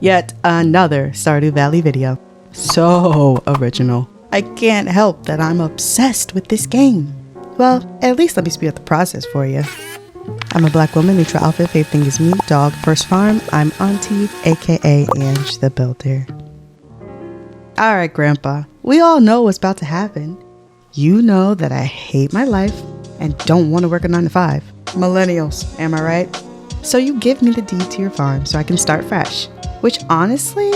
Yet another Stardew Valley video. So original. I can't help that I'm obsessed with this game. Well, at least let me speed up the process for you. I'm a black woman, neutral outfit, favorite thing is me, dog, first farm. I'm Auntie, aka Ange the Builder. Alright, Grandpa, we all know what's about to happen. You know that I hate my life and don't want to work a 9 to 5. Millennials, am I right? So you give me the deed to your farm so I can start fresh. Which honestly,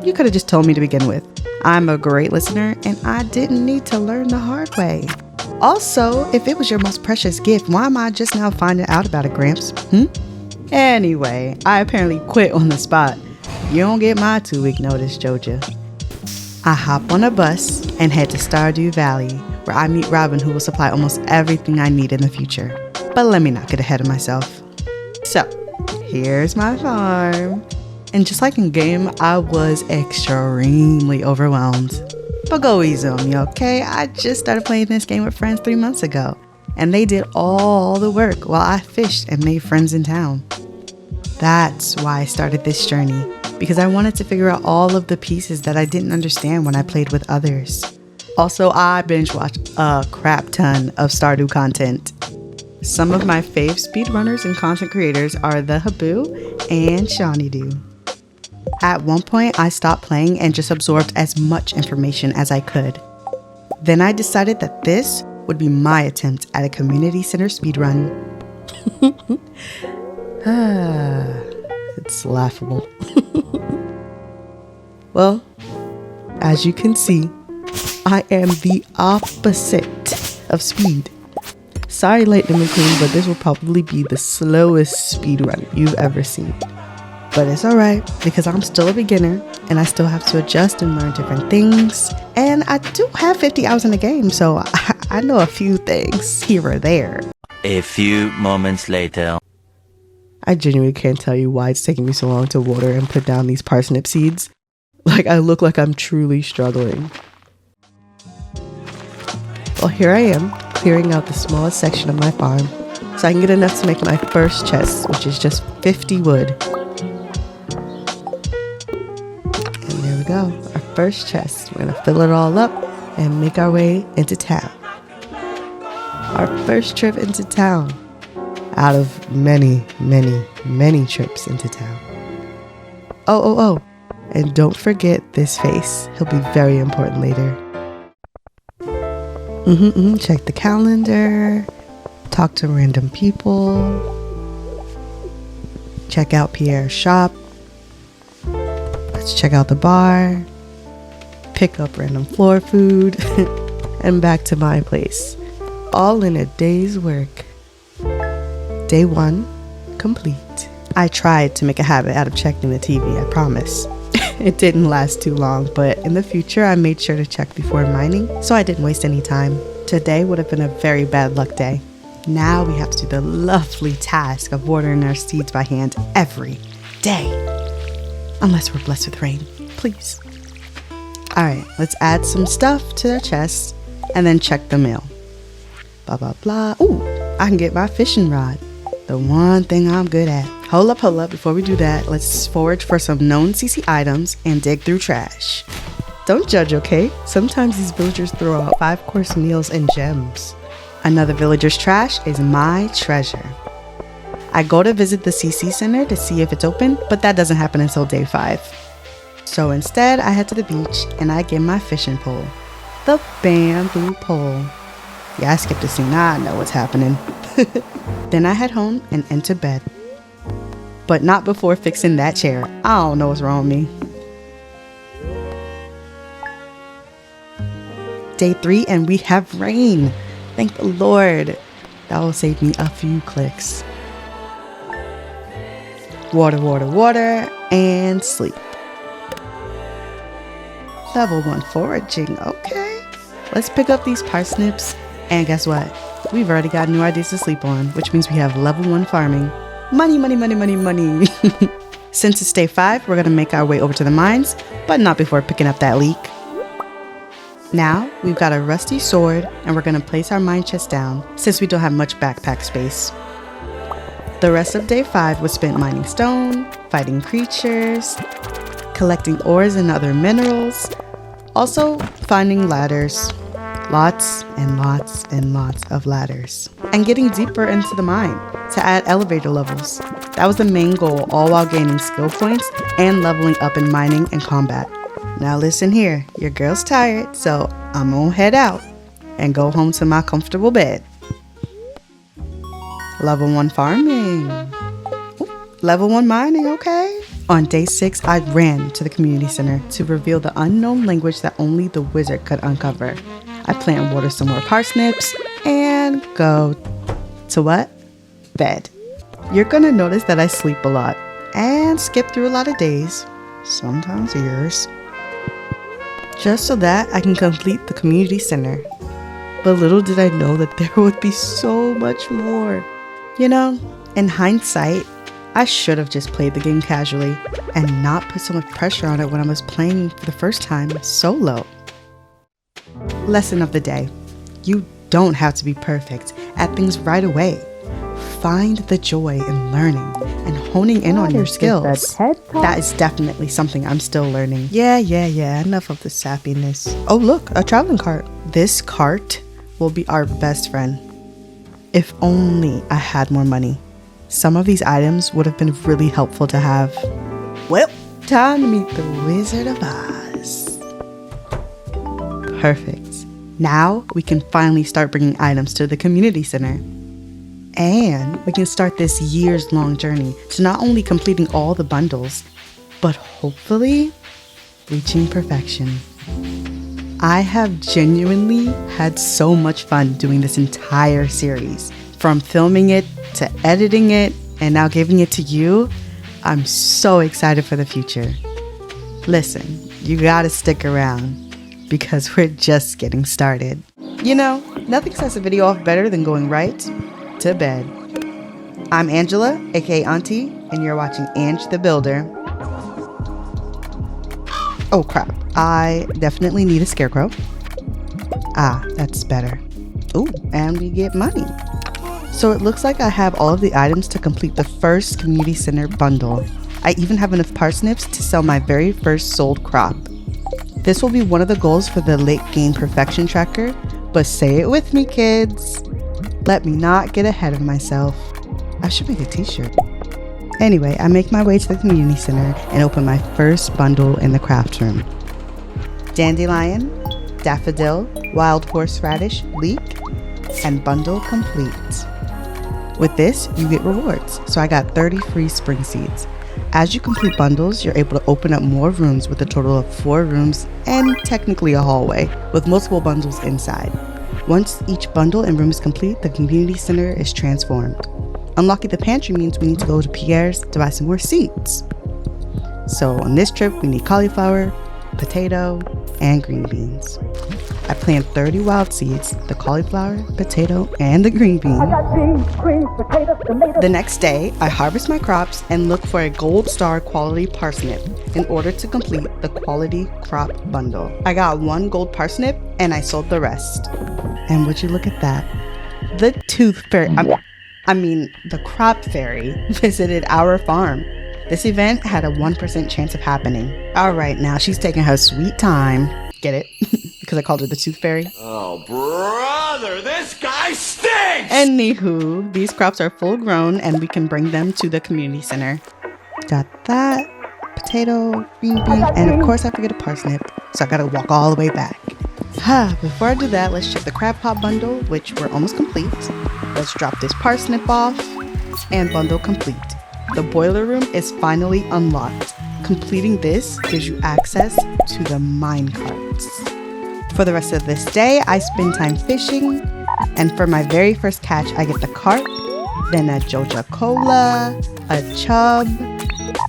you could have just told me to begin with. I'm a great listener and I didn't need to learn the hard way. Also, if it was your most precious gift, why am I just now finding out about it, Gramps? Anyway, I apparently quit on the spot. You don't get my 2-week notice, Joja. I hop on a bus and head to Stardew Valley, where I meet Robin, who will supply almost everything I need in the future. But let me not get ahead of myself. So, here's my farm. And just like in game, I was extremely overwhelmed. But go easy on me, okay? I just started playing this game with friends 3 months ago, and they did all the work while I fished and made friends in town. That's why I started this journey, because I wanted to figure out all of the pieces that I didn't understand when I played with others. Also, I binge watched a crap ton of Stardew content. Some of my fave speedrunners and content creators are the Habu and Shawneedo. At one point, I stopped playing and just absorbed as much information as I could. Then I decided that this would be my attempt at a community center speedrun. It's laughable. Well, as you can see, I am the opposite of speed. Sorry, Lightning McQueen, but this will probably be the slowest speedrun you've ever seen. But it's alright, because I'm still a beginner, and I still have to adjust and learn different things. And I do have 50 hours in the game, so I know a few things here or there. A few moments later. I genuinely can't tell you why it's taking me so long to water and put down these parsnip seeds. Like, I look like I'm truly struggling. Well, here I am, clearing out the smallest section of my farm, so I can get enough to make my first chest, which is just 50 wood. And there we go, our first chest. We're gonna fill it all up and make our way into town. Our first trip into town, out of many, many, many trips into town. Oh, and don't forget this face. He'll be very important later. Check the calendar, talk to random people, check out Pierre's shop, let's check out the bar, pick up random floor food, and back to my place. All in a day's work. Day 1, complete. I tried to make a habit out of checking the TV, I promise. It didn't last too long, but in the future I made sure to check before mining, so I didn't waste any time. Today would have been a very bad luck day. Now we have to do the lovely task of watering our seeds by hand every day. Unless we're blessed with rain, please. Alright, let's add some stuff to our chest and then check the mail. Blah, blah, blah. Ooh, I can get my fishing rod. The one thing I'm good at. Hold up, before we do that, let's forage for some known CC items and dig through trash. Don't judge, okay? Sometimes these villagers throw out 5-course meals and gems. Another villager's trash is my treasure. I go to visit the CC center to see if it's open, but that doesn't happen until day 5. So instead, I head to the beach and I get my fishing pole. The bamboo pole. Yeah, I skipped a scene, I know what's happening. Then I head home and into bed. But not before fixing that chair. I don't know what's wrong with me. Day 3 and we have rain. Thank the Lord. That will save me a few clicks. Water, and sleep. Level 1 foraging, okay. Let's pick up these parsnips. And guess what? We've already got new ideas to sleep on, which means we have level 1 farming. Money. Since it's day 5, we're gonna make our way over to the mines, but not before picking up that leek. Now, we've got a rusty sword, and we're gonna place our mine chest down, since we don't have much backpack space. The rest of day 5 was spent mining stone, fighting creatures, collecting ores and other minerals, also finding ladders. Lots and lots and lots of ladders. And getting deeper into the mine to add elevator levels. That was the main goal, all while gaining skill points and leveling up in mining and combat. Now listen here, your girl's tired, so I'm gonna head out and go home to my comfortable bed. Level 1 farming. Ooh, level 1 mining, okay. On day 6, I ran to the community center to reveal the unknown language that only the wizard could uncover. I plant and water some more parsnips and go to what? Bed. You're gonna notice that I sleep a lot and skip through a lot of days, sometimes years, just so that I can complete the community center. But little did I know that there would be so much more. You know, in hindsight, I should have just played the game casually and not put so much pressure on it when I was playing for the first time solo. Lesson of the day. You don't have to be perfect at things right away. Find the joy in learning and honing in on your skills. That is definitely something I'm still learning. Yeah, enough of the sappiness. Oh look, a traveling cart. This cart will be our best friend. If only I had more money. Some of these items would have been really helpful to have. Well, time to meet the Wizard of Oz. Perfect. Now we can finally start bringing items to the community center. And we can start this years-long journey to not only completing all the bundles, but hopefully reaching perfection. I have genuinely had so much fun doing this entire series. From filming it to editing it and now giving it to you, I'm so excited for the future. Listen, you gotta stick around because we're just getting started. You know, nothing sets a video off better than going right to bed. I'm Angela, aka Auntie, and you're watching Ange the Builder. Oh crap, I definitely need a scarecrow. Ah, that's better. Ooh, and we get money. So it looks like I have all of the items to complete the first community center bundle. I even have enough parsnips to sell my very first sold crop. This will be one of the goals for the late game perfection tracker, but say it with me, kids. Let me not get ahead of myself. I should make a t-shirt. Anyway, I make my way to the community center and open my first bundle in the craft room. Dandelion, daffodil, wild horseradish, leek, and bundle complete. With this, you get rewards, so I got 30 free spring seeds. As you complete bundles, you're able to open up more rooms with a total of 4 rooms and technically a hallway with multiple bundles inside. Once each bundle and room is complete, the community center is transformed. Unlocking the pantry means we need to go to Pierre's to buy some more seeds. So on this trip, we need cauliflower, potato, and green beans. I plant 30 wild seeds, the cauliflower, potato, and the green bean. The next day, I harvest my crops and look for a gold star quality parsnip in order to complete the quality crop bundle. I got 1 gold parsnip and I sold the rest. And would you look at that? The tooth fairy, the crop fairy visited our farm. This event had a 1% chance of happening. All right, now she's taking her sweet time. Get it? Because I called her the tooth fairy. Oh, brother, this guy stinks! Anywho, these crops are full grown and we can bring them to the community center. Got that, potato, green bean, and of course I forget a parsnip, so I gotta walk all the way back. Before I do that, let's check the crab pot bundle, which we're almost complete. Let's drop this parsnip off, and bundle complete. The boiler room is finally unlocked. Completing this gives you access to the mine carts. For the rest of this day, I spend time fishing, and for my very first catch, I get the carp, then a Joja Cola, a chub,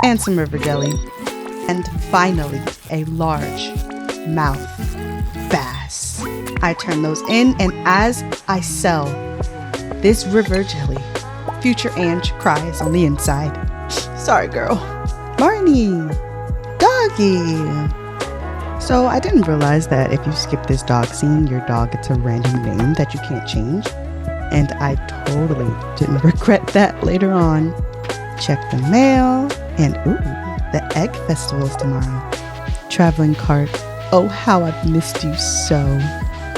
and some river jelly. And finally, a large mouth bass. I turn those in, and as I sell this river jelly, future Ange cries on the inside. Sorry, girl. Marnie! Doggy! So I didn't realize that if you skip this dog scene, your dog gets a random name that you can't change. And I totally didn't regret that later on. Check the mail, and ooh, The egg festival is tomorrow. Traveling cart. Oh, how I've missed you so.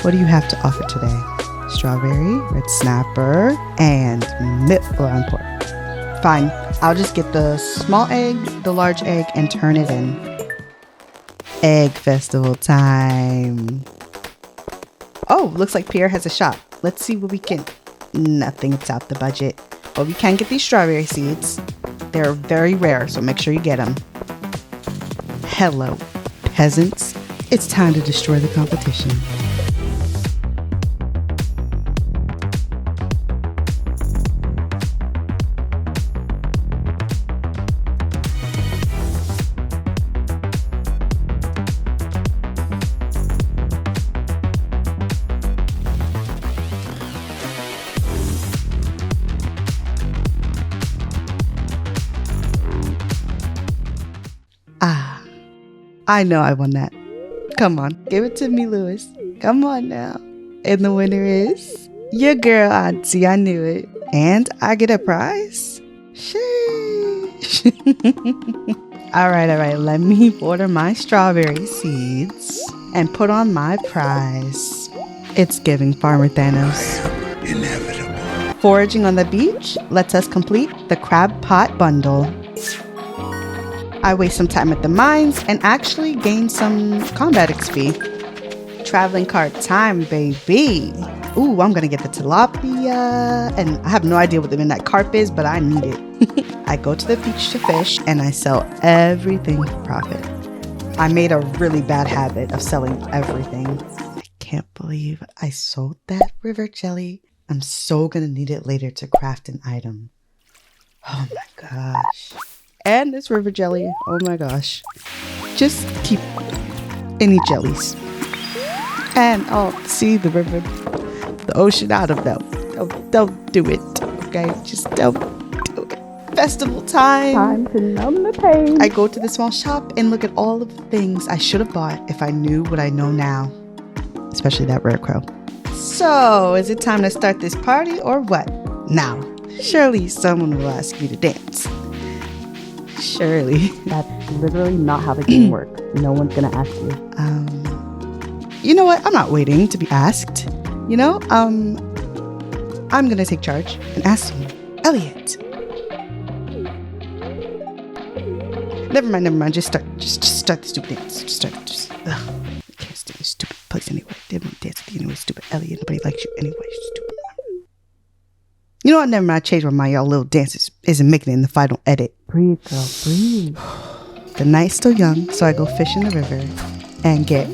What do you have to offer today? Strawberry, red snapper, and milk on pork. Fine, I'll just get the small egg, the large egg, and turn it in. Egg festival time. Oh, looks like Pierre has a shop. Let's see what we can... Nothing, it's out the budget. But we can get these strawberry seeds. They're very rare, so make sure you get them. Hello, peasants. It's time to destroy the competition. Ah, I know I won that. Come on, give it to me, Lewis. Come on now. And the winner is your girl, Auntie. I knew it. And I get a prize? Sheesh. All right. Let me order my strawberry seeds and put on my prize. It's giving Farmer Thanos. Inevitable. Foraging on the beach lets us complete the crab pot bundle. I waste some time at the mines and actually gain some combat XP. Traveling cart time, baby. Ooh, I'm gonna get the tilapia. And I have no idea what the midnight carp is, but I need it. I go to the beach to fish and I sell everything for profit. I made a really bad habit of selling everything. I can't believe I sold that river jelly. I'm so gonna need it later to craft an item. Oh my gosh. And this river jelly, oh my gosh. Just keep any jellies. And I'll see the river, the ocean out of them. Don't do it, okay? Just don't do it. Festival time. Time to numb the pain. I go to the small shop and look at all of the things I should have bought if I knew what I know now. Especially that rare crow. So, is it time to start this party or what? Now, surely someone will ask you to dance. Surely. That's literally not how the game works. No one's gonna ask you. You know what? I'm not waiting to be asked. You know, I'm gonna take charge and ask you, Elliot. Never mind. Just start the stupid dance. I can't stay in this stupid place anyway. They don't dance with you anyway, stupid Elliot. Nobody likes you anyway, stupid. You know what? Never mind. I changed my mind. Y'all little dances isn't making it in the final edit. Breathe, girl, breathe. The night's still young, so I go fish in the river and get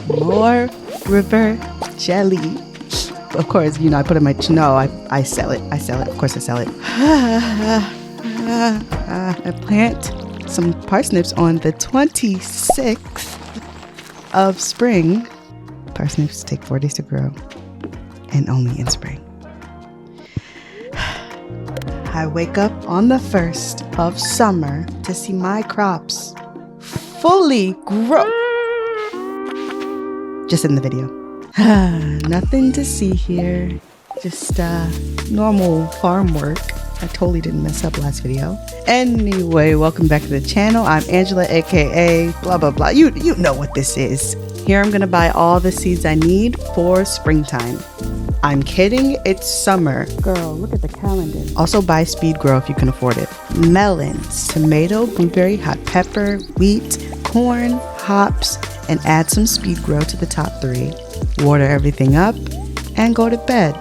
more river jelly. Of course, you know, I put it in my... No, I sell it. Of course I sell it. I plant some parsnips on the 26th of spring. Parsnips take 4 days to grow and only in spring. I wake up on the 1st of summer to see my crops fully grow. Just in the video. Nothing to see here. Just normal farm work. I totally didn't mess up last video. Anyway, welcome back to the channel. I'm Angela, aka blah blah blah. You know what this is. Here I'm gonna buy all the seeds I need for springtime. I'm kidding, it's summer. Girl, look at the calendar. Also buy speed grow if you can afford it. Melons, tomato, blueberry, hot pepper, wheat, corn, hops, and add some speed grow to the top 3. Water everything up and go to bed.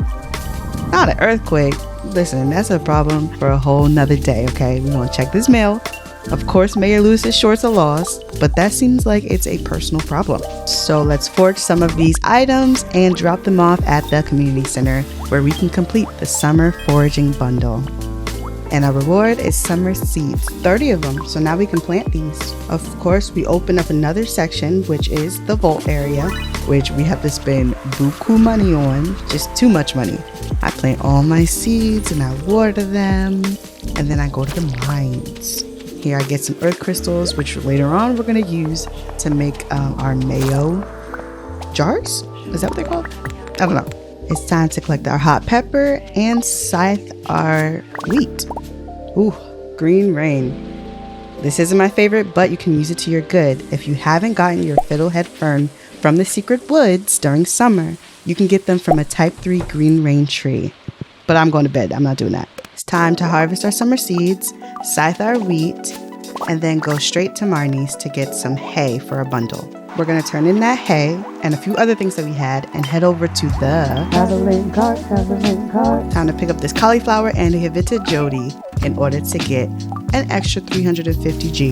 Not an earthquake. Listen, that's a problem for a whole nother day, okay? We're gonna check this mail. Of course, Mayor Lewis's shorts are lost, but that seems like it's a personal problem. So let's forge some of these items and drop them off at the community center where we can complete the summer foraging bundle. And our reward is summer seeds, 30 of them. So now we can plant these. Of course, we open up another section, which is the vault area, which we have to spend buku money on, just too much money. I plant all my seeds and I water them, and then I go to the mines. Here I get some earth crystals, which later on we're going to use to make our mayo jars. Is that what they're called? I don't know. It's time to collect our hot pepper and scythe our wheat. Ooh, green rain. This isn't my favorite, but you can use it to your good. If you haven't gotten your fiddlehead fern from the secret woods during summer, you can get them from a type 3 green rain tree. But I'm going to bed. I'm not doing that. It's time to harvest our summer seeds, scythe our wheat, and then go straight to Marnie's to get some hay for a bundle. We're going to turn in that hay and a few other things that we had and head over to the Traveling cart, traveling cart. time to pick up this cauliflower and give it to Jody in order to get an extra 350 G.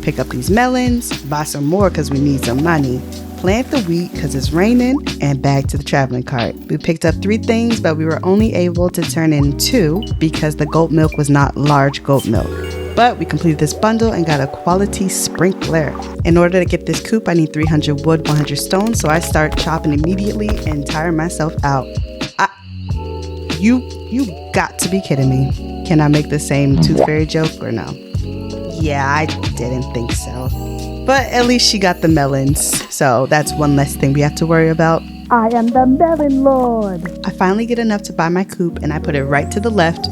Pick up these melons, buy some more because we need some money, plant the wheat because it's raining, and bag to the traveling cart. We picked up 3 things, but we were only able to turn in 2 because the goat milk was not large goat milk. But we completed this bundle and got a quality sprinkler. In order to get this coop, I need 300 wood, 100 stone, so I start chopping immediately and tire myself out. You got to be kidding me. Can I make the same tooth fairy joke or no? Yeah, I didn't think so. But at least she got the melons, so that's one less thing we have to worry about. I am the melon lord. I finally get enough to buy my coop and I put it right to the left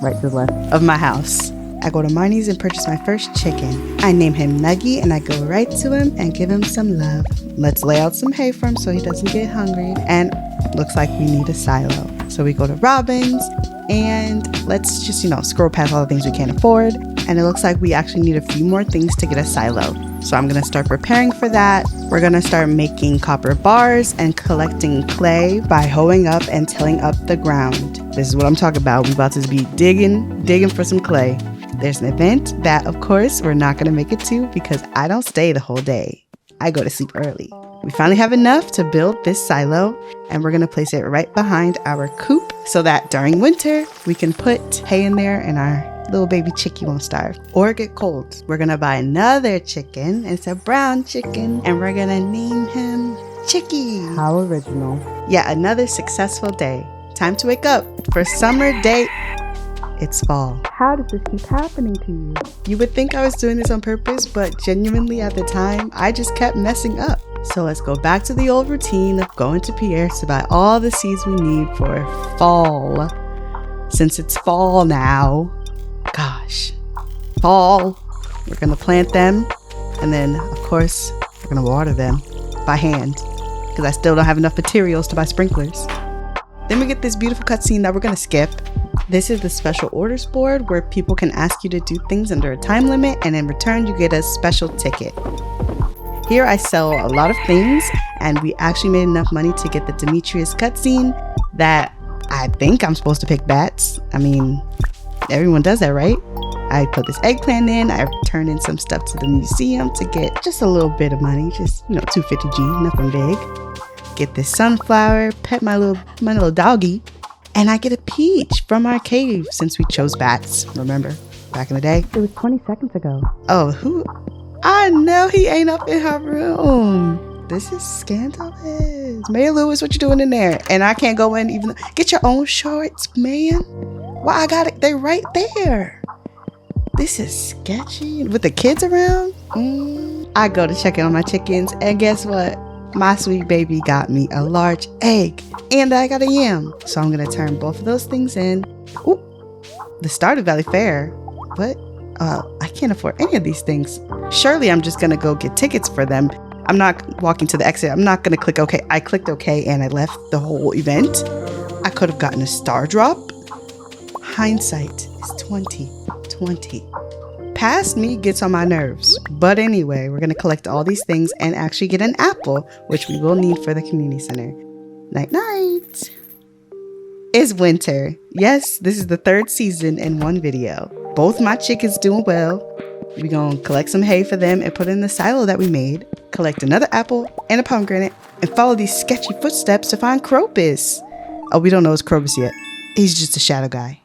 Right to the left. of my house. I go to Marnie's and purchase my first chicken. I name him Nuggy and I go right to him and give him some love. Let's lay out some hay for him so he doesn't get hungry. And looks like we need a silo. So we go to Robin's and let's just, scroll past all the things we can't afford. And it looks like we actually need a few more things to get a silo. So I'm going to start preparing for that. We're going to start making copper bars and collecting clay by hoeing up and tilling up the ground. This is what I'm talking about. We're about to be digging for some clay. There's an event that, of course, we're not going to make it to because I don't stay the whole day. I go to sleep early. We finally have enough to build this silo and we're going to place it right behind our coop so that during winter we can put hay in there and our little baby chickie won't starve or get cold. We're going to buy another chicken. It's a brown chicken and we're going to name him Chicky. How original. Yeah, another successful day. Time to wake up for summer day. It's fall. How does this keep happening to you? You would think I was doing this on purpose, but genuinely at the time, I just kept messing up. So let's go back to the old routine of going to Pierre's to buy all the seeds we need for fall. Since it's fall now, gosh, fall, we're gonna plant them. And then, of course, we're gonna water them by hand because I still don't have enough materials to buy sprinklers. Then we get this beautiful cutscene that we're gonna skip. This is the special orders board where people can ask you to do things under a time limit and in return you get a special ticket. Here I sell a lot of things and we actually made enough money to get the Demetrius cutscene that I think I'm supposed to pick bats. I mean, everyone does that, right? I put this eggplant in, I turned in some stuff to the museum to get just a little bit of money, just 250 G, nothing big. Get this sunflower, pet my little doggy. And I get a peach from our cave since we chose bats. Remember, back in the day? It was 20 seconds ago. Oh, who? I know he ain't up in her room. This is scandalous. Mayor Lewis, what you doing in there? And I can't go in even. Get your own shorts, man. Why I got it? They right there. This is sketchy. With the kids around? I go to check in on my chickens. And guess what? My sweet baby got me a large egg and I got a yam. So I'm going to turn both of those things in. Ooh, the Stardew Valley Fair. What? I can't afford any of these things. Surely I'm just going to go get tickets for them. I'm not walking to the exit. I'm not going to click OK. I clicked OK and I left the whole event. I could have gotten a star drop. Hindsight is 2020. Past me gets on my nerves. But anyway, we're going to collect all these things and actually get an apple, which we will need for the community center. Night, night. It's winter. Yes, this is the 3rd season in one video. Both my chickens doing well. We're going to collect some hay for them and put in the silo that we made. Collect another apple and a pomegranate and follow these sketchy footsteps to find Krobus. Oh, we don't know it's Krobus yet. He's just a shadow guy.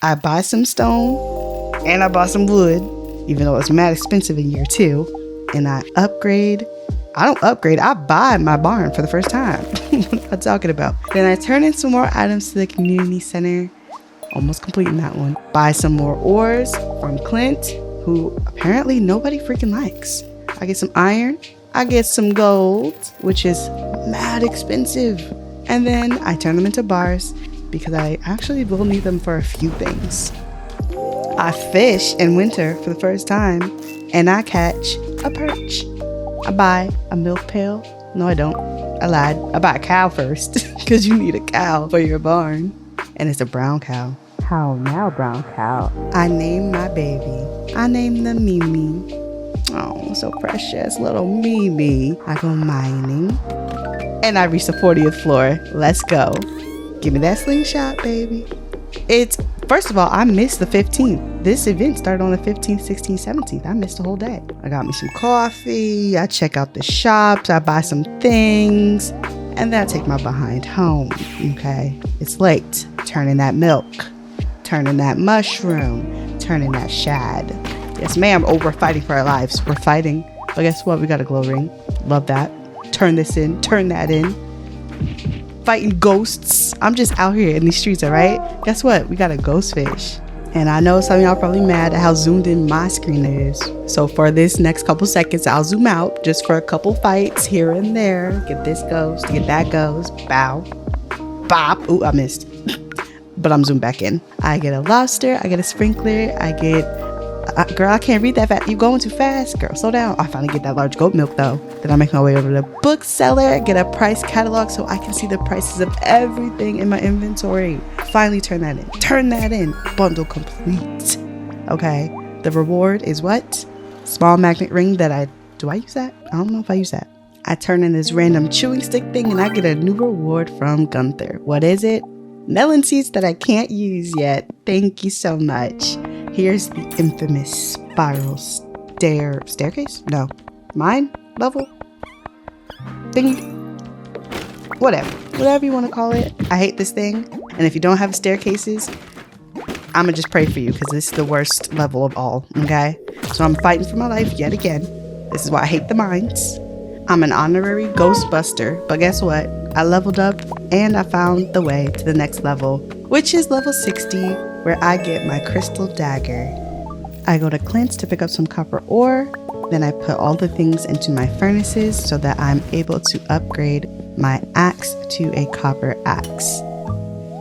I buy some stone. And I bought some wood, even though it's mad expensive in year 2. And I upgrade. I don't upgrade. I buy my barn for the first time. What am I talking about? Then I turn in some more items to the community center. Almost completing that one. Buy some more ores from Clint, who apparently nobody freaking likes. I get some iron. I get some gold, which is mad expensive. And then I turn them into bars because I actually will need them for a few things. I fish in winter for the first time, and I catch a perch. I buy a milk pail. No, I don't. I lied. I buy a cow first, because you need a cow for your barn. And it's a brown cow. How now, brown cow? I named my baby. I named the Mimi. Oh, so precious, little Mimi. I go mining, and I reach the 40th floor. Let's go. Give me that slingshot, baby. First of all, I missed the 15th. This event started on the 15th, 16th, 17th. I missed the whole day. I got me some coffee. I check out the shops. I buy some things. And then I take my behind home. Okay? It's late. Turning that milk. Turning that mushroom. Turning that shad. Yes, ma'am. Oh, we're fighting for our lives. We're fighting. But guess what? We got a glow ring. Love that. Turn this in. Turn that in. Fighting ghosts. I'm just out here in these streets, all right? Guess what? We got a ghost fish. And I know some of y'all probably mad at how zoomed in my screen is. So for this next couple seconds, I'll zoom out just for a couple fights here and there. Get this ghost, get that ghost. Bow. Bop. Ooh, I missed. But I'm zoomed back in. I get a lobster. I get a sprinkler. I get... girl, I can't read that fast. You going too fast, girl. Slow down. I finally get that large goat milk though. Then I make my way over to the bookseller, get a price catalog so I can see the prices of everything in my inventory. Finally turn that in. Turn that in. Bundle complete. Okay. The reward is what? Small magnet ring that do I use that? I don't know if I use that. I turn in this random chewing stick thing and I get a new reward from Gunther. What is it? Melon seeds that I can't use yet. Thank you so much. Here's the infamous spiral staircase? No. Mine? Level? Thingy? Whatever you want to call it. I hate this thing. And if you don't have staircases, I'ma just pray for you because this is the worst level of all, okay? So I'm fighting for my life yet again. This is why I hate the mines. I'm an honorary Ghostbuster, but guess what? I leveled up and I found the way to the next level, which is level 60, where I get my crystal dagger. I go to Clint's to pick up some copper ore, then I put all the things into my furnaces so that I'm able to upgrade my axe to a copper axe.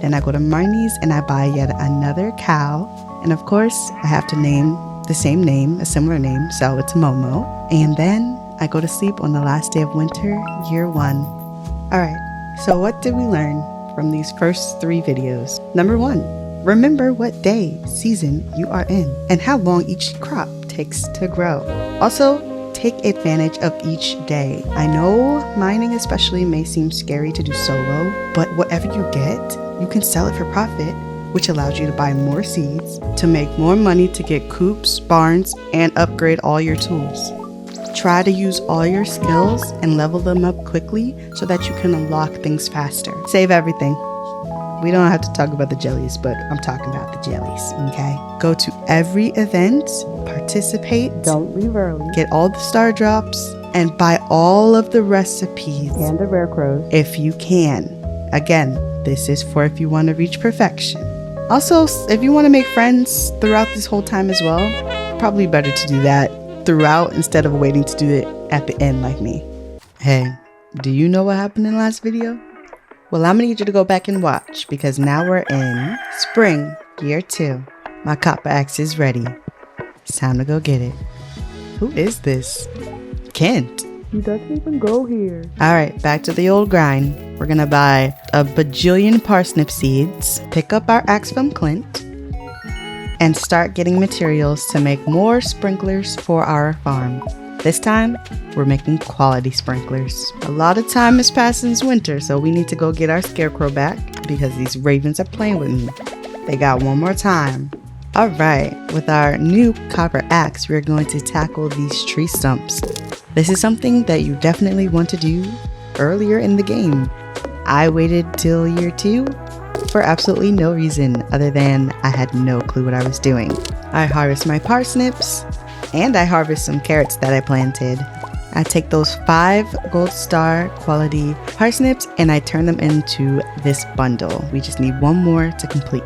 Then I go to Marnie's and I buy yet another cow, and of course I have to name the same name, a similar name, so it's Momo. And then I go to sleep on the last day of winter, year 1. Alright, so what did we learn from these first 3 videos? Number 1, remember what day, season you are in, and how long each crop takes to grow. Also, take advantage of each day. I know mining especially may seem scary to do solo, but whatever you get, you can sell it for profit, which allows you to buy more seeds, to make more money to get coops, barns, and upgrade all your tools. Try to use all your skills and level them up quickly so that you can unlock things faster. Save everything. We don't have to talk about the jellies, but I'm talking about the jellies, okay? Go to every event, participate. Don't leave early. Get all the star drops and buy all of the recipes. And the rare crows. If you can. Again, this is for if you want to reach perfection. Also, if you want to make friends throughout this whole time as well, probably better to do that throughout instead of waiting to do it at the end like me. Hey, do you know what happened in the last video? Well, I'm gonna need you to go back and watch because now we're in spring, year 2. My copper axe is ready. It's time to go get it. Who is this? Kent. He doesn't even go here. Alright, back to the old grind. We're gonna buy a bajillion parsnip seeds, pick up our axe from Clint, and start getting materials to make more sprinklers for our farm. This time, we're making quality sprinklers. A lot of time has passed since winter, so we need to go get our scarecrow back because these ravens are playing with me. They got one more time. Alright, with our new copper axe, we're going to tackle these tree stumps. This is something that you definitely want to do earlier in the game. I waited till year 2 for absolutely no reason other than I had no clue what I was doing. I harvest my parsnips and I harvest some carrots that I planted. I take those 5 gold star quality parsnips and I turn them into this bundle. We just need one more to complete.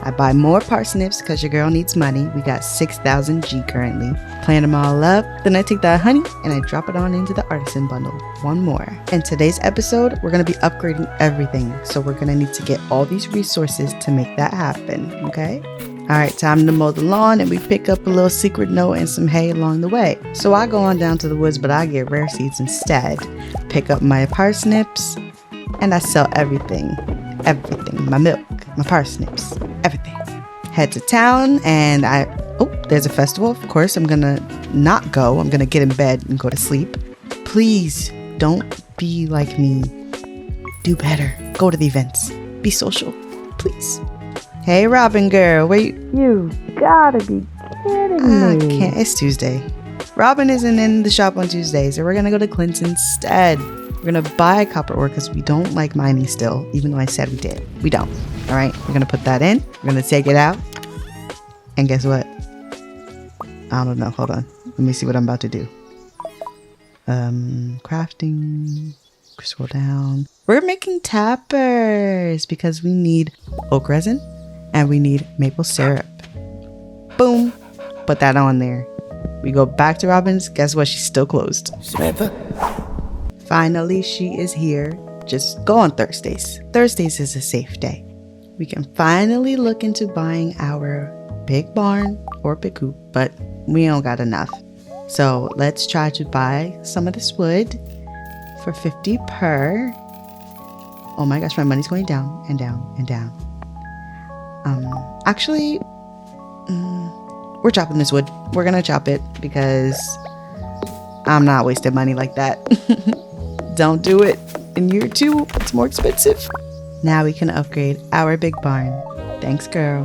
I buy more parsnips because your girl needs money. We got 6,000 G currently. Plant them all up. Then I take that honey and I drop it on into the artisan bundle. One more. In today's episode, we're going to be upgrading everything. So we're going to need to get all these resources to make that happen. Okay? Alright, time to mow the lawn, and we pick up a little secret note and some hay along the way. So I go on down to the woods, but I get rare seeds instead. Pick up my parsnips, and I sell everything. Everything. My milk, my parsnips, everything. Head to town, and there's a festival. Of course, I'm gonna not go. I'm gonna get in bed and go to sleep. Please, don't be like me. Do better. Go to the events. Be social. Please. Hey, Robin girl, where you? You gotta be kidding I me. can't. It's Tuesday. Robin isn't in the shop on Tuesday, so we're gonna go to Clint's instead. We're gonna buy copper ore because we don't like mining still, even though I said we did. We don't. All right, we're gonna put that in. We're gonna take it out. And guess what? I don't know. Hold on. Let me see what I'm about to do. Crafting. Scroll down. We're making tappers because we need oak resin and we need maple syrup. Boom. Put that on there. We go back to Robin's. Guess what? She's still closed. Samantha? Finally, she is here. Just go on Thursdays. Thursdays is a safe day. We can finally look into buying our big barn or big coop, but we don't got enough. So let's try to buy some of this wood for 50 per. Oh my gosh, my money's going down and down and down. Actually, we're chopping this wood. We're gonna chop it because I'm not wasting money like that. Don't do it. In year 2, it's more expensive. Now we can upgrade our big barn. Thanks, girl.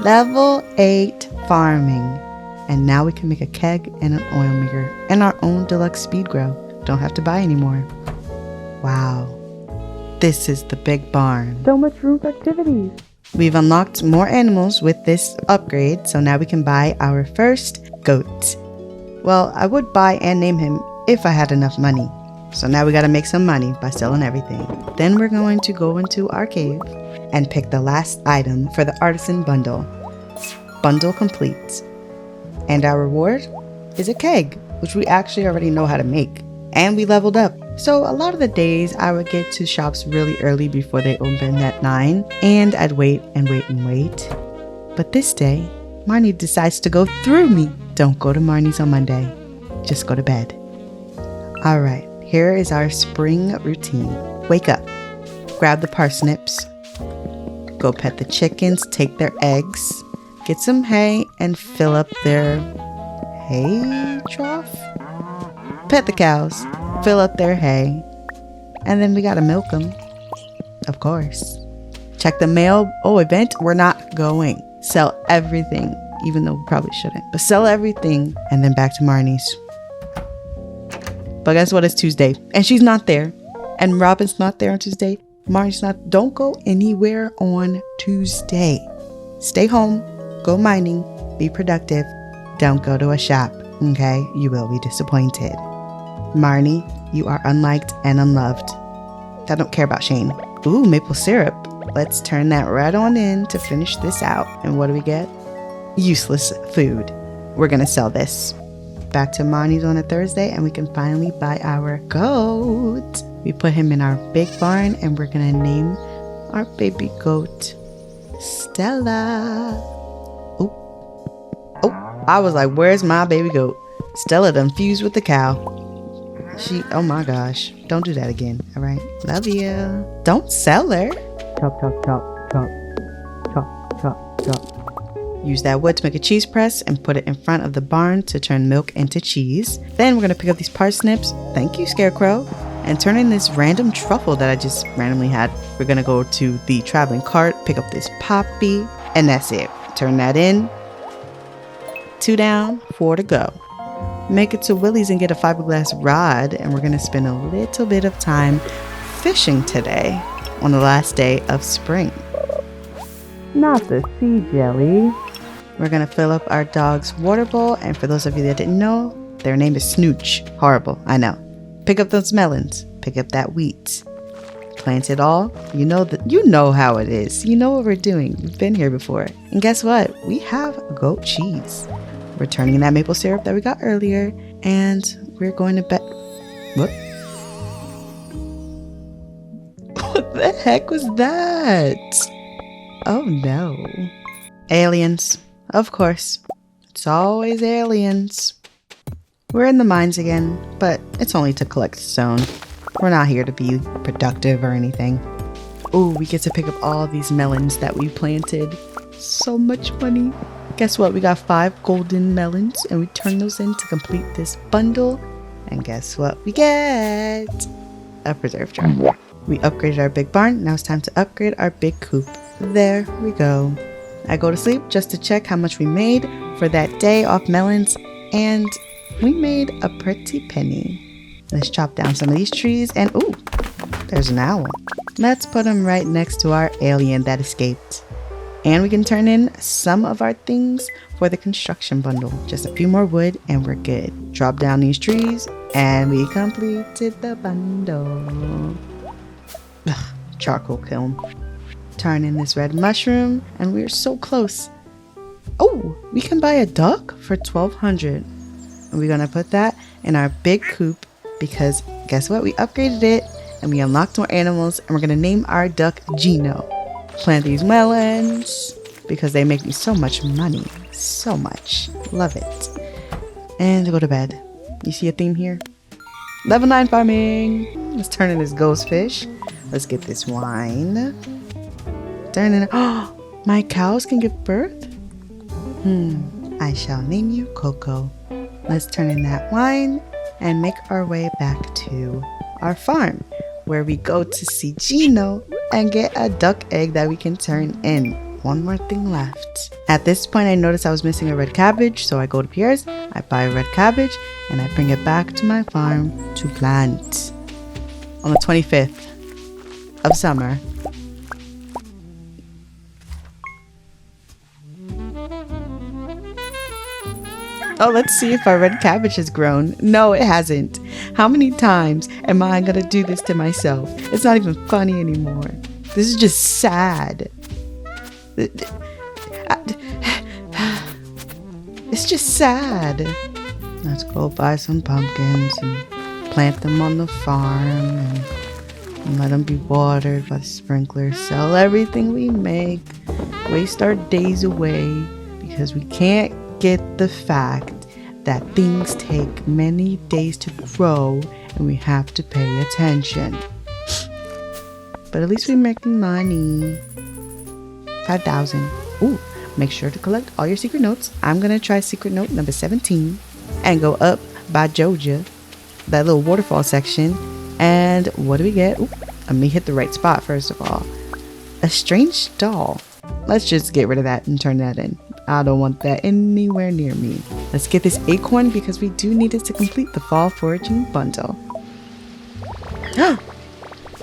Level 8 farming. And now we can make a keg and an oil maker and our own deluxe speed grow. Don't have to buy anymore. Wow. This is the big barn. So much room for activities. We've unlocked more animals with this upgrade, so now we can buy our first goat. Well, I would buy and name him if I had enough money. So now we gotta make some money by selling everything. Then we're going to go into our cave and pick the last item for the artisan bundle. Bundle complete. And our reward is a keg, which we actually already know how to make. And we leveled up. So a lot of the days I would get to shops really early before they open at 9, and I'd wait and wait and wait. But this day, Marnie decides to go through me. Don't go to Marnie's on Monday. Just go to bed. All right, here is our spring routine. Wake up, grab the parsnips, go pet the chickens, take their eggs, get some hay, and fill up their hay trough. Pet the cows, fill up their hay, and then we gotta milk them, of course. Check the mail. Oh, event, we're not going. Sell everything, even though we probably shouldn't, but sell everything, and then back to Marnie's. But guess what? It's Tuesday, and she's not there, and Robin's not there on Tuesday. Marnie's not. Don't go anywhere on Tuesday. Stay home, go mining, be productive. Don't go to a shop, okay? You will be disappointed. Marnie, you are unliked and unloved. I don't care about Shane. Ooh, maple syrup. Let's turn that right on in to finish this out. And what do we get? Useless food. We're gonna sell this. Back to Marnie's on a Thursday, and we can finally buy our goat. We put him in our big barn, and we're gonna name our baby goat Stella. Oh, I was like, where's my baby goat? Stella done fused with the cow. Oh my gosh. Don't do that again, all right? Love you. Don't sell her. Chop, chop, chop, chop. Chop, chop, chop. Use that wood to make a cheese press and put it in front of the barn to turn milk into cheese. Then we're gonna pick up these parsnips. Thank you, Scarecrow. And turn in this random truffle that I just randomly had. We're gonna go to the traveling cart, pick up this poppy, and that's it. Turn that in. 2 down, 4 to go. Make it to Willie's and get a fiberglass rod, and we're gonna spend a little bit of time fishing today on the last day of spring. Not the sea jelly. We're gonna fill up our dog's water bowl, and for those of you that didn't know, their name is Snooch. Horrible, I know. Pick up those melons, pick up that wheat, plant it all. You know how it is. You know what we're doing. We've been here before. And guess what? We have goat cheese. We're turning in that maple syrup that we got earlier, and we're going to bed. What? What the heck was that? Oh no. Aliens. Of course. It's always aliens. We're in the mines again, but it's only to collect stone. We're not here to be productive or anything. Oh, we get to pick up all these melons that we planted. So much money. Guess what? We got 5 golden melons and we turn those in to complete this bundle. And guess what we get? A preserve jar. We upgraded our big barn. Now it's time to upgrade our big coop. There we go. I go to sleep just to check how much we made for that day off melons. And we made a pretty penny. Let's chop down some of these trees and ooh, there's an owl. Let's put him right next to our alien that escaped. And we can turn in some of our things for the construction bundle. Just a few more wood and we're good. Drop down these trees and we completed the bundle. Ugh, charcoal kiln. Turn in this red mushroom and we're so close. Oh, we can buy a duck for 1,200. And we're gonna put that in our big coop because guess what? We upgraded it and we unlocked more animals and we're gonna name our duck Gino. Plant these melons because they make me so much money. So much. Love it. And go to bed. You see a theme here? Level 9 farming. Let's turn in this ghost fish. Let's get this wine. Turn in. Oh, my cows can give birth? I shall name you Coco. Let's turn in that wine and make our way back to our farm where we go to see Gino and get a duck egg that we can turn in. One more thing left. At this point, I noticed I was missing a red cabbage, so I go to Pierre's, I buy a red cabbage, and I bring it back to my farm to plant. On the 25th of summer. Oh, let's see if our red cabbage has grown. No, it hasn't. How many times am I gonna do this to myself? It's not even funny anymore. This is just sad. It's just sad. Let's go buy some pumpkins and plant them on the farm and let them be watered by the sprinkler. Sell everything we make. Waste our days away because we can't get the fact that things take many days to grow and we have to pay attention. But at least we're making money. 5,000. Ooh, make sure to collect all your secret notes. I'm gonna try secret note number 17 and go up by Georgia, that little waterfall section. And what do we get? Ooh, let me hit the right spot first of all. A strange doll. Let's just get rid of that and turn that in. I don't want that anywhere near me. Let's get this acorn because we do need it to complete the fall foraging bundle.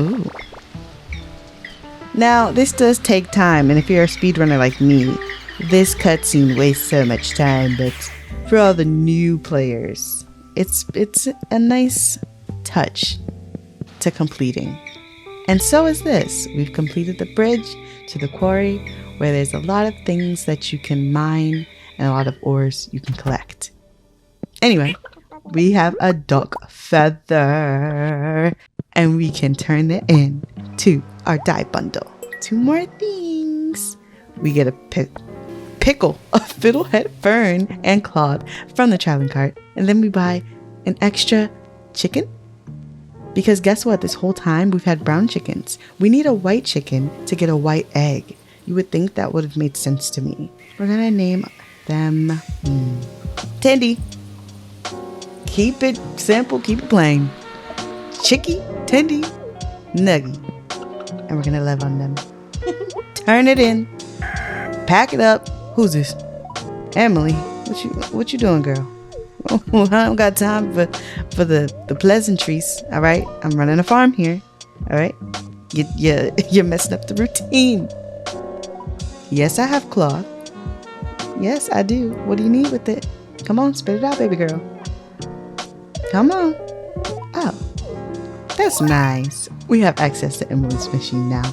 Ooh. Now, this does take time, and if you're a speedrunner like me, this cutscene wastes so much time, but for all the new players, it's a nice touch to completing. And so is this. We've completed the bridge to the quarry where there's a lot of things that you can mine and a lot of ores you can collect. Anyway, we have a duck feather and we can turn it in to our dye bundle. 2 more things. We get a pickle, a fiddlehead fern and cloth from the traveling cart. And then we buy an extra chicken. Because guess what? This whole time we've had brown chickens. We need a white chicken to get a white egg. You would think that would have made sense to me. We're gonna name them Tandy. Keep it simple, keep it plain. Chicky, Tandy, Nuggy. And we're gonna live on them. Turn it in. Pack it up. Who's this? Emily. What you doing, girl? I don't got time for the pleasantries. All right, I'm running a farm here. All right, you're messing up the routine. Yes, I have cloth. Yes, I do. What do you need with it? Come on, spit it out, baby girl. Come on. Oh, that's nice. We have access to Emily's machine now.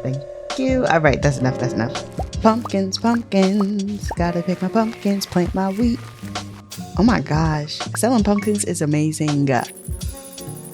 Thank you. All right, that's enough. That's enough. Pumpkins, pumpkins. Gotta pick my pumpkins, plant my wheat. Oh my gosh, selling pumpkins is amazing.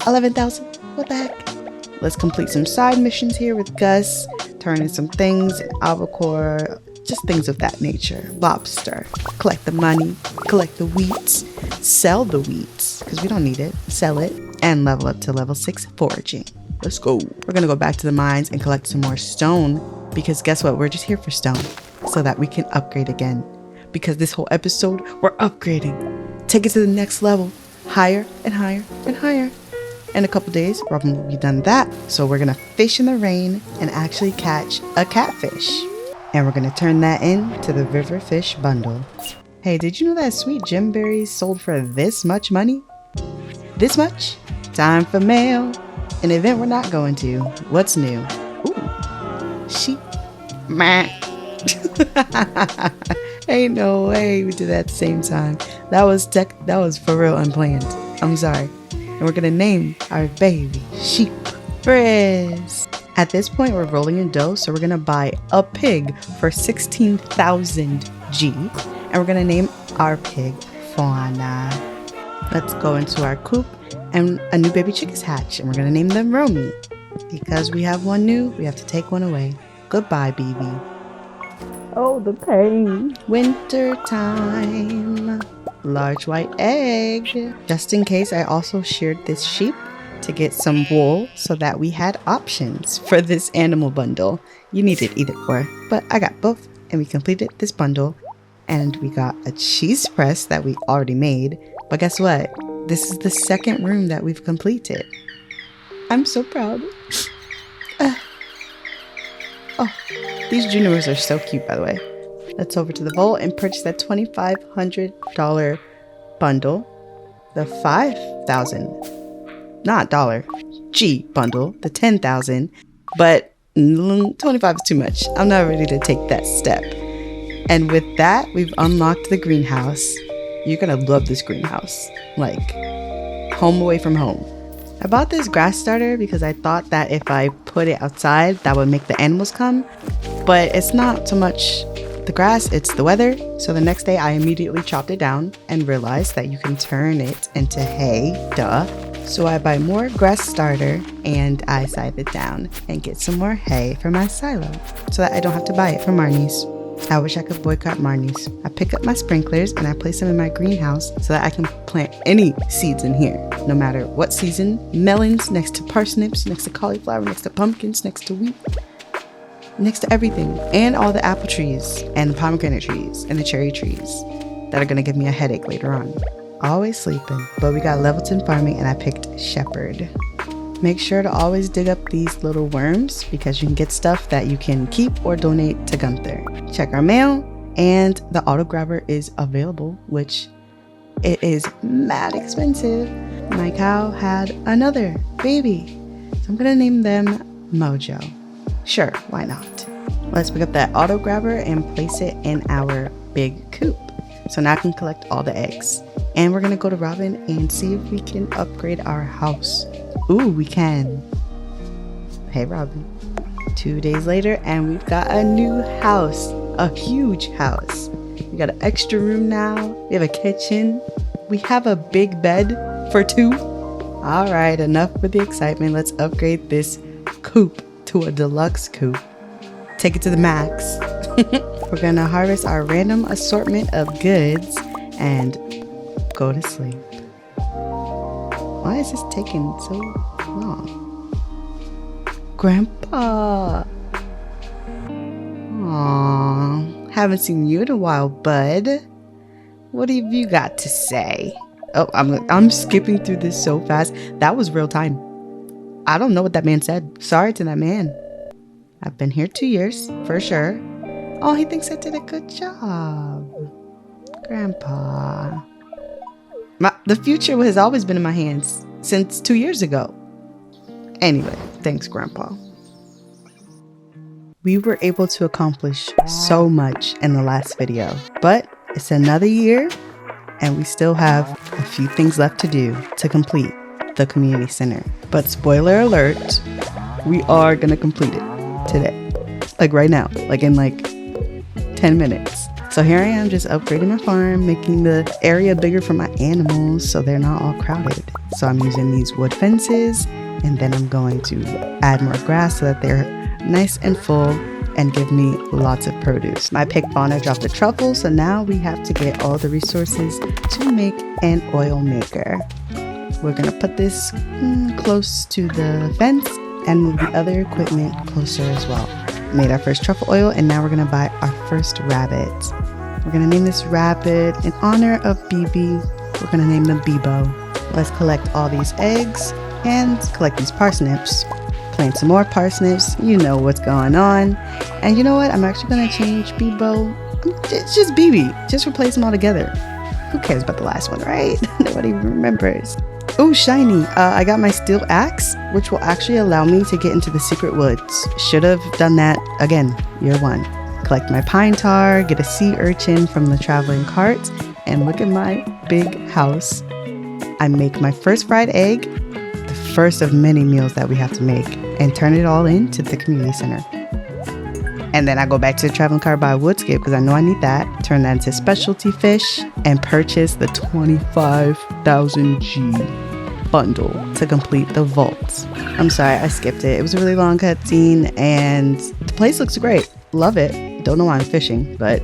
11,000, what the heck? Let's complete some side missions here with Gus. Turn in some things in albacore, just things of that nature. Lobster. Collect the money, collect the wheats, sell the wheats, because we don't need it, sell it, and level up to level 6 foraging. Let's go. We're gonna go back to the mines and collect some more stone, because guess what? We're just here for stone, so that we can upgrade again. Because this whole episode, we're upgrading. Take it to the next level. Higher and higher and higher. In a couple days, Robin will be done that. So we're gonna fish in the rain and actually catch a catfish. And we're gonna turn that into the river fish bundle. Hey, did you know that sweet gem berries sold for this much money? This much? Time for mail. An event we're not going to. What's new? Ooh, sheep. Meh. Ain't no way we did that at the same time. That was for real unplanned. I'm sorry. And we're gonna name our baby sheep Frizz. At this point, we're rolling in dough, so we're gonna buy a pig for 16,000 G, and we're gonna name our pig Fauna. Let's go into our coop, and a new baby chick is hatched, and we're gonna name them Romy. Because we have one new, we have to take one away. Goodbye, baby. Oh, the pain. Winter time. Large white egg. Just in case, I also sheared this sheep to get some wool so that we had options for this animal bundle. You needed either or, but I got both, and we completed this bundle, and we got a cheese press that we already made. But guess what? This is the second room that we've completed. I'm so proud. Oh, these juniors are so cute, by the way. Let's over to the vault and purchase that $2,500 bundle. The 5,000, not dollar, G bundle, the 10,000, but 25 is too much. I'm not ready to take that step. And with that, we've unlocked the greenhouse. You're gonna love this greenhouse. Like, home away from home. I bought this grass starter because I thought that if I put it outside, that would make the animals come. But it's not so much the grass, it's the weather. So the next day I immediately chopped it down and realized that you can turn it into hay, duh. So I buy more grass starter and I scythe it down and get some more hay for my silo so that I don't have to buy it from Marnie's. I wish I could boycott Marnie's. I pick up my sprinklers and I place them in my greenhouse so that I can plant any seeds in here, no matter what season. Melons next to parsnips, next to cauliflower, next to pumpkins, next to wheat, next to everything. And all the apple trees and the pomegranate trees and the cherry trees that are gonna give me a headache later on. Always sleeping, but we got level 10 farming and I picked shepherd. Make sure to always dig up these little worms because you can get stuff that you can keep or donate to Gunther. Check our mail, and the auto grabber is available, which it is mad expensive. My cow had another baby, so I'm gonna name them Mojo. Sure, why not? Let's pick up that auto grabber and place it in our big coop. So now I can collect all the eggs. And we're gonna go to Robin and see if we can upgrade our house. Ooh, we can. Hey, Robin. 2 days later, and we've got a new house. A huge house. We got an extra room now. We have a kitchen. We have a big bed for 2. All right, enough with the excitement. Let's upgrade this coop to a deluxe coop. Take it to the max. We're gonna harvest our random assortment of goods and go to sleep. Why is this taking so long? Grandpa! Aww, haven't seen you in a while, bud. What have you got to say? Oh, I'm skipping through this so fast. That was real time. I don't know what that man said. Sorry to that man. I've been here 2 years, for sure. Oh, he thinks I did a good job. Grandpa. The future has always been in my hands since 2 years ago. Anyway, thanks, Grandpa. We were able to accomplish so much in the last video, but it's another year and we still have a few things left to do to complete the community center. But spoiler alert, we are gonna complete it today. Like right now, like in 10 minutes. So here I am just upgrading my farm, making the area bigger for my animals so they're not all crowded. So I'm using these wood fences, and then I'm going to add more grass so that they're nice and full. and give me lots of produce. My pig spawner dropped a truffle, so now we have to get all the resources to make an oil maker. We're gonna put this close to the fence and move the other equipment closer as well. Made our first truffle oil, and now we're gonna buy our first rabbit. We're gonna name this rabbit in honor of BB. We're gonna name them Bebo. Let's collect all these eggs and collect these parsnips. Plant some more parsnips. You know what's going on. And you know what? I'm actually gonna change Bebo. It's just BB. Just replace them all together. Who cares about the last one, right? Nobody remembers. Oh, shiny. I got my steel axe, which will actually allow me to get into the secret woods. Should have done that again, year one. Collect my pine tar, get a sea urchin from the traveling cart, and look at my big house. I make my first fried egg, the first of many meals that we have to make, and turn it all into the community center. And then I go back to the traveling cart, buy a woodscape because I know I need that, turn that into specialty fish, and purchase the 25,000 G bundle to complete the vault. I'm sorry, I skipped it. It was a really long cutscene, and the place looks great. Love it. Don't know why I'm fishing, but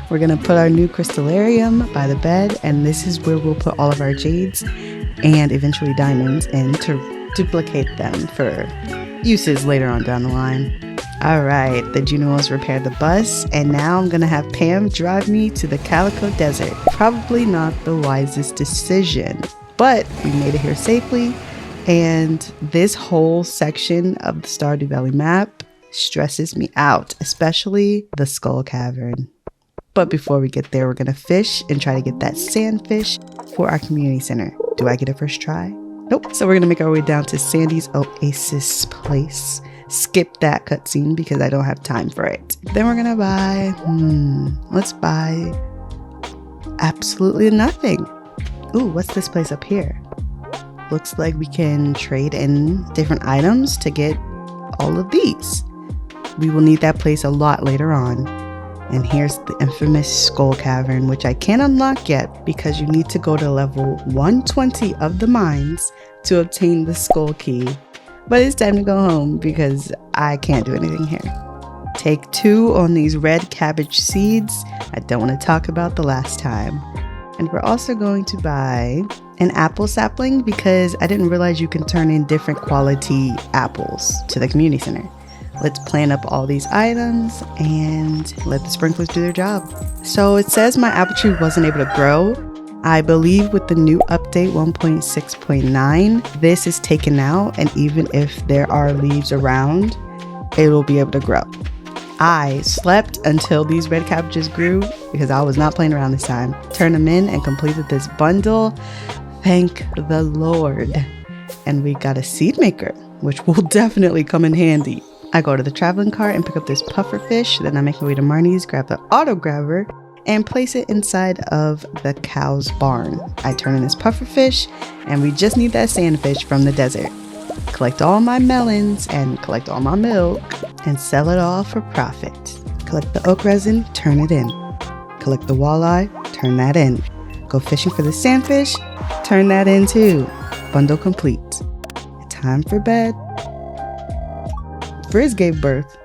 we're gonna put our new crystallarium by the bed, and this is where we'll put all of our jades and eventually diamonds in to duplicate them for uses later on down the line. All right, the Junos repaired the bus, and now I'm gonna have Pam drive me to the Calico Desert. Probably not the wisest decision, but we made it here safely, and this whole section of the Stardew Valley map stresses me out, especially the Skull Cavern. But before we get there, we're gonna fish and try to get that sandfish for our community center. Do I get a first try? Nope. So we're gonna make our way down to Sandy's Oasis place. Skip that cutscene because I don't have time for it. Then we're gonna buy, let's buy absolutely nothing. Ooh, what's this place up here? Looks like we can trade in different items to get all of these. We will need that place a lot later on. And here's the infamous Skull Cavern, which I can't unlock yet because you need to go to level 120 of the mines to obtain the Skull Key. But it's time to go home because I can't do anything here. Take 2 on these red cabbage seeds. I don't want to talk about the last time. And we're also going to buy an apple sapling because I didn't realize you can turn in different quality apples to the community center. Let's plan up all these items and let the sprinklers do their job. So it says my apple tree wasn't able to grow. I believe with the new update 1.6.9, this is taken out, and even if there are leaves around, it will be able to grow. I slept until these red cabbages grew because I was not playing around this time. Turned them in and completed this bundle. Thank the Lord. And we got a seed maker, which will definitely come in handy. I go to the traveling cart and pick up this puffer fish. Then I make my way to Marnie's, grab the auto grabber, and place it inside of the cow's barn. I turn in this puffer fish, and we just need that sandfish from the desert. Collect all my melons and collect all my milk and sell it all for profit. Collect the oak resin, turn it in. Collect the walleye, turn that in. Go fishing for the sandfish, turn that in too. Bundle complete. Time for bed. Frizz gave birth.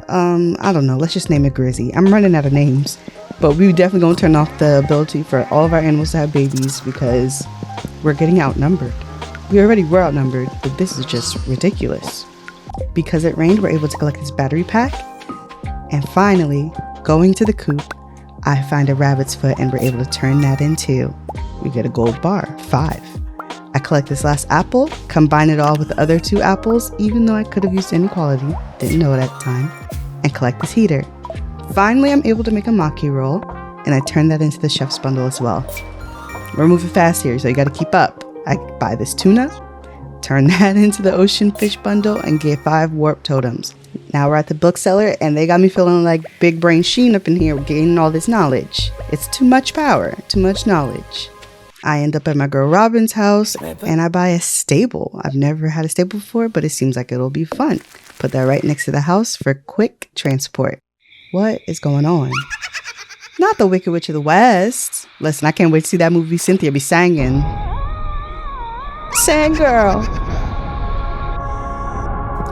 I don't know, let's just name it Grizzy. I'm running out of names, but we definitely gonna turn off the ability for all of our animals to have babies because we're getting outnumbered. We already were outnumbered, but this is just ridiculous. Because it rained, we're able to collect this battery pack, and finally, going to the coop, I find a rabbit's foot and we're able to turn that into. We get a gold bar, 5. I collect this last apple, combine it all with the other 2 apples, even though I could have used any quality, didn't know it at the time, and collect this heater. Finally, I'm able to make a maki roll, and I turn that into the chef's bundle as well. We're moving fast here, so you gotta keep up. I buy this tuna, turn that into the ocean fish bundle, and get 5 warp totems. Now we're at the bookseller, and they got me feeling like Big Brain Sheen up in here gaining all this knowledge. It's too much power, too much knowledge. I end up at my girl Robin's house, and I buy a stable. I've never had a stable before, but it seems like it'll be fun. Put that right next to the house for quick transport. What is going on? Not the Wicked Witch of the West. Listen, I can't wait to see that movie Cynthia be singing. Sang girl.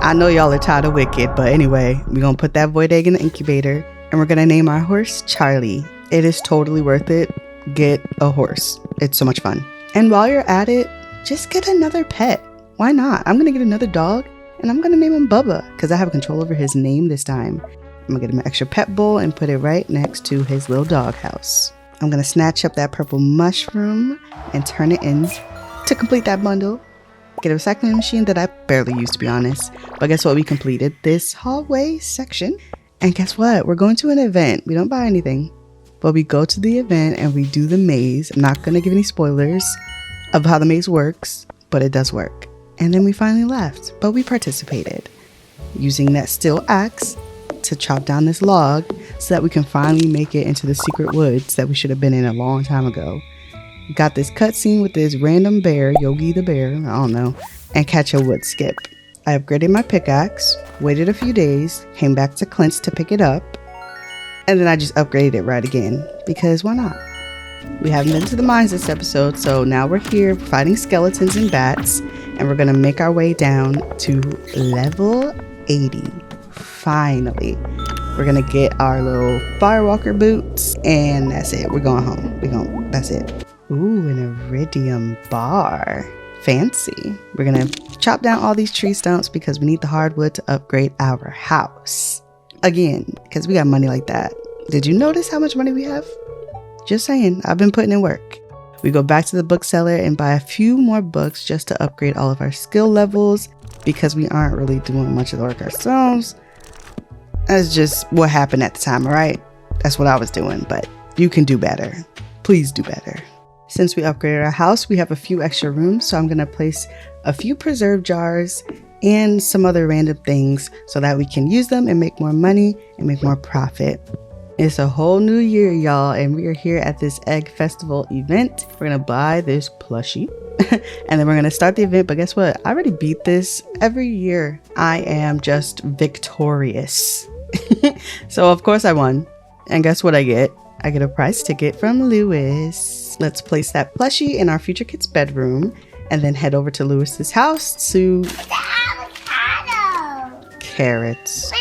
I know y'all are tired of Wicked, but anyway, we're gonna put that void egg in the incubator and we're gonna name our horse Charlie. It is totally worth it. Get a horse. It's so much fun. And while you're at it, just get another pet. Why not? I'm gonna get another dog and I'm gonna name him Bubba because I have control over his name this time. I'm gonna get him an extra pet bowl and put it right next to his little dog house. I'm gonna snatch up that purple mushroom and turn it in to complete that bundle. Get a recycling machine that I barely use, to be honest. But guess what? We completed this hallway section. And guess what? We're going to an event. We don't buy anything, but we go to the event and we do the maze. I'm not gonna give any spoilers of how the maze works, but it does work. And then we finally left, but we participated using that steel axe to chop down this log so that we can finally make it into the secret woods that we should have been in a long time ago. Got this cutscene with this random bear, Yogi the bear, I don't know, and catch a wood skip. I upgraded my pickaxe, waited a few days, came back to Clint's to pick it up, and then I just upgraded it right again, because why not? We haven't been to the mines this episode, so now we're here fighting skeletons and bats, and we're gonna make our way down to level 80. Finally. We're gonna get our little firewalker boots, and that's it. We're going home. That's it. Ooh, an iridium bar. Fancy. We're gonna chop down all these tree stumps because we need the hardwood to upgrade our house. Again, because we got money like that. Did you notice how much money we have? Just saying, I've been putting in work. We go back to the bookseller and buy a few more books just to upgrade all of our skill levels because we aren't really doing much of the work ourselves. That's just what happened at the time, alright? That's what I was doing, but you can do better. Please do better. Since we upgraded our house, we have a few extra rooms, so I'm going to place a few preserve jars and some other random things so that we can use them and make more money and make more profit. It's a whole new year, y'all, and we are here at this egg festival event. We're going to buy this plushie and then we're going to start the event. But guess what? I already beat this. Every year I am just victorious. So of course I won. And guess what I get? I get a prize ticket from Lewis. Let's place that plushie in our future kid's bedroom and then head over to Lewis's house to carrots.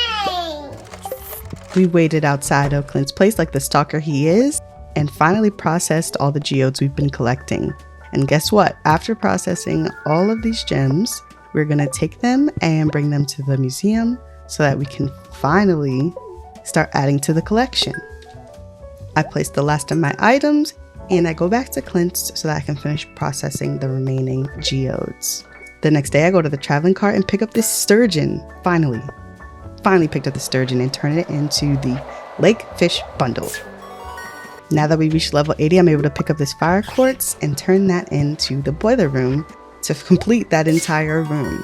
We waited outside of Clint's place like the stalker he is and finally processed all the geodes we've been collecting. And guess what? After processing all of these gems, we're gonna take them and bring them to the museum so that we can finally start adding to the collection. I placed the last of my items and I go back to Clint's so that I can finish processing the remaining geodes. The next day I go to the traveling cart and pick up this sturgeon. Finally picked up the sturgeon and turn it into the lake fish bundle. Now that we reached level 80, I'm able to pick up this fire quartz and turn that into the boiler room to complete that entire room.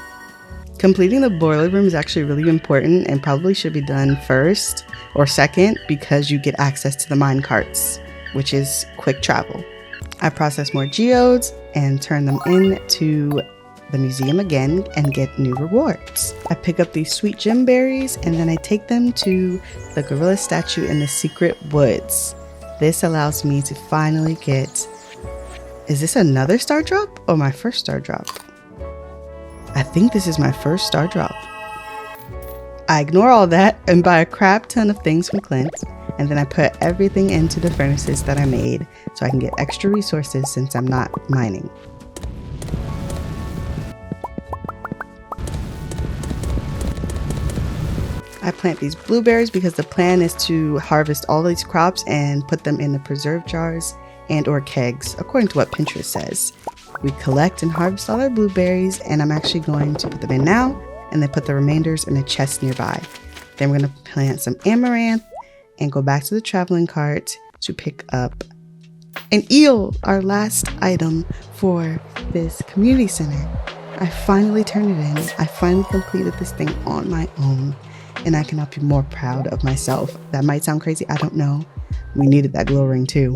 Completing the boiler room is actually really important and probably should be done first or second because you get access to the mine carts, which is quick travel. I process more geodes and turn them into the museum again and get new rewards. I pick up these sweet gem berries and then I take them to the gorilla statue in the secret woods. This allows me to finally get, is this another star drop or my first star drop? I think this is my first star drop. I ignore all that and buy a crap ton of things from Clint, and then I put everything into the furnaces that I made so I can get extra resources since I'm not mining. I plant these blueberries because the plan is to harvest all these crops and put them in the preserve jars and or kegs, according to what Pinterest says. We collect and harvest all our blueberries, and I'm actually going to put them in now and then put the remainders in a chest nearby. Then we're going to plant some amaranth and go back to the traveling cart to pick up an eel, our last item for this community center. I finally turned it in. I finally completed this thing on my own, and I cannot be more proud of myself. That might sound crazy, I don't know. We needed that glow ring too.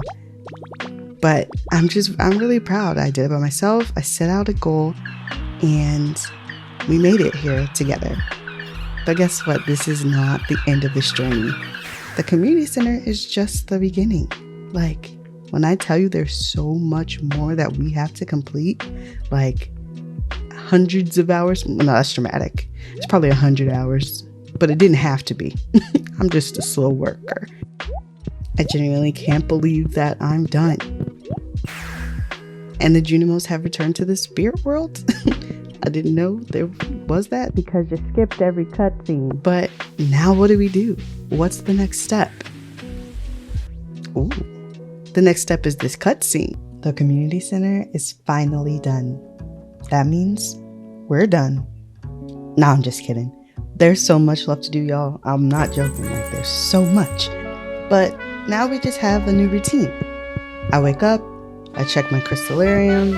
But I'm really proud. I did it by myself. I set out a goal and we made it here together. But guess what? This is not the end of this journey. The community center is just the beginning. Like, when I tell you there's so much more that we have to complete, like hundreds of hours. No, that's dramatic. It's probably 100 hours, but it didn't have to be. I'm just a slow worker. I genuinely can't believe that I'm done. And the Junimos have returned to the spirit world. I didn't know there was that because you skipped every cutscene. But now what do we do? What's the next step? Ooh. The next step is this cutscene. The community center is finally done. That means we're done. No, I'm just kidding. There's so much left to do, y'all. I'm not joking. Like, there's so much. But now we just have a new routine. I wake up, I check my crystallarium,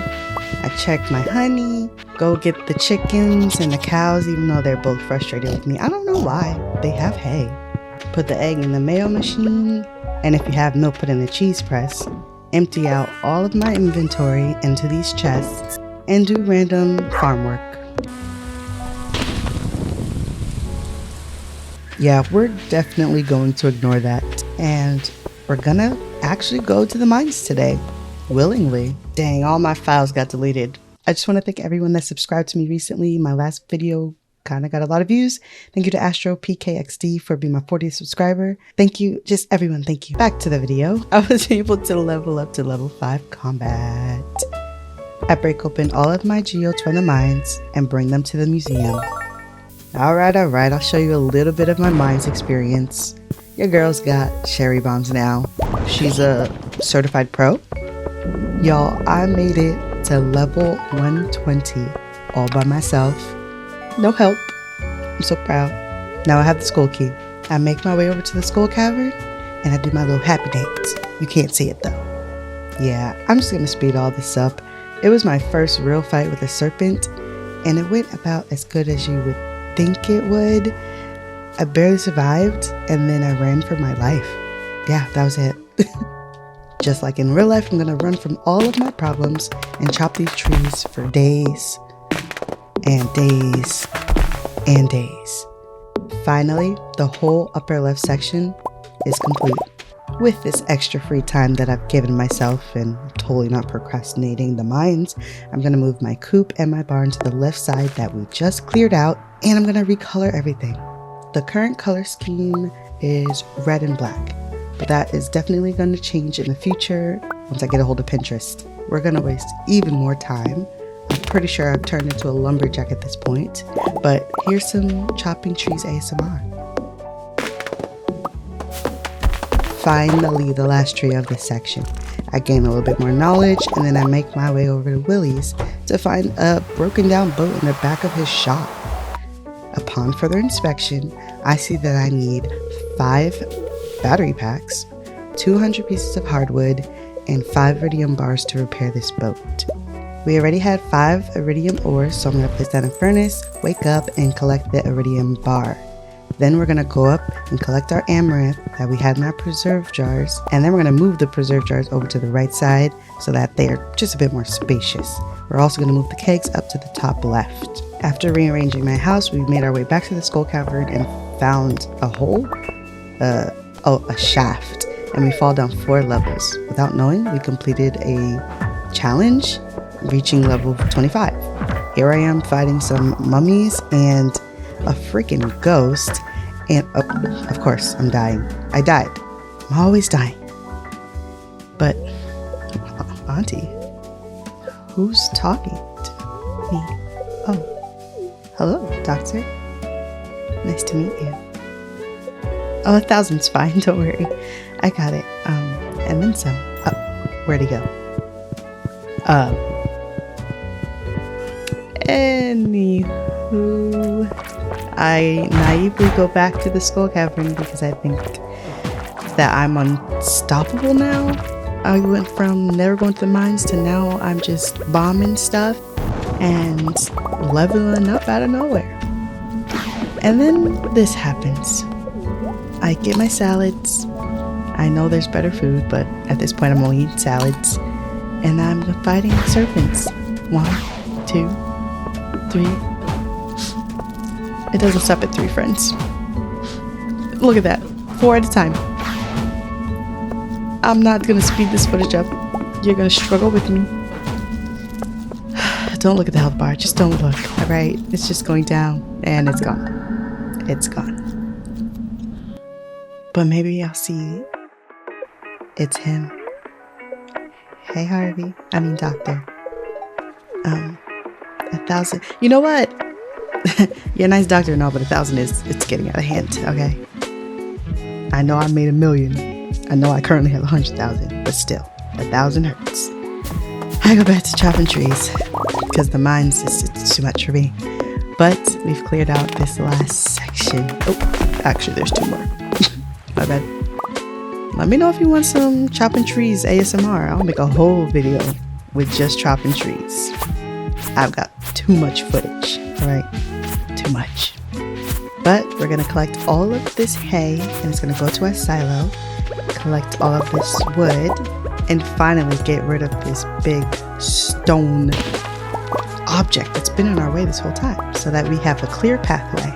I check my honey, go get the chickens and the cows, even though they're both frustrated with me. I don't know why. They have hay. Put the egg in the mayo machine, and if you have milk, put in the cheese press. Empty out all of my inventory into these chests and do random farm work. Yeah, we're definitely going to ignore that. And we're gonna actually go to the mines today. Willingly. Dang, all my files got deleted. I just want to thank everyone that subscribed to me recently. My last video kind of got a lot of views. Thank you to AstroPKXD for being my 40th subscriber. Thank you, just everyone, thank you. Back to the video. I was able to level up to level 5 combat. I break open all of my geodes from the mines and bring them to the museum. Alright, I'll show you a little bit of my mines experience. Your girl's got cherry bombs now. She's a certified pro. Y'all, I made it to level 120 all by myself. No help. I'm so proud. Now I have the skull key. I make my way over to the skull cavern and I do my little happy dance. You can't see it though. Yeah, I'm just gonna speed all this up. It was my first real fight with a serpent and it went about as good as you would think it would. I barely survived and then I ran for my life. Yeah, that was it. Just like in real life, I'm gonna run from all of my problems and chop these trees for days and days and days. Finally, the whole upper left section is complete. With this extra free time that I've given myself and totally not procrastinating the mines, I'm gonna move my coop and my barn to the left side that we just cleared out, and I'm gonna recolor everything. The current color scheme is red and black, but that is definitely going to change in the future once I get a hold of Pinterest. We're going to waste even more time. I'm pretty sure I've turned into a lumberjack at this point, but here's some chopping trees ASMR. Finally, the last tree of this section. I gain a little bit more knowledge and then I make my way over to Willie's to find a broken down boat in the back of his shop. Upon further inspection, I see that I need 5 battery packs, 200 pieces of hardwood, and 5 iridium bars to repair this boat. We already had 5 iridium ores, so I'm going to place that in a furnace, wake up, and collect the iridium bar. Then we're going to go up and collect our amaranth that we had in our preserve jars, and then we're going to move the preserve jars over to the right side so that they are just a bit more spacious. We're also going to move the kegs up to the top left. After rearranging my house, we made our way back to the skull cavern and found a hole, a shaft, and we fall down 4 levels. Without knowing, we completed a challenge, reaching level 25. Here I am fighting some mummies and a freaking ghost, and of course, I'm dying. I died. I'm always dying. But, Auntie, who's talking to me? Oh. Hello, Doctor. Nice to meet you. Oh, 1,000's fine, don't worry. I got it. And then some. Oh, where'd he go? Anywho, I naively go back to the skull cavern because I think that I'm unstoppable now. I went from never going to the mines to now I'm just bombing stuff and leveling up out of nowhere. And then this happens. I get my salads. I know there's better food, but at this point I'm only eating salads. And I'm fighting serpents. 1, 2, 3. It doesn't stop at 3, friends. Look at that. 4 at a time. I'm not gonna speed this footage up. You're gonna struggle with me. don't look at the health bar. Just don't look. All right, it's just going down, and it's gone. It's gone. But maybe I'll see. It's him. Hey, Harvey. I mean, doctor. 1,000. You know what? You're a nice doctor and all, but 1,000 it's getting out of hand. Okay. I know I made 1,000,000. I know I currently have 100,000, but still, 1,000 hurts. I go back to chopping trees because the mines it's too much for me. But we've cleared out this last section. Oh, actually, there's 2 more. My bad. Let me know if you want some chopping trees ASMR. I'll make a whole video with just chopping trees. I've got too much footage. All right, too much. But we're gonna collect all of this hay, and it's gonna go to our silo. Collect all of this wood, and finally get rid of this big stone object that's been in our way this whole time, so that we have a clear pathway.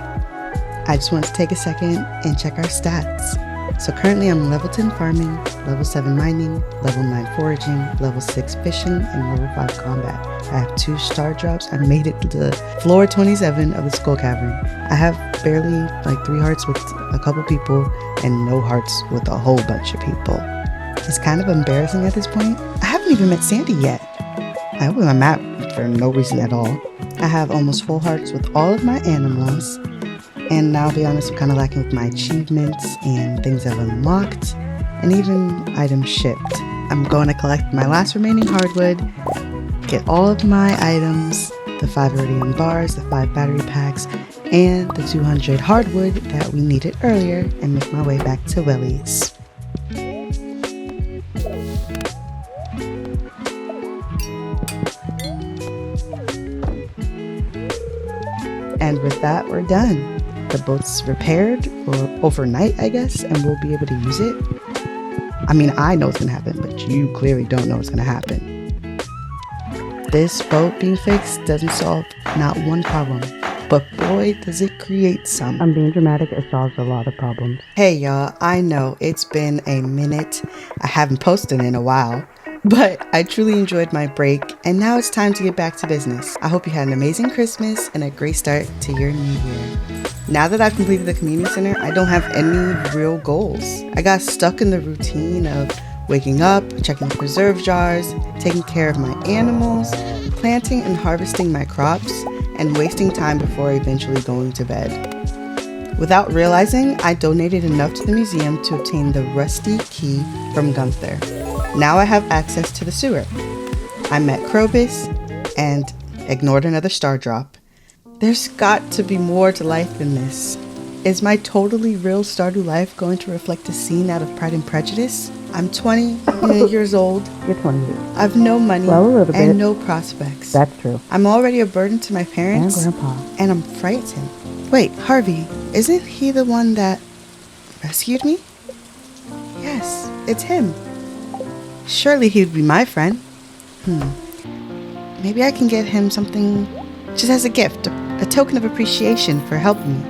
I just want to take a second and check our stats. So currently I'm level 10 farming, level 7 mining, level 9 foraging, level 6 fishing, and level 5 combat. I have 2 star drops. I made it to floor 27 of the skull cavern. I have barely like 3 hearts with a couple people and no hearts with a whole bunch of people. It's kind of embarrassing at this point. I haven't even met Sandy yet. I opened my map for no reason at all. I have almost full hearts with all of my animals. And I'll be honest, I'm kind of lacking with my achievements and things I've unlocked, and even items shipped. I'm going to collect my last remaining hardwood, get all of my items, the 5 iridium bars, the 5 battery packs, and the 200 hardwood that we needed earlier, and make my way back to Willie's. And with that, we're done. The boat's repaired or overnight, I guess, and we'll be able to use it. I mean, I know what's gonna happen, but you clearly don't know what's gonna happen. This boat being fixed doesn't solve not one problem, but boy, does it create some. I'm being dramatic. It solves a lot of problems. Hey y'all, I know it's been a minute. I haven't posted in a while, but I truly enjoyed my break, and now it's time to get back to business. I hope you had an amazing Christmas and a great start to your new year. Now that I've completed the community center, I don't have any real goals. I got stuck in the routine of waking up, checking the preserve jars, taking care of my animals, planting and harvesting my crops, and wasting time before eventually going to bed. Without realizing, I donated enough to the museum to obtain the rusty key from Gunther. Now I have access to the sewer. I met Krobus and ignored another star drop. There's got to be more to life than this. Is my totally real Stardew life going to reflect a scene out of Pride and Prejudice? I'm 20 years old. You're 20. I've no money Well, a little bit. and no prospects. That's true. I'm already a burden to my parents And Grandpa. and I'm frightened. Wait, Harvey, isn't he the one that rescued me? Yes, it's him. Surely he would be my friend. Maybe I can get him something just as a gift, a token of appreciation for helping me.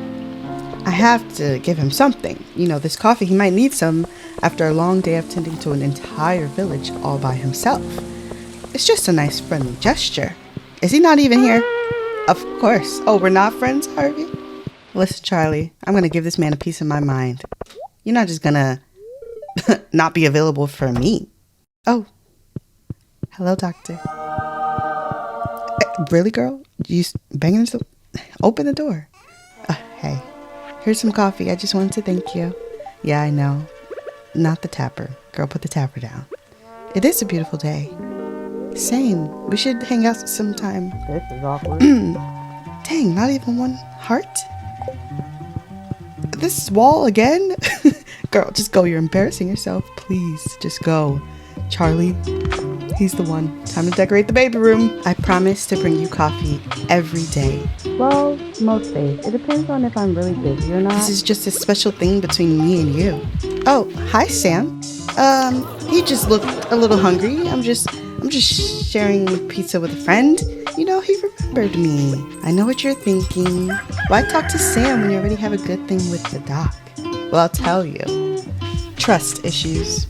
I have to give him something. You know, this coffee, he might need some after a long day of tending to an entire village all by himself. It's just a nice friendly gesture. Is he not even here? Of course. Oh, we're not friends, Harvey? Listen, Charlie, I'm gonna give this man a piece of my mind. You're not just gonna not be available for me. Oh. Hello, doctor. Really, girl? You banging the... Open the door. Hey. Here's some coffee. I just wanted to thank you. Yeah, I know. Not the tapper. Girl, put the tapper down. It is a beautiful day. Same. We should hang out sometime. This is awkward. Dang, not even one heart? This wall again? Girl, just go. You're embarrassing yourself. Please, just go. Charlie, he's the one. Time to decorate the baby room. I promise to bring you coffee every day. Well, most days. It depends on if I'm really busy or not. This is just a special thing between me and you. Oh, hi, Sam. He just looked a little hungry. I'm just sharing pizza with a friend. You know, he remembered me. I know what you're thinking. Why talk to Sam when you already have a good thing with the doc? Well, I'll tell you. Trust issues.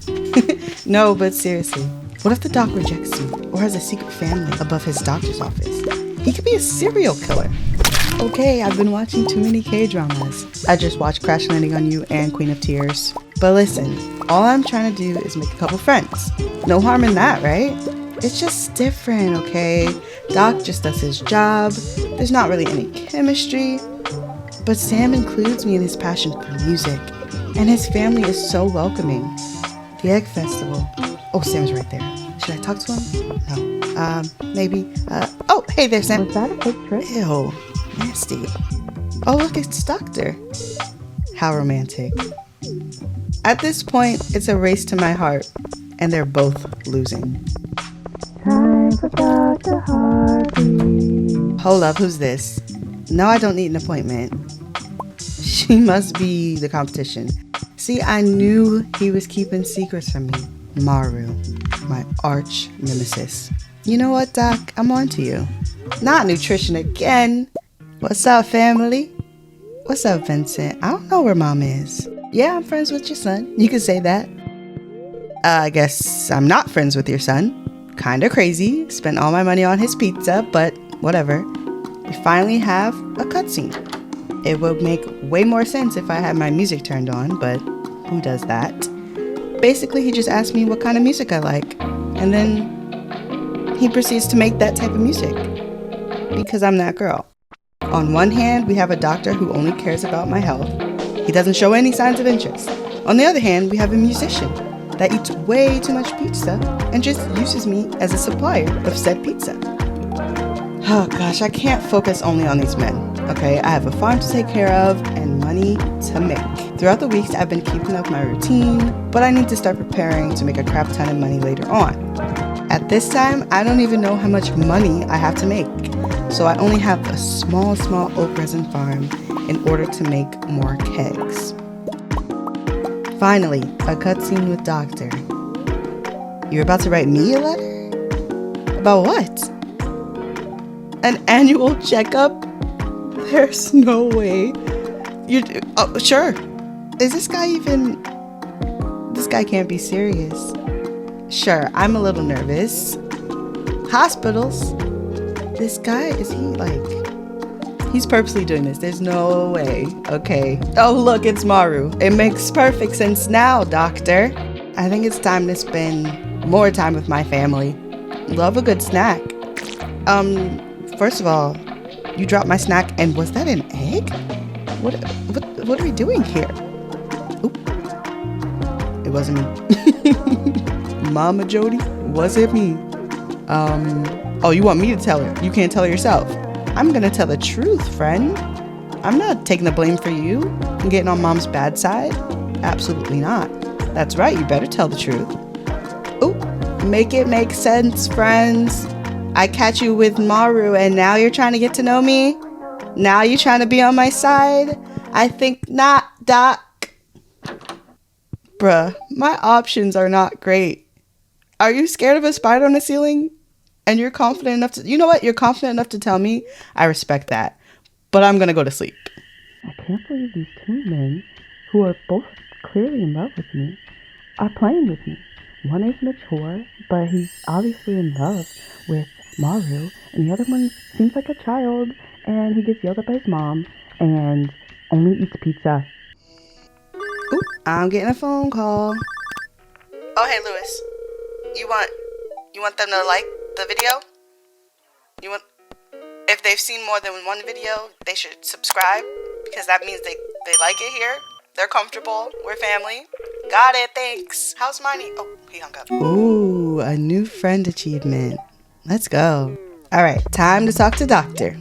No, but seriously, what if the doc rejects you? or has a secret family above his doctor's office. He could be a serial killer. Okay, I've been watching too many K-dramas. I just watched Crash Landing on You and Queen of Tears. But listen, all I'm trying to do is make a couple friends. No harm in that, right? It's just different, okay? Doc just does his job. There's not really any chemistry. But Sam includes me in his passion for music. And his family is so welcoming. The Egg Festival. Oh, Sam's right there. Should I talk to him? No. Maybe. Oh, hey there, Sam. Was that a fake trip? Ew. Nasty. Oh, look, it's Doctor. How romantic. At this point, it's a race to my heart, and they're both losing. Time for Dr. Harvey. Hold up, who's this? No, I don't need an appointment. She must be the competition. See, I knew he was keeping secrets from me. Maru, my arch nemesis. You know what, Doc? I'm on to you. Not nutrition again. What's up, family? What's up, Vincent? I don't know where Mom is. Yeah, I'm friends with your son. You could say that. I guess I'm not friends with your son. Kinda crazy. Spent all my money on his pizza, but whatever. We finally have a cutscene. It would make way more sense if I had my music turned on, but who does that? Basically, he just asked me what kind of music I like, and then he proceeds to make that type of music. Because I'm that girl. On one hand, we have a doctor who only cares about my health. He doesn't show any signs of interest. On the other hand, we have a musician that eats way too much pizza and just uses me as a supplier of said pizza. Oh gosh, I can't focus only on these men, okay? I have a farm to take care of and money to make. Throughout the weeks, I've been keeping up my routine, but I need to start preparing to make a crap ton of money later on. At this time, I don't even know how much money I have to make, so I only have a small oak resin farm in order to make more kegs. Finally, a cutscene with Doctor. You're about to write me a letter? About what? An annual checkup? There's no way. Oh, sure. Is this guy even... This guy can't be serious. Sure, I'm a little nervous. Hospitals? This guy, is he like... He's purposely doing this. There's no way. Okay. Oh, look, it's Maru. It makes perfect sense now, Doctor. I think it's time to spend more time with my family. Love a good snack. First of all, you dropped my snack, and was that an egg? What are we doing here? Oop. It wasn't me. Mama Jody, was it me? Oh, you want me to tell her? You can't tell her yourself. I'm gonna tell the truth, friend. I'm not taking the blame for you and getting on Mom's bad side. Absolutely not. That's right, you better tell the truth. Oop, make it make sense, friends. I catch you with Maru and now you're trying to get to know me? Now you're trying to be on my side? I think not, Doc. Bruh, my options are not great. Are you scared of a spider on the ceiling? And you're confident enough to... You know what? You're confident enough to tell me. I respect that. But I'm gonna go to sleep. I can't believe these two men, who are both clearly in love with me, are playing with me. One is mature, but he's obviously in love with Maru, and the other one seems like a child, and he gets yelled at by his mom, and only eats pizza. Ooh, I'm getting a phone call. Oh, hey, Lewis. You want them to like the video? If they've seen more than one video, they should subscribe, because that means they like it here. They're comfortable. We're family. Got it, thanks. How's Marnie? Oh, he hung up. Ooh, a new friend achievement. Let's go. All right, time to talk to Doctor.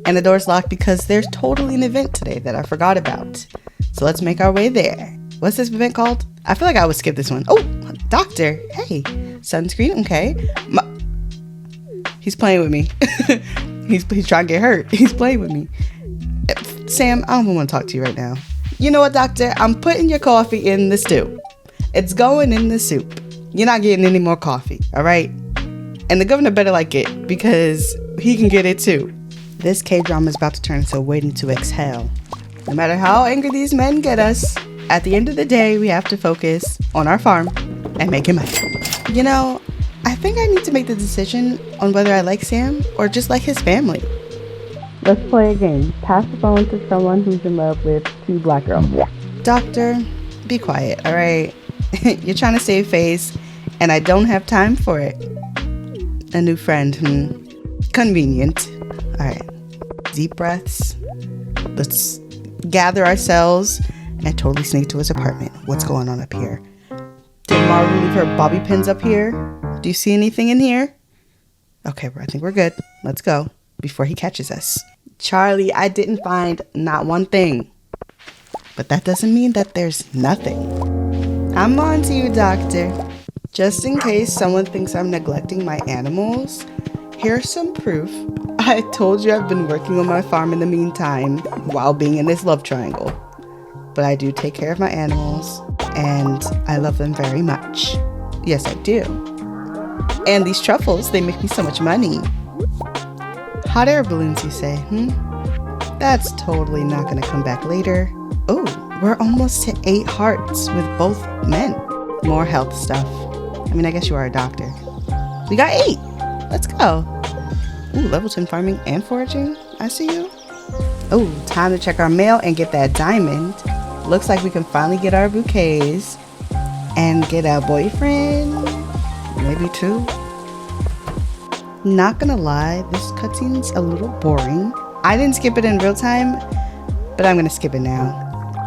And the door's locked because there's totally an event today that I forgot about. So let's make our way there. What's this event called? I feel like I would skip this one. Oh, Doctor. Hey, sunscreen, okay. He's playing with me. He's trying to get hurt. He's playing with me. Sam, I don't even want to talk to you right now. You know what, Doctor? I'm putting your coffee in the stew. It's going in the soup. You're not getting any more coffee, all right? And the governor better like it, because he can get it too. This K-drama is about to turn into Waiting to Exhale. No matter how angry these men get us, at the end of the day, we have to focus on our farm and making money. You know, I think I need to make the decision on whether I like Sam or just like his family. Let's play a game. Pass the phone to someone who's in love with two black girls. Doctor, be quiet, all right? You're trying to save face, and I don't have time for it. A new friend, convenient. All right, deep breaths. Let's gather ourselves and totally sneak to his apartment. What's going on up here? Did Maru leave her bobby pins up here? Do you see anything in here? Okay, I think we're good. Let's go before he catches us. Charlie, I didn't find not one thing. But that doesn't mean that there's nothing. I'm on to you, Doctor. Just in case someone thinks I'm neglecting my animals, here's some proof. I told you I've been working on my farm in the meantime while being in this love triangle. But I do take care of my animals, and I love them very much. Yes, I do. And these truffles, they make me so much money. Hot air balloons, you say, That's totally not gonna come back later. Oh, we're almost to 8 hearts with both men. More health stuff. I mean, I guess you are a doctor. We got 8. Let's go. Ooh, level 10 farming and foraging. I see you. Oh, time to check our mail and get that diamond. Looks like we can finally get our bouquets and get a boyfriend. Maybe 2. Not gonna lie, this cutscene's a little boring. I didn't skip it in real time, but I'm gonna skip it now.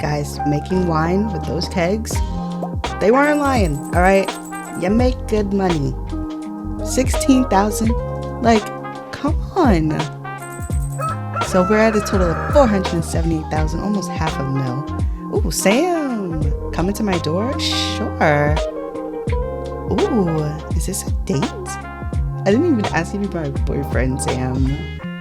Guys, making wine with those kegs, they weren't lying, all right? You make good money. 16,000, like, come on. So we're at a total of 478,000, almost half a mil. Ooh, Sam, coming to my door? Sure. Ooh, is this a date? I didn't even ask you to be my boyfriend, Sam.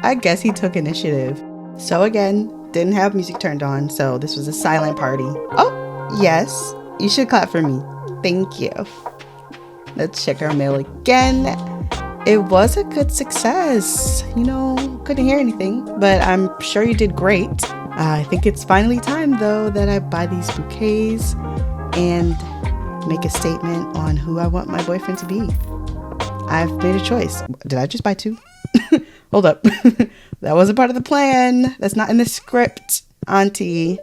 I guess he took initiative. So again, didn't have music turned on, so this was a silent party. Oh, yes. You should clap for me. Thank you. Let's check our mail again. It was a good success. You know, couldn't hear anything, but I'm sure you did great. I think it's finally time, though, that I buy these bouquets and make a statement on who I want my boyfriend to be. I've made a choice. Did I just buy 2? Hold up. That wasn't part of the plan. That's not in the script, Auntie.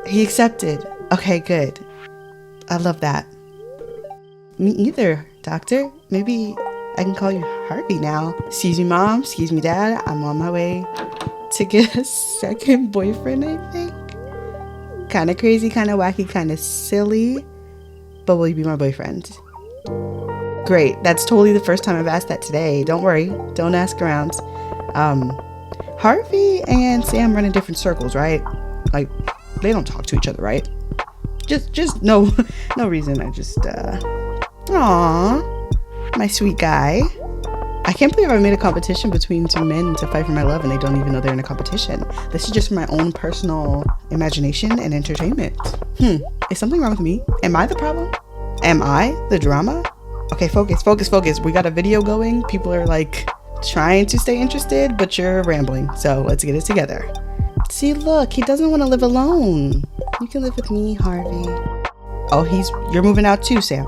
He accepted. Okay, good. I love that. Me either, Doctor. Maybe I can call you Harvey now. Excuse me, Mom. Excuse me, Dad. I'm on my way to get a second boyfriend, I think. Kind of crazy, kind of wacky, kind of silly. But will you be my boyfriend? Great. That's totally the first time I've asked that today. Don't worry. Don't ask around. Harvey and Sam run in different circles, right? Like, they don't talk to each other, right? Just no reason. I just, aww, my sweet guy. I can't believe I made a competition between 2 men to fight for my love and they don't even know they're in a competition. This is just for my own personal imagination and entertainment. Is something wrong with me? Am I the problem? Am I the drama? Okay, focus. We got a video going. People are like trying to stay interested, but you're rambling. So let's get it together. See, look, he doesn't want to live alone. You can live with me, Harvey. Oh, you're moving out too, Sam.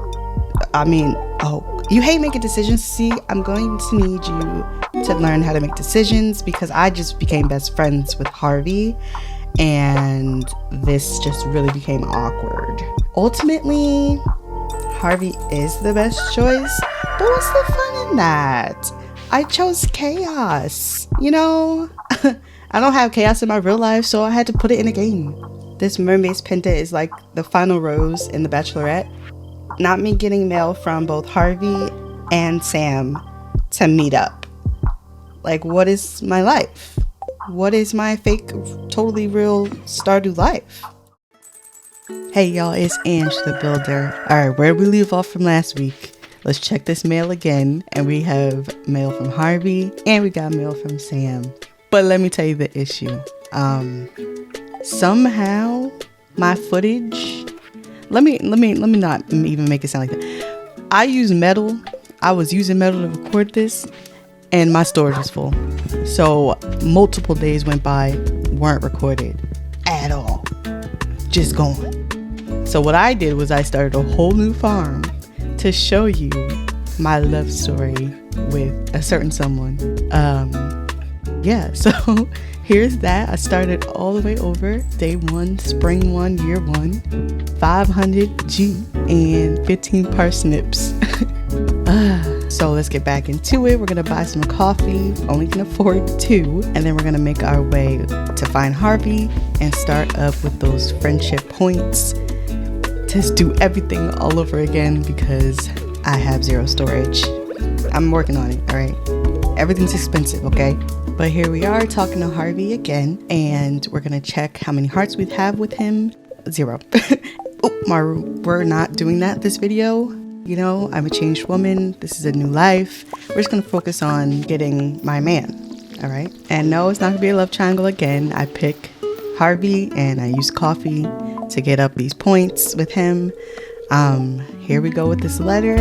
You hate making decisions. See, I'm going to need you to learn how to make decisions because I just became best friends with Harvey and this just really became awkward. Ultimately, Harvey is the best choice, but what's the fun in that? I chose chaos, you know? I don't have chaos in my real life, so I had to put it in a game. This mermaid's pendant is like the final rose in The Bachelorette. Not me getting mail from both Harvey and Sam to meet up. Like, what is my life? What is my fake, totally real Stardew life? Hey y'all, it's Ange the Builder. Alright, where did we leave off from last week? Let's check this mail again. And we have mail from Harvey and we got mail from Sam. But let me tell you the issue. Somehow my footage, let me not even make it sound like that. I was using Metal to record this and my storage was full. So multiple days went by, weren't recorded at all. Just gone. So what I did was I started a whole new farm to show you my love story with a certain someone. Yeah, so here's that. I started all the way over, day 1, spring 1, year 1, 500 G and 15 parsnips. So let's get back into it. We're gonna buy some coffee, only can afford 2, and then we're gonna make our way to find Harvey and start up with those friendship points. Just do everything all over again because I have 0 storage. I'm working on it, all right? Everything's expensive, okay? But here we are talking to Harvey again, and we're gonna check how many hearts we have with him. 0. Oh, Maru, we're not doing that this video. You know, I'm a changed woman. This is a new life. We're just gonna focus on getting my man, all right? And no, it's not gonna be a love triangle again. I pick Harvey and I use coffee to get up these points with him. Here we go with this letter,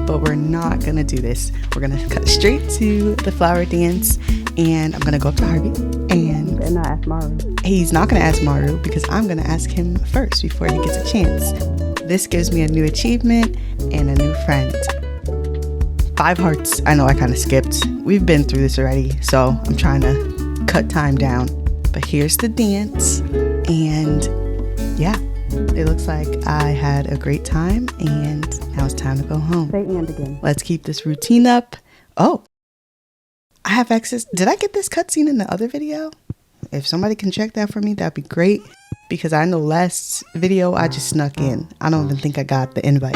but we're not gonna do this. We're gonna cut straight to the flower dance, and I'm gonna go up to Harvey and not ask Maru. He's not gonna ask Maru because I'm gonna ask him first before he gets a chance. This gives me a new achievement and a new friend. 5 hearts. I know I kind of skipped. We've been through this already, so I'm trying to cut time down. But here's the dance, and yeah, it looks like I had a great time, and now it's time to go home. Say and again. Let's keep this routine up. Oh, I have access. Did I get this cutscene in the other video? If somebody can check that for me, that'd be great. Because I know last video I just snuck in. I don't even think I got the invite.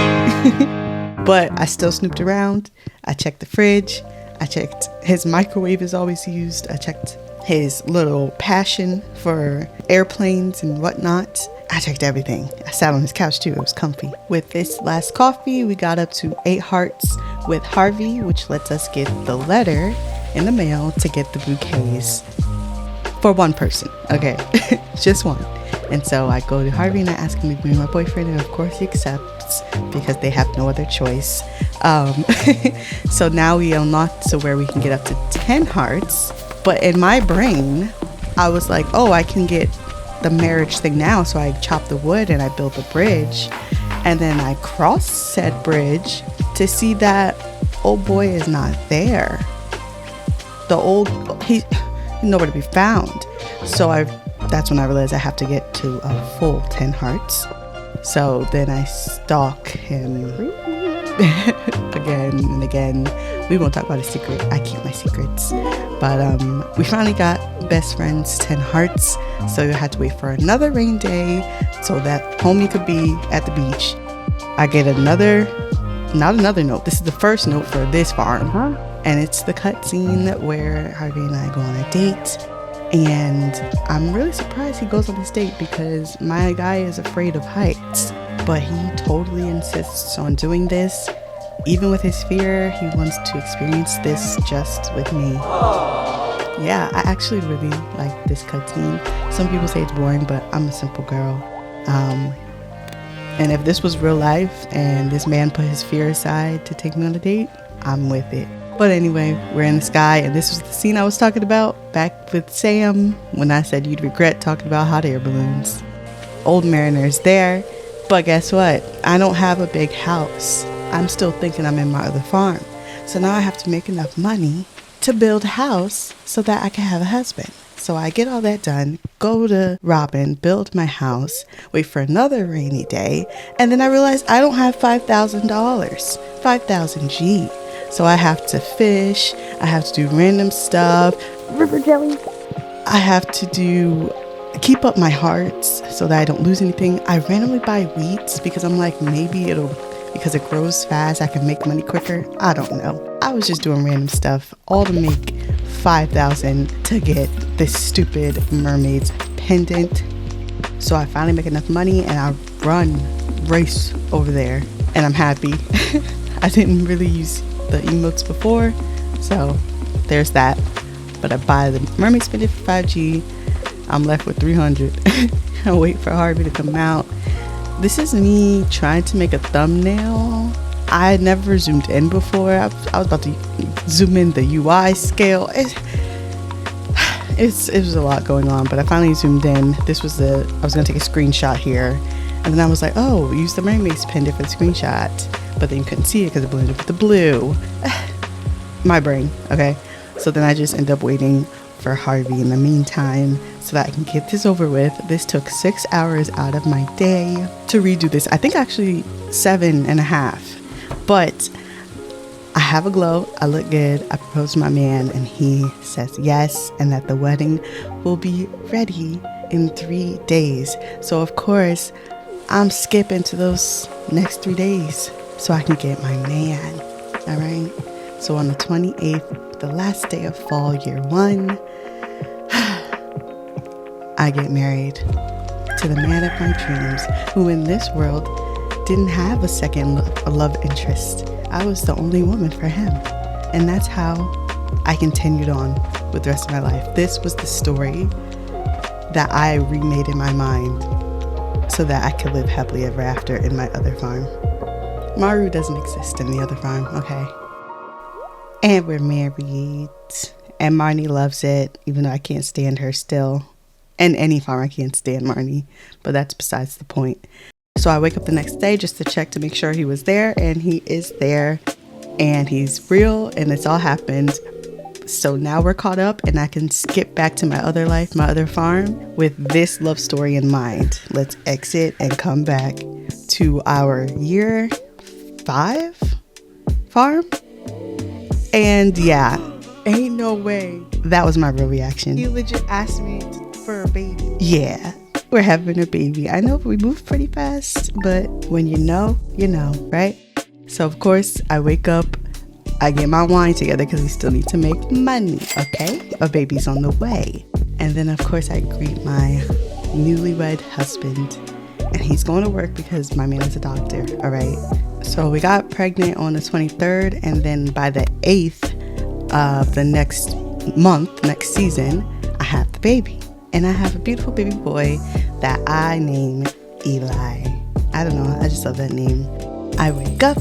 But I still snooped around. I checked the fridge. I checked his microwave is always used. I checked his little passion for airplanes and whatnot. I checked everything. I sat on his couch too. It was comfy. With this last coffee, we got up to 8 hearts with Harvey, which lets us get the letter in the mail to get the bouquets for 1 person. Okay, just 1. And so I go to Harvey and I ask him to be my boyfriend, and of course he accepts because they have no other choice. So now we unlocked to where we can get up to 10 hearts. But in my brain, I was like, oh, I can get the marriage thing now. So I chop the wood and I build the bridge. And then I cross said bridge to see that old boy is not there. He's nowhere to be found. So that's when I realized I have to get to a full 10 hearts. So then I stalk him again and again. We won't talk about his secret. I keep my secrets. But we finally got best friends 10 hearts. So you had to wait for another rain day so that homie could be at the beach. I get not another note. This is the first note for this farm. And it's the cutscene where Harvey and I go on a date. And I'm really surprised he goes on this date because my guy is afraid of heights. But he totally insists on doing this. Even with his fear, he wants to experience this just with me. Yeah, I actually really like this cutscene. Some people say it's boring, but I'm a simple girl. And if this was real life and this man put his fear aside to take me on a date, I'm with it. But anyway, we're in the sky, and this was the scene I was talking about back with Sam when I said you'd regret talking about hot air balloons. Old Mariner's there, but guess what? I don't have a big house. I'm still thinking I'm in my other farm. So now I have to make enough money to build a house so that I can have a husband. So I get all that done, go to Robin, build my house, wait for another rainy day, and then I realize I don't have $5,000, 5,000 G. So I have to fish, I have to do random stuff. River jelly. I have to keep up my hearts so that I don't lose anything. I randomly buy wheat because I'm like, maybe because it grows fast, I can make money quicker. I don't know. I was just doing random stuff, all to make 5,000 to get this stupid mermaid's pendant. So I finally make enough money and I race over there, and I'm happy. I didn't really use the emotes before, so there's that. But I buy the mermaid's pendant for 5G. I'm left with 300. I wait for Harvey to come out. This is me trying to make a thumbnail. I had never zoomed in before. I was about to zoom in the UI scale. It was a lot going on, but I finally zoomed in. I was gonna take a screenshot here, and then I was like, oh, use the mermaid's pendant for the screenshot. but then you couldn't see it because it blended with the blue. My brain, okay? So then I just end up waiting for Harvey in the meantime so that I can get this over with. This took 6 hours out of my day to redo this. I think actually 7.5, but I have a glow, I look good, I proposed to my man and he says yes, and that the wedding will be ready in 3 days. So of course, I'm skipping to those next 3 days so I can get my man, all right? So on the 28th, the last day of fall year 1, I get married to the man of my dreams, who in this world didn't have a second love interest. I was the only woman for him. And that's how I continued on with the rest of my life. This was the story that I remade in my mind so that I could live happily ever after in my other farm. Maru doesn't exist in the other farm, okay? And we're married. And Marnie loves it, even though I can't stand her still. And any farm I can't stand Marnie, but that's besides the point. So I wake up the next day just to check to make sure he was there, and he is there, and he's real, and it's all happened. So now we're caught up, and I can skip back to my other life, my other farm, with this love story in mind. Let's exit and come back to our year 5 farm. And yeah, ain't no way. That was my real reaction. He legit asked me for a baby. Yeah. We're having a baby. I know we move pretty fast, but when you know, right? So of course I wake up, I get my wine together because we still need to make money, okay? A baby's on the way. And then of course I greet my newlywed husband, and he's going to work because my man is a doctor, all right? So we got pregnant on the 23rd, and then by the 8th of the next month, next season, I have the baby. And I have a beautiful baby boy that I name Eli. I don't know, I just love that name. I wake up,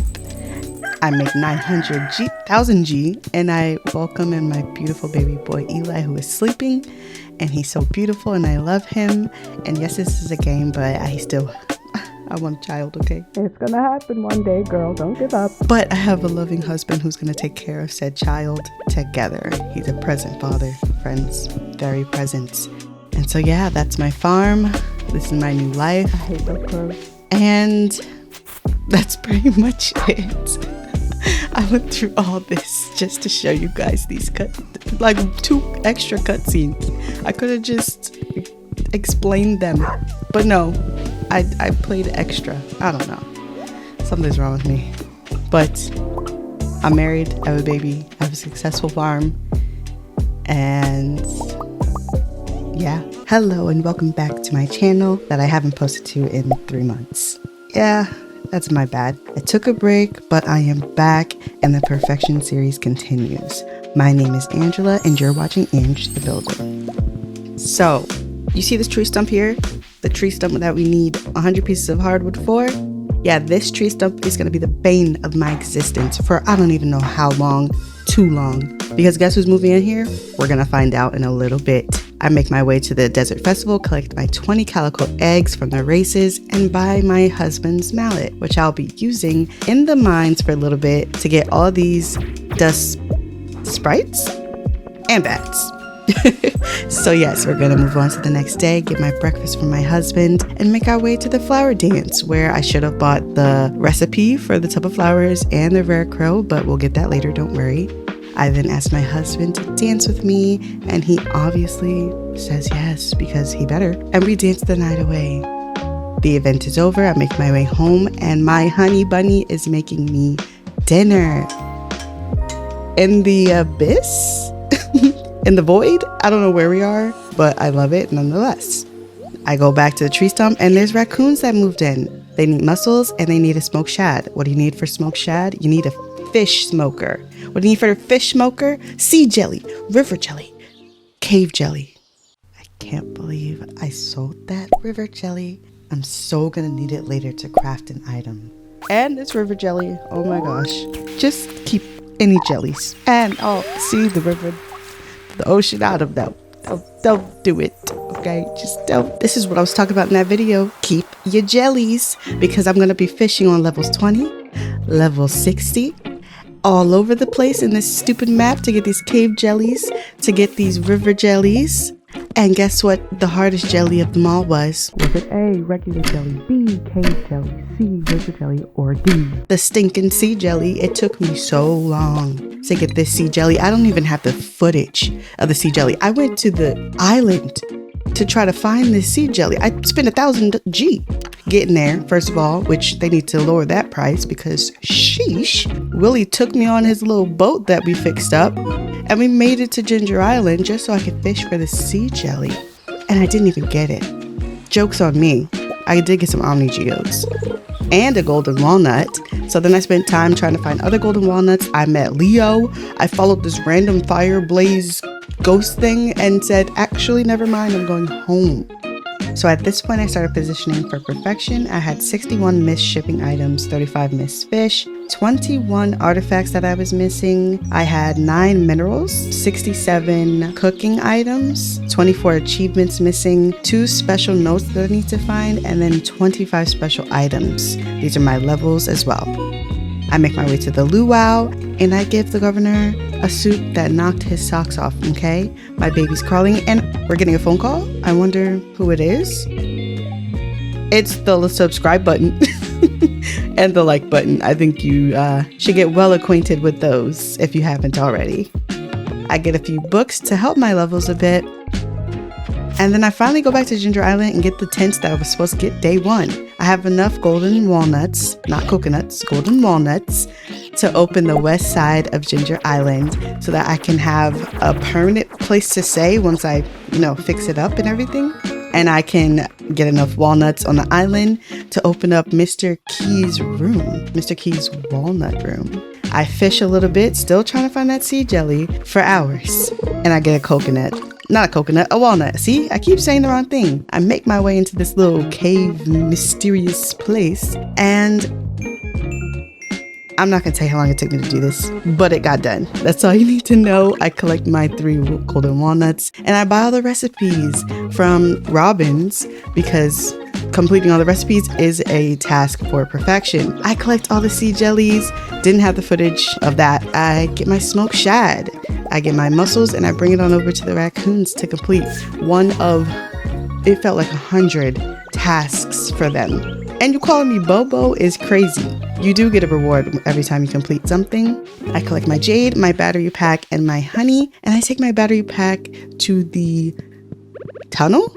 I make 900,000 G, and I welcome in my beautiful baby boy Eli, who is sleeping, and he's so beautiful, and I love him. And yes, this is a game, but I want a child, okay? It's gonna happen one day, girl. Don't give up. But I have a loving husband who's gonna take care of said child together. He's a present father, friends, very present. And so yeah, that's my farm. This is my new life. I hate those clothes. And that's pretty much it. I went through all this just to show you guys these like 2 extra cutscenes. I could have just explained them, but no, I played extra. I don't know. Something's wrong with me. But I'm married, I have a baby, I have a successful farm, and yeah. Hello and welcome back to my channel that I haven't posted to in 3 months. Yeah, that's my bad. I took a break, but I am back and the Perfection series continues. My name is Angela and you're watching Ange the Builder. So, you see this tree stump here? The tree stump that we need 100 pieces of hardwood for? Yeah, this tree stump is going to be the bane of my existence for I don't even know how long. Too long. Because guess who's moving in here? We're going to find out in a little bit. I make my way to the desert festival, collect my 20 calico eggs from the races, and buy my husband's mallet, which I'll be using in the mines for a little bit to get all these dust sprites and bats. So yes, we're gonna move on to the next day, get my breakfast from my husband, and make our way to the flower dance, where I should have bought the recipe for the tub of flowers and the rare crow, but we'll get that later, don't worry. I then asked my husband to dance with me, and he obviously says yes, because he better. And we danced the night away. The event is over, I make my way home, and my honey bunny is making me dinner. In the abyss? In the void? I don't know where we are, but I love it nonetheless. I go back to the tree stump, and there's raccoons that moved in. They need mussels, and they need a smoked shad. What do you need for smoked shad? You need a fish smoker. What do you need for a fish smoker? Sea jelly, river jelly, cave jelly. I can't believe I sold that river jelly. I'm so gonna need it later to craft an item. And this river jelly, oh my gosh. Just keep any jellies. And I'll see the river, the ocean out of that. Don't do it, okay? Just don't. This is what I was talking about in that video. Keep your jellies, because I'm gonna be fishing on levels 20, level 60. All over the place in this stupid map to get these cave jellies, to get these river jellies. And guess what the hardest jelly of them all was? Was it A, regular jelly, B, cave jelly, C, river jelly, or D? The stinking sea jelly. It took me so long to get this sea jelly. I don't even have the footage of the sea jelly. I went to the island to try to find this sea jelly. I spent 1,000 G getting there, first of all, which they need to lower that price because sheesh. Willie took me on his little boat that we fixed up and we made it to Ginger Island just so I could fish for the sea jelly. And I didn't even get it. Joke's on me. I did get some Omni Geodes and a golden walnut. So then I spent time trying to find other golden walnuts. I met Leo. I followed this random fire blaze ghost thing and said, actually, never mind, I'm going home. So at this point, I started positioning for perfection. I had 61 missed shipping items, 35 missed fish, 21 artifacts that I was missing. I had 9 minerals, 67 cooking items, 24 achievements missing, 2 special notes that I need to find, and then 25 special items. These are my levels as well. I make my way to the luau and I give the governor a suit that knocked his socks off, okay? My baby's crawling and we're getting a phone call. I wonder who it is. It's the subscribe button and the like button. I think you should get well acquainted with those if you haven't already. I get a few books to help my levels a bit. And then I finally go back to Ginger Island and get the tents that I was supposed to get day 1. I have enough golden walnuts, not coconuts, golden walnuts, to open the west side of Ginger Island so that I can have a permanent place to stay once I, fix it up and everything. And I can get enough walnuts on the island to open up Mr. Key's room, Mr. Key's walnut room. I fish a little bit, still trying to find that sea jelly for hours. And I get a coconut. Not a coconut, a walnut. See, I keep saying the wrong thing. I make my way into this little cave, mysterious place. And I'm not going to tell you how long it took me to do this, but it got done. That's all you need to know. I collect my 3 golden walnuts and I buy all the recipes from Robbins because completing all the recipes is a task for perfection. I collect all the sea jellies. Didn't have the footage of that. I get my smoked shad. I get my mussels and I bring it on over to the raccoons to complete one of, it felt like 100 tasks for them. And you calling me Bobo is crazy. You do get a reward every time you complete something. I collect my jade, my battery pack, and my honey, and I take my battery pack to the tunnel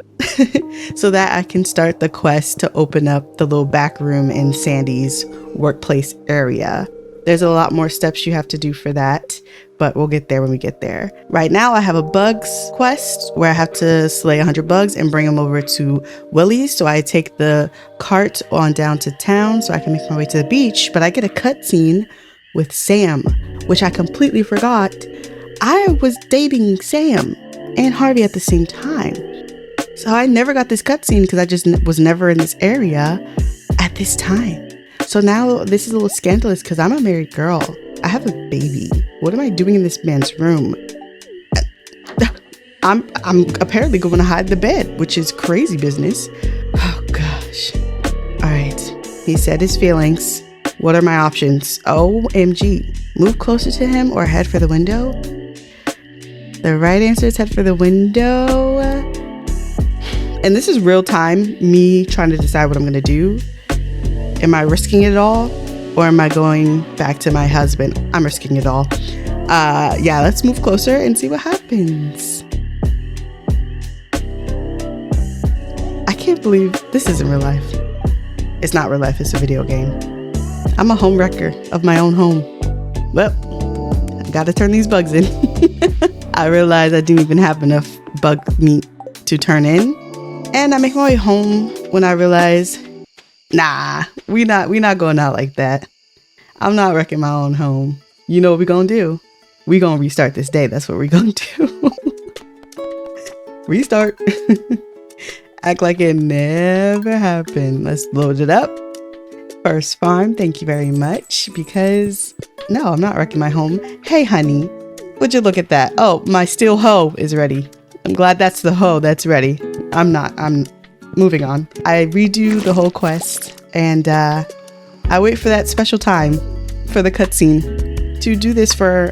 so that I can start the quest to open up the little back room in Sandy's workplace area. There's a lot more steps you have to do for that, but we'll get there when we get there. Right now, I have a bugs quest where I have to slay 100 bugs and bring them over to Willie's. So I take the cart on down to town so I can make my way to the beach, but I get a cutscene with Sam, which I completely forgot. I was dating Sam and Harvey at the same time. So I never got this cutscene because I just was never in this area at this time. So now this is a little scandalous because I'm a married girl. I have a baby. What am I doing in this man's room? I'm apparently going to hide the bed, which is crazy business. Oh gosh. All right. He said his feelings. What are my options? OMG. Move closer to him or head for the window? The right answer is head for the window. And this is real time, me trying to decide what I'm going to do. Am I risking it all or am I going back to my husband? I'm risking it all. Yeah, let's move closer and see what happens. I can't believe this isn't real life. It's not real life, it's a video game. I'm a home wrecker of my own home. Well, I gotta turn these bugs in. I realized I didn't even have enough bug meat to turn in. And I make my way home when I realize, nah, we not going out like that. I'm not wrecking my own home. You know what we gonna do? We gonna restart this day. That's what we gonna do. Restart. Act like it never happened. Let's load it up. First farm, thank you very much. Because no, I'm not wrecking my home. Hey honey, would you look at that? Oh, my steel hoe is ready. I'm glad that's the hoe that's ready. I'm moving on. I redo the whole quest and I wait for that special time for the cutscene to do this for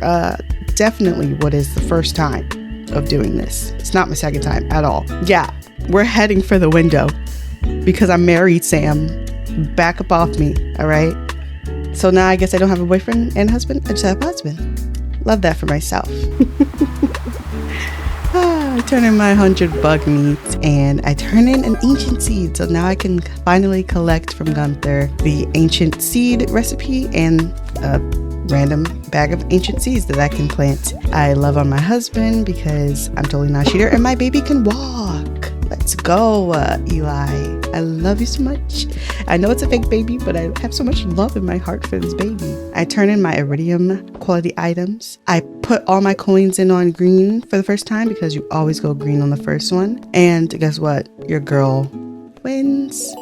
definitely what is the first time of doing this. It's not my second time at all. Yeah, we're heading for the window because I'm married, Sam. Back up off me, all right? So now I guess I don't have a boyfriend and husband. I just have a husband. Love that for myself. I turn in my 100 bug meat and I turn in an ancient seed. So now I can finally collect from Gunther the ancient seed recipe and a random bag of ancient seeds that I can plant. I love on my husband because I'm totally not a cheater and my baby can walk. Let's go, Eli. I love you so much. I know it's a fake baby, but I have so much love in my heart for this baby. I turn in my iridium quality items. I put all my coins in on green for the first time because you always go green on the first one. And guess what? Your girl wins.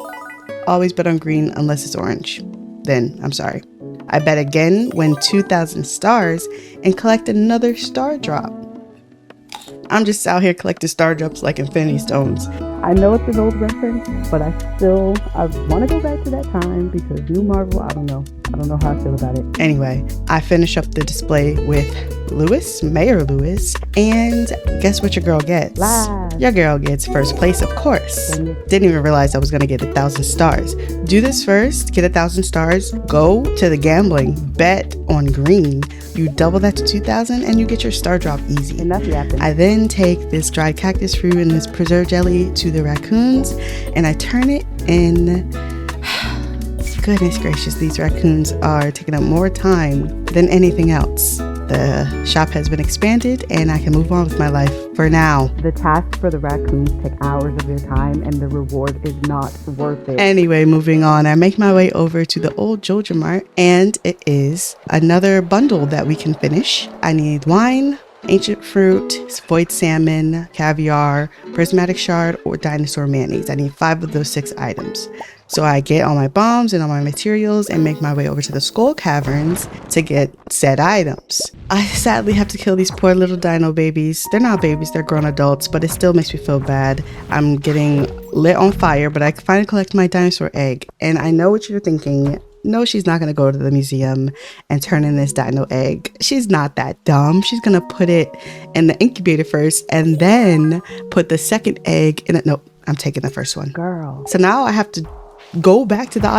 Always bet on green unless it's orange. Then I'm sorry. I bet again, win 2,000 stars, and collect another star drop. I'm just out here collecting star drops like infinity stones. I know it's an old reference, but I want to go back to that time because new Marvel, I don't know how I feel about it. Anyway, I finish up the display with Mayor Lewis, and guess what your girl gets? Last. Your girl gets first place, of course. Didn't even realize I was gonna get 1,000 stars. Do this first, get 1,000 stars, go to the gambling, bet on green. You double that to 2,000 and you get your star drop easy. And that's yapping. I then take this dried cactus fruit and this preserved jelly to the raccoons and I turn it in. Goodness gracious, these raccoons are taking up more time than anything else. The shop has been expanded and I can move on with my life for now. The tasks for the raccoons take hours of your time and the reward is not worth it. Anyway, moving on, I make my way over to the old Joja Mart and it is another bundle that we can finish. I need wine, ancient fruit, void salmon, caviar, prismatic shard, or dinosaur mayonnaise. I need 5 of those 6 items. So I get all my bombs and all my materials and make my way over to the skull caverns to get said items. I sadly have to kill these poor little dino babies. They're not babies, they're grown adults, but it still makes me feel bad. I'm getting lit on fire, but I finally collect my dinosaur egg. And I know what you're thinking. No, she's not going to go to the museum and turn in this dino egg. She's not that dumb. She's going to put it in the incubator first and then put the second egg in it. Nope, I'm taking the first one. Girl. So now I have to go back to the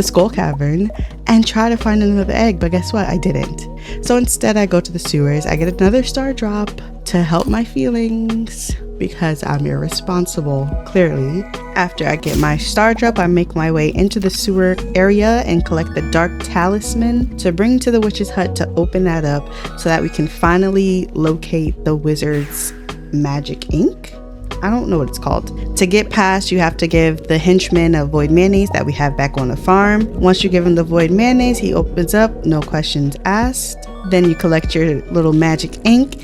skull cavern and try to find another egg. But guess what? I didn't. So instead I go to the sewers. I get another star drop to help my feelings because I'm irresponsible, clearly. After I get my star drop, I make my way into the sewer area and collect the dark talisman to bring to the witch's hut to open that up so that we can finally locate the wizard's magic ink. I don't know what it's called. To get past, you have to give the henchman a void mayonnaise that we have back on the farm. Once you give him the void mayonnaise, he opens up, no questions asked. Then you collect your little magic ink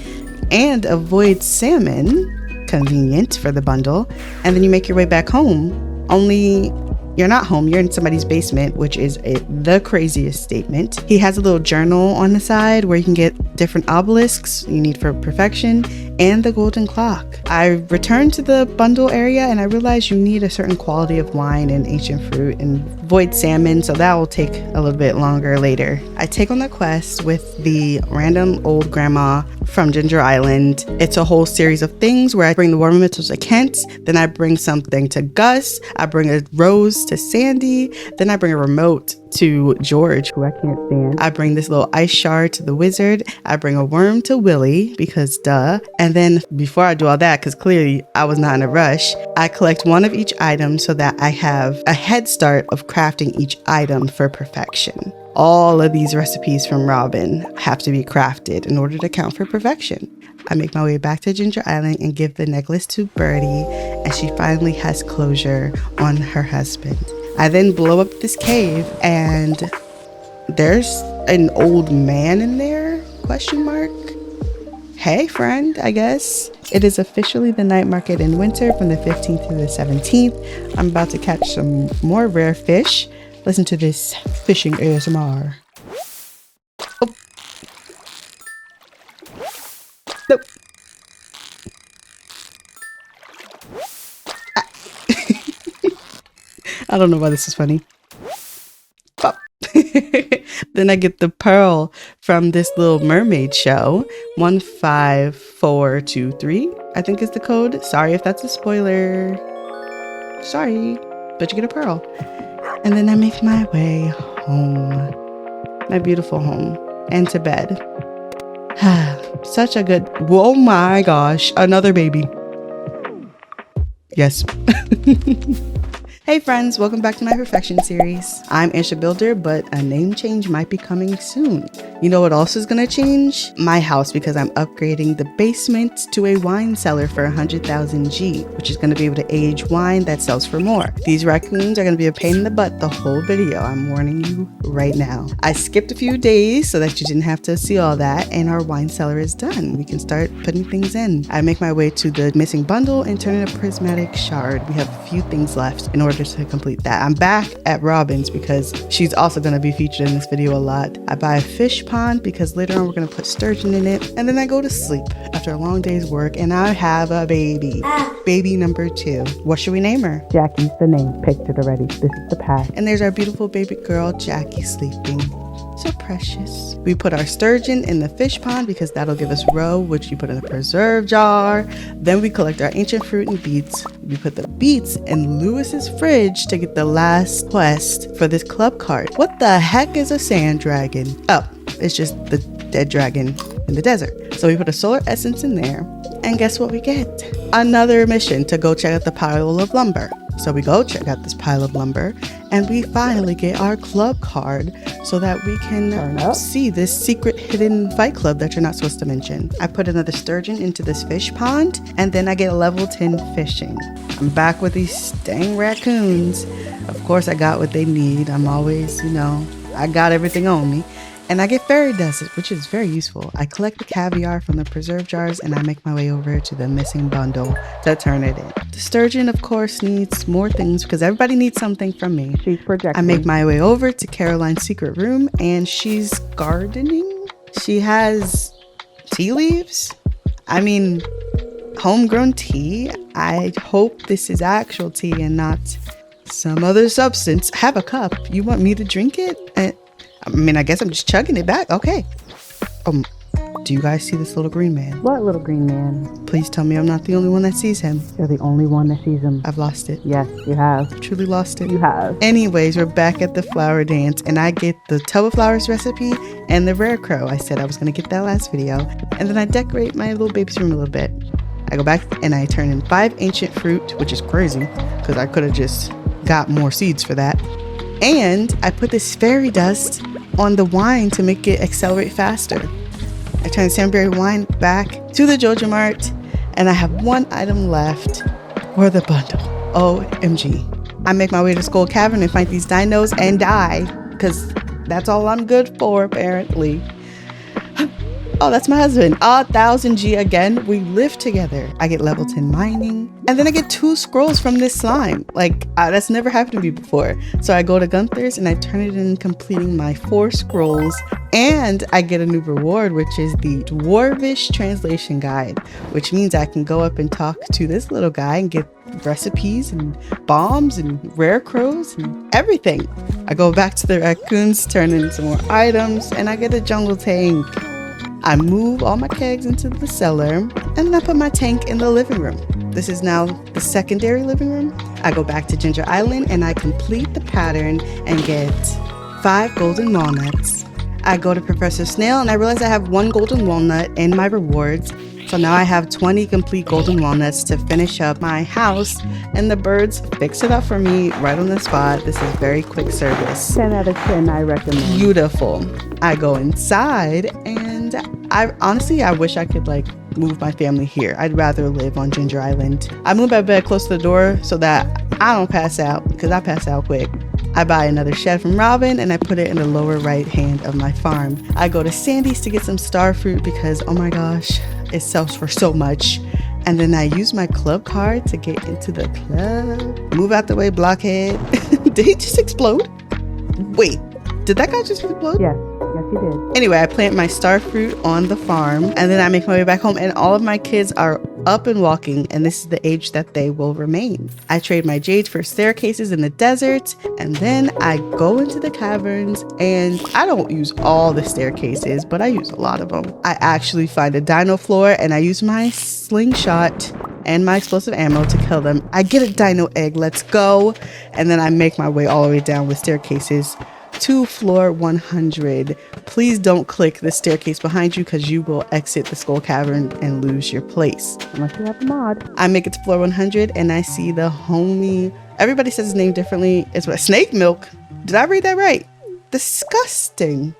and a void salmon, convenient for the bundle, and then you make your way back home. Only you're not home, you're in somebody's basement, which is the craziest statement. He has a little journal on the side where you can get different obelisks you need for perfection and the golden clock. I returned to the bundle area and I realized you need a certain quality of wine and ancient fruit and void salmon, so that will take a little bit longer later. I take on the quest with the random old grandma from Ginger Island. It's a whole series of things where I bring the ornamentals to Kent, then I bring something to Gus, I bring a rose to Sandy, then I bring a remote to George, who I can't stand. I bring this little ice shard to the wizard. I bring a worm to Willie because duh. And then before I do all that, because clearly I was not in a rush, I collect one of each item so that I have a head start of crafting each item for perfection. All of these recipes from Robin have to be crafted in order to count for perfection. I make my way back to Ginger Island and give the necklace to Birdie, and she finally has closure on her husband. I then blow up this cave and there's an old man in there, question mark. Hey friend, I guess. It is officially the night market in winter from the 15th to the 17th. I'm about to catch some more rare fish. Listen to this fishing ASMR. Oh. Nope. I don't know why this is funny. Pop. Then I get the pearl from this little mermaid show. 15423, I think is the code. Sorry if that's a spoiler. Sorry, but you get a pearl. And then I make my way home. My beautiful home. And to bed. Such a good... Oh my gosh. Another baby. Yes. Hey friends, welcome back to my perfection series. I'm Aisha Builder, but a name change might be coming soon. You know what else is gonna change? My house, because I'm upgrading the basement to a wine cellar for 100,000 G, which is gonna be able to age wine that sells for more. These raccoons are gonna be a pain in the butt the whole video. I'm warning you right now. I skipped a few days so that you didn't have to see all that, and our wine cellar is done. We can start putting things in. I make my way to the missing bundle and turn in a prismatic shard. We have a few things left in order to complete that. I'm back at Robin's because she's also going to be featured in this video a lot. I buy a fish pond because later on we're going to put sturgeon in it, and then I go to sleep after a long day's work, and I have a baby. Baby number 2. What should we name her? Jackie's the name. Picked it already. This is the path. And there's our beautiful baby girl, Jackie, sleeping. So precious. We put our sturgeon in the fish pond because that'll give us roe, which you put in a preserve jar. Then we collect our ancient fruit and beets. We put the beets in Lewis's fridge to get the last quest for this club card. What the heck is a sand dragon? Oh, it's just the dead dragon in the desert. So we put a solar essence in there, and guess what we get? Another mission to go check out the pile of lumber. So we go check out this pile of lumber, and we finally get our club card so that we can see this secret hidden fight club that you're not supposed to mention. I put another sturgeon into this fish pond, and then I get a level 10 fishing. I'm back with these dang raccoons. Of course, I got what they need. I'm always, I got everything on me. And I get fairy dust, which is very useful. I collect the caviar from the preserve jars, and I make my way over to the missing bundle to turn it in. The sturgeon, of course, needs more things because everybody needs something from me. She's projecting. I make my way over to Caroline's secret room, and she's gardening. She has tea leaves. I mean, homegrown tea. I hope this is actual tea and not some other substance. Have a cup. You want me to drink it? I guess I'm just chugging it back. Okay. Do you guys see this little green man? What little green man? Please tell me I'm not the only one that sees him. You're the only one that sees him. I've lost it. Yes, you have. I've truly lost it. You have. Anyways, we're back at the flower dance, and I get the tub of flowers recipe and the rare crow. I said I was going to get that last video. And then I decorate my little baby's room a little bit. I go back and I turn in 5 ancient fruit, which is crazy because I could have just got more seeds for that. And I put this fairy dust on the wine to make it accelerate faster. I turn Sandberry wine back to the Jojo Mart, and I have one item left for the bundle. OMG. I make my way to Skull Cavern and fight these dinos and die, because that's all I'm good for, apparently. Oh, that's my husband. 1,000 G again. We live together. I get level 10 mining. And then I get 2 scrolls from this slime. That's never happened to me before. So I go to Gunther's and I turn it in, completing my 4 scrolls. And I get a new reward, which is the Dwarvish Translation Guide, which means I can go up and talk to this little guy and get recipes and bombs and rare crows and everything. I go back to the raccoons, turn in some more items, and I get a jungle tank. I move all my kegs into the cellar, and then I put my tank in the living room. This is now the secondary living room. I go back to Ginger Island and I complete the pattern and get 5 golden walnuts. I go to Professor Snail and I realize I have 1 golden walnut in my rewards. So now I have 20 complete golden walnuts to finish up my house, and the birds fix it up for me right on the spot. This is very quick service. 10 out of 10, I recommend. Beautiful. I go inside, and I wish I could move my family here. I'd rather live on Ginger Island. I move my bed close to the door so that I don't pass out, because I pass out quick. I buy another shed from Robin and I put it in the lower right hand of my farm. I go to Sandy's to get some star fruit because, oh my gosh, it sells for so much. And then I use my club card to get into the club. Move out the way, blockhead. Did he just explode? Wait, did that guy just explode? Yes, you did. Anyway, I plant my star fruit on the farm and then I make my way back home and all of my kids are up and walking and this is the age that they will remain. I trade my jades for staircases in the desert and then I go into the caverns and I don't use all the staircases, but I use a lot of them. I actually find a dino floor and I use my slingshot and my explosive ammo to kill them. I get a dino egg, let's go. And then I make my way all the way down with staircases to floor 100. Please don't click the staircase behind you because you will exit the skull cavern and lose your place. Unless you have the mod. I make it to floor 100 and I see the homie. Everybody says his name differently. It's what? Snake milk. Did I read that right? Disgusting.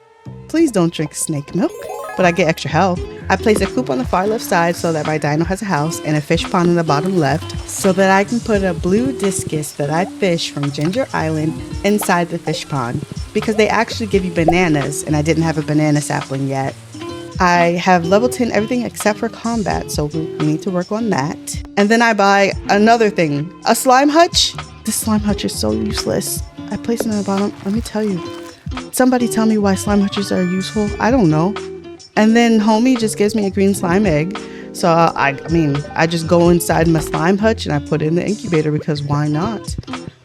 Please don't drink snake milk. But I get extra health. I place a coop on the far left side so that my dino has a house and a fish pond in the bottom left so that I can put a blue discus that I fish from Ginger Island inside the fish pond because they actually give you bananas and I didn't have a banana sapling yet. I have level 10 everything except for combat, so we need to work on that. And then I buy another thing, a slime hutch. This slime hutch is so useless. I place it in the bottom. Let me tell you. Somebody tell me why slime hutches are useful. I don't know. And then homie just gives me a green slime egg. So I just go inside my slime hutch and I put it in the incubator because why not?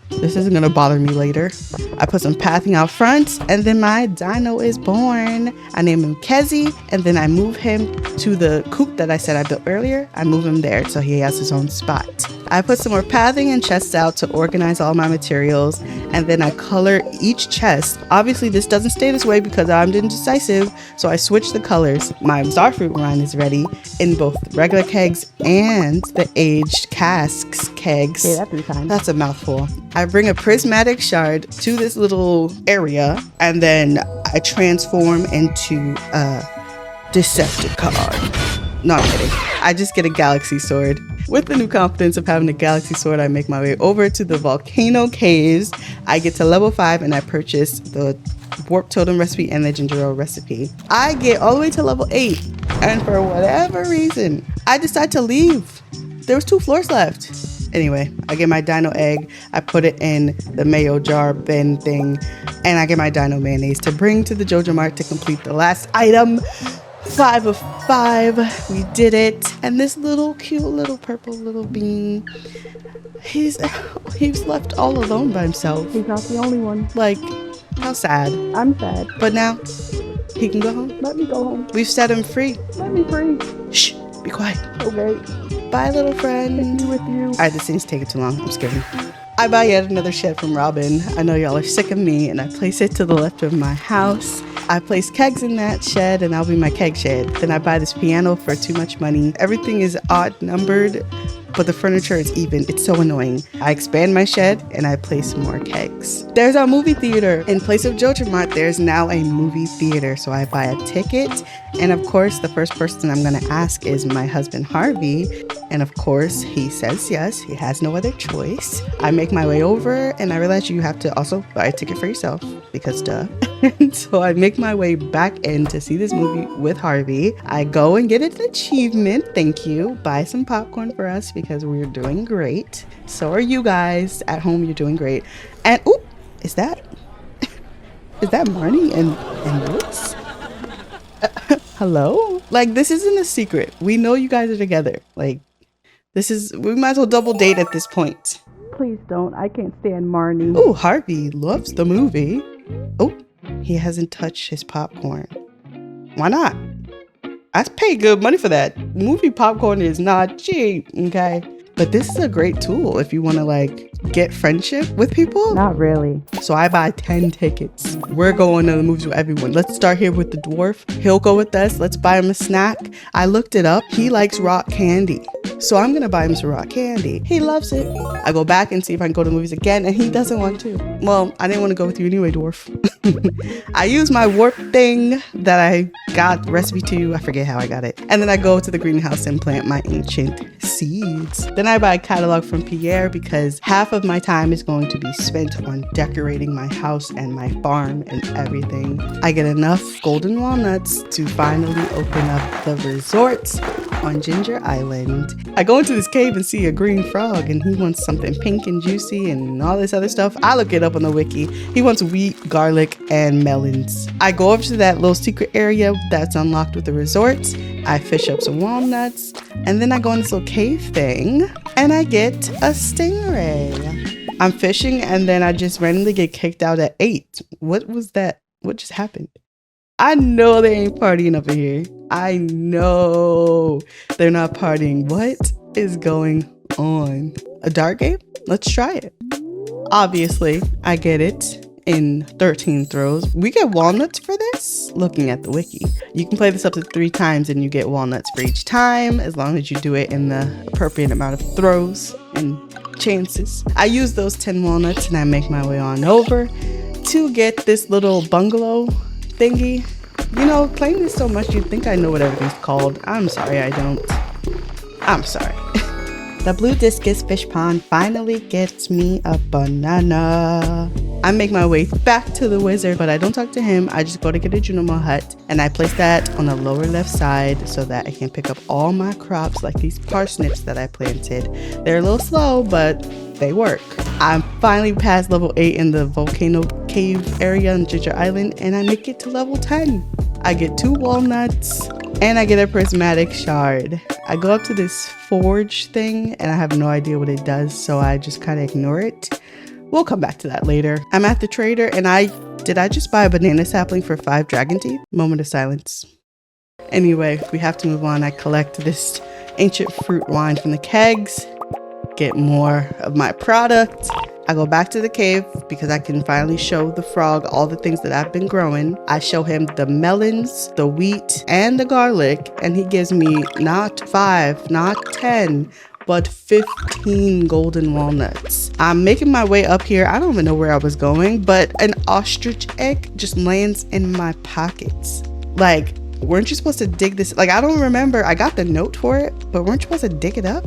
This isn't gonna bother me later. I put some pathing out front and then my dino is born. I name him Kezi and then I move him to the coop that I said I built earlier. I move him there so he has his own spot. I put some more pathing and chests out to organize all my materials and then I color each chest. Obviously this doesn't stay this way because I'm indecisive, so I switch the colors. My starfruit wine is ready in both regular kegs and the aged casks kegs. Say that 3 times. That's a mouthful. I bring a prismatic shard to this little area and then I transform into a Decepticon. No, I'm kidding. I just get a galaxy sword. With the new confidence of having a galaxy sword, I make my way over to the volcano caves. I get to level 5 and I purchase the warp totem recipe and the ginger ale recipe. I get all the way to level 8 and for whatever reason, I decide to leave. There was 2 floors left. Anyway, I get my dino egg, I put it in the mayo jar bin thing, and I get my dino mayonnaise to bring to the Jojo Mart to complete the last item. 5 of 5, we did it. And this little cute little purple little bean, he's left all alone by himself. He's not the only one. Like, how sad. I'm sad. But now he can go home. Let me go home. We've set him free. Let me free. Shh, be quiet. Okay. Bye, little friend. Take me with you. Alright, this thing's taking too long. I'm just kidding. I buy yet another shed from Robin. I know y'all are sick of me, and I place it to the left of my house. I place kegs in that shed, and that'll be my keg shed. Then I buy this piano for too much money. Everything is odd numbered, but the furniture is even. It's so annoying. I expand my shed, and I place more kegs. There's our movie theater. In place of Jojo Mart, there's now a movie theater. So I buy a ticket, and of course, the first person I'm gonna ask is my husband, Harvey. And of course, he says yes. He has no other choice. I make my way over, and I realize you have to also buy a ticket for yourself, because duh. So I make my way back in to see this movie with Harvey. I go and get an achievement. Thank you. Buy some popcorn for us because we're doing great. So are you guys at home. You're doing great. And ooh, is that Marnie and Woods? Hello? Like, this isn't a secret. We know you guys are together. Like, we might as well double date at this point. Please don't. I can't stand Marnie. Oh, Harvey loves the movie. Oh, he hasn't touched his popcorn. Why not? I pay good money for that. Movie popcorn is not cheap, okay? But this is a great tool if you want to like get friendship with people. Not really. So I buy 10 tickets. We're going to the movies with everyone. Let's start here with the dwarf. He'll go with us. Let's buy him a snack. I looked it up. He likes rock candy. So I'm going to buy him some rock candy. He loves it. I go back and see if I can go to the movies again, and he doesn't want to. Well, I didn't want to go with you anyway, dwarf. I use my warp thing that I got the recipe to. I forget how I got it. And then I go to the greenhouse and plant my ancient seeds. Then I buy a catalog from Pierre because half of my time is going to be spent on decorating my house and my farm and everything. I get enough golden walnuts to finally open up the resort. on Ginger Island. I go into this cave and see a green frog, and he wants something pink and juicy and all this other stuff. I look it up on the wiki. He wants wheat, garlic, and melons. I go over to that little secret area that's unlocked with the resort. I fish up some walnuts, and then I go in this little cave thing, and I get a stingray. I'm fishing, and then I just randomly get kicked out at 8. What was that? What just happened? I know they ain't partying over here. I know they're not partying. What is going on? A dart game? Let's try it. Obviously, I get it in 13 throws. We get walnuts for this? Looking at the wiki. You can play this up to 3 times and you get walnuts for each time, as long as you do it in the appropriate amount of throws and chances. I use those 10 walnuts and I make my way on over to get this little bungalow thingy. You know, playing this so much, you'd think I know what everything's called. I'm sorry, I don't. I'm sorry. The blue discus fish pond finally gets me a banana. I make my way back to the wizard, but I don't talk to him. I just go to get a Junimo hut, and I place that on the lower left side so that I can pick up all my crops, like these parsnips that I planted. They're a little slow, but they work. I'm finally past level 8 in the volcano cave area on Ginger Island, and I make it to level 10. I get 2 walnuts, and I get a prismatic shard. I go up to this forge thing, and I have no idea what it does, so I just kind of ignore it. We'll come back to that later. I'm at the trader, and did I just buy a banana sapling for 5 dragon teeth? Moment of silence. Anyway, we have to move on. I collect this ancient fruit wine from the kegs, get more of my product. I go back to the cave because I can finally show the frog all the things that I've been growing. I show him the melons, the wheat, and the garlic, and he gives me not 5, not 10, but 15 golden walnuts. I'm making my way up here. I don't even know where I was going, but an ostrich egg just lands in my pockets. Like, weren't you supposed to dig this? Like, I don't remember. I got the note for it, but weren't you supposed to dig it up?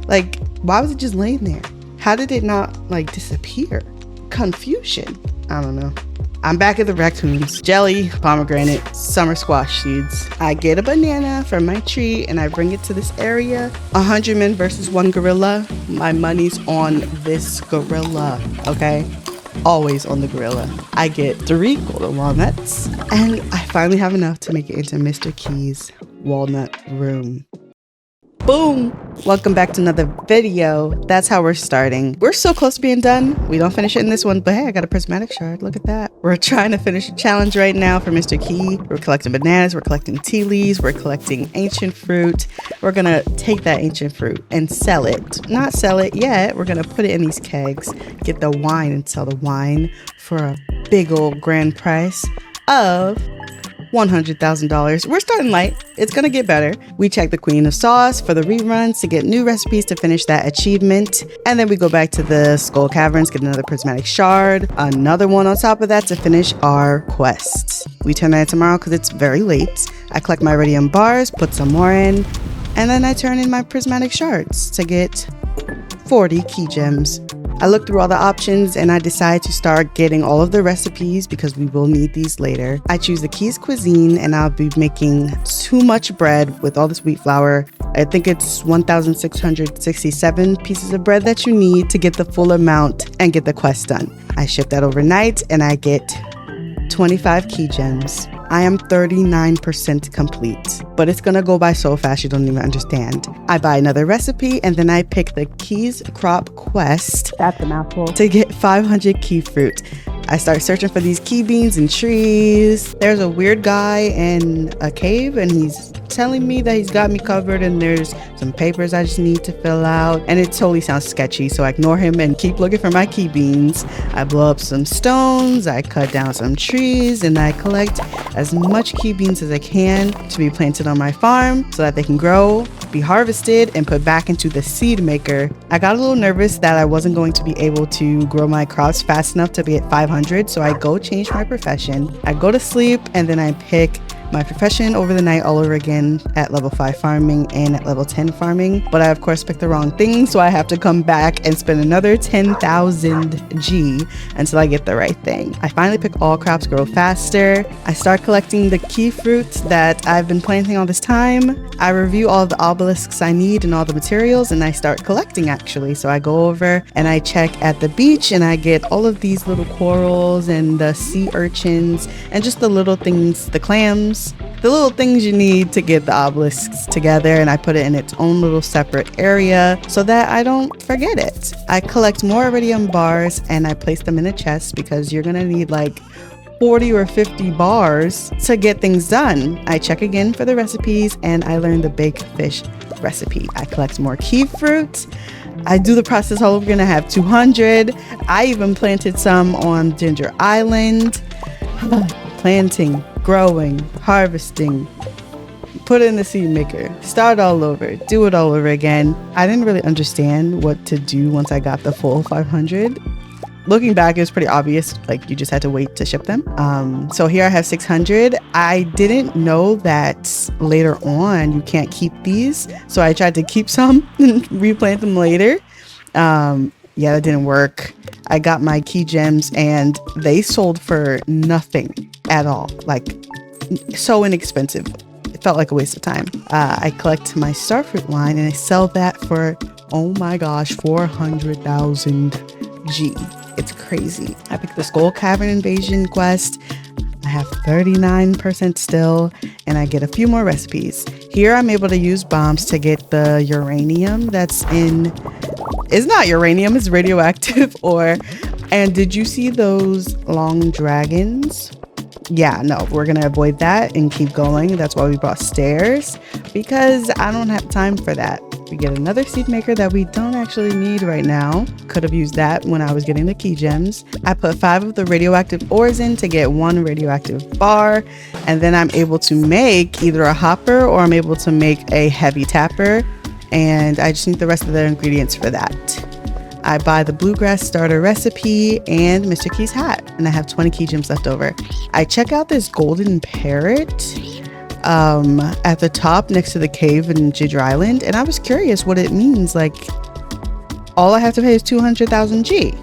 Like, why was it just laying there? How did it not, like, disappear? Confusion. I don't know. I'm back at the raccoons. Jelly, pomegranate, summer squash seeds. I get a banana from my tree and I bring it to this area. 100 men versus 1 gorilla. My money's on this gorilla, okay? Always on the gorilla. I get 3 golden walnuts and I finally have enough to make it into Mr. Key's walnut room. Boom! Welcome back to another video. That's how we're starting. We're so close to being done. We don't finish it in this one, but hey, I got a prismatic shard. Look at that. We're trying to finish a challenge right now for Mr. Key. We're collecting bananas. We're collecting tea leaves. We're collecting ancient fruit. We're gonna take that ancient fruit and sell it. Not sell it yet. We're gonna put it in these kegs, get the wine and sell the wine for a big old grand price of $100,000. We're starting light. It's gonna get better. We check the Queen of Sauce for the reruns to get new recipes to finish that achievement. And then we go back to the Skull Caverns, get another prismatic shard, another one on top of that to finish our quest. We turn that in tomorrow because it's very late. I collect my iridium bars, put some more in, and then I turn in my prismatic shards to get 40 key gems. I look through all the options and I decide to start getting all of the recipes because we will need these later. I choose the Keys cuisine and I'll be making too much bread with all this wheat flour. I think it's 1,667 pieces of bread that you need to get the full amount and get the quest done. I ship that overnight and I get 25 key gems. I am 39% complete, but it's gonna go by so fast you don't even understand. I buy another recipe and then I pick the Keys Crop Quest. That's a mouthful. To get 500 key fruit. I start searching for these key beans and trees. There's a weird guy in a cave and he's telling me that he's got me covered and there's some papers I just need to fill out, and it totally sounds sketchy, so I ignore him and keep looking for my key beans. I blow up some stones, I cut down some trees, and I collect as much key beans as I can to be planted on my farm so that they can grow, be harvested, and put back into the seed maker. I got a little nervous that I wasn't going to be able to grow my crops fast enough to be at 500, so I go change my profession. I go to sleep and then I pick my profession over the night all over again at level 5 farming and at level 10 farming. But I of course picked the wrong thing, so I have to come back and spend another 10,000 G until I get the right thing. I finally pick all crops grow faster. I start collecting the key fruits that I've been planting all this time. I review all of the obelisks I need and all the materials, and I start collecting actually. So I go over and I check at the beach and I get all of these little corals and the sea urchins and just the little things, the clams, the little things you need to get the obelisks together, and I put it in its own little separate area so that I don't forget it. I collect more iridium bars and I place them in a chest because you're gonna need like 40 or 50 bars to get things done. I check again for the recipes and I learn the baked fish recipe. I collect more key fruit. I do the process all over again. I have 200. I even planted some on Ginger Island. Planting, growing, harvesting, put it in the seed maker, start all over, do it all over again. I didn't really understand what to do once I got the full 500. Looking back, it was pretty obvious, like you just had to wait to ship them. So here I have 600. I didn't know that later on you can't keep these, so I tried to keep some and replant them later. Yeah, that didn't work. I got my key gems and they sold for nothing at all. Like, so inexpensive. It felt like a waste of time. I collect my starfruit line and I sell that for, oh my gosh, 400,000 G. It's crazy. I picked the Skull Cavern Invasion quest. I have 39% still, and I get a few more recipes. Here I'm able to use bombs to get the uranium that's in... It's not uranium, it's radioactive ore. And did you see those long dragons? Yeah, no, we're gonna avoid that and keep going. That's why we brought stairs, because I don't have time for that. We get another seed maker that we don't actually need right now. Could have used that when I was getting the key gems. I put 5 of the radioactive ores in to get 1 radioactive bar, and then I'm able to make either a hopper or I'm able to make a heavy tapper, and I just need the rest of the ingredients for that. I buy the bluegrass starter recipe and Mr. Key's hat, and I have 20 key gems left over. I check out this golden parrot at the top next to the cave in Ginger Island, and I was curious what it means. Like, all I have to pay is 200,000 G.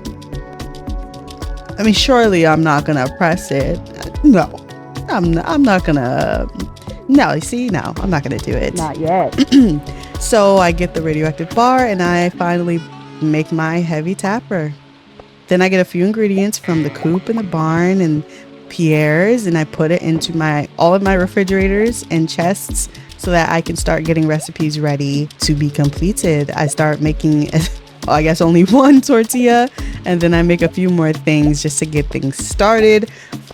I mean, surely I'm not gonna press it. No, I'm not gonna. No, you see, no, I'm not gonna do it. Not yet. So I get the radioactive bar and I finally make my heavy tapper. Then I get a few ingredients from the coop and the barn and Pierre's, and I put it into all of my refrigerators and chests so that I can start getting recipes ready to be completed. I start making, I guess, only 1 tortilla, and then I make a few more things just to get things started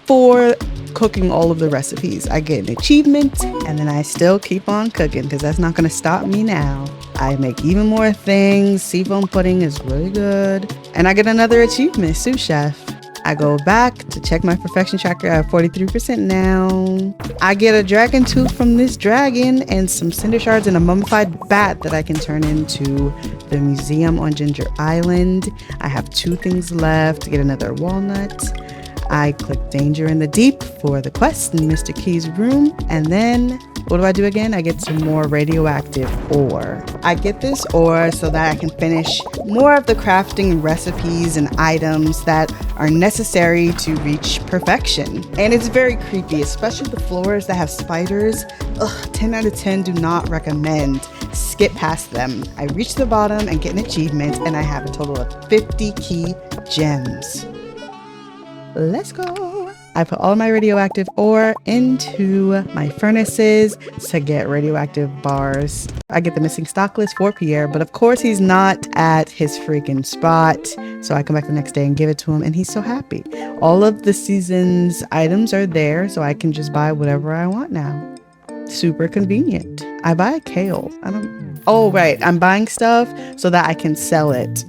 for cooking all of the recipes. I get an achievement, and then I still keep on cooking because that's not going to stop me now. I make even more things. Seafoam pudding is really good. And I get another achievement, sous chef. I go back to check my perfection tracker. I have 43% now. I get a dragon tooth from this dragon and some cinder shards and a mummified bat that I can turn into the museum on Ginger Island. I have 2 things left to get another walnut. I click Danger in the Deep for the quest in Mr. Key's room, and then what do I do again? I get some more radioactive ore. I get this ore so that I can finish more of the crafting recipes and items that are necessary to reach perfection. And it's very creepy, especially the floors that have spiders. Ugh, 10 out of 10 do not recommend. Skip past them. I reach the bottom and get an achievement, and I have a total of 50 key gems. Let's go. I put all of my radioactive ore into my furnaces to get radioactive bars. I get the missing stock list for Pierre, but of course he's not at his freaking spot. So I come back the next day and give it to him, and he's so happy. All of the season's items are there, so I can just buy whatever I want now. Super convenient. I buy a kale. Oh, right. I'm buying stuff so that I can sell it.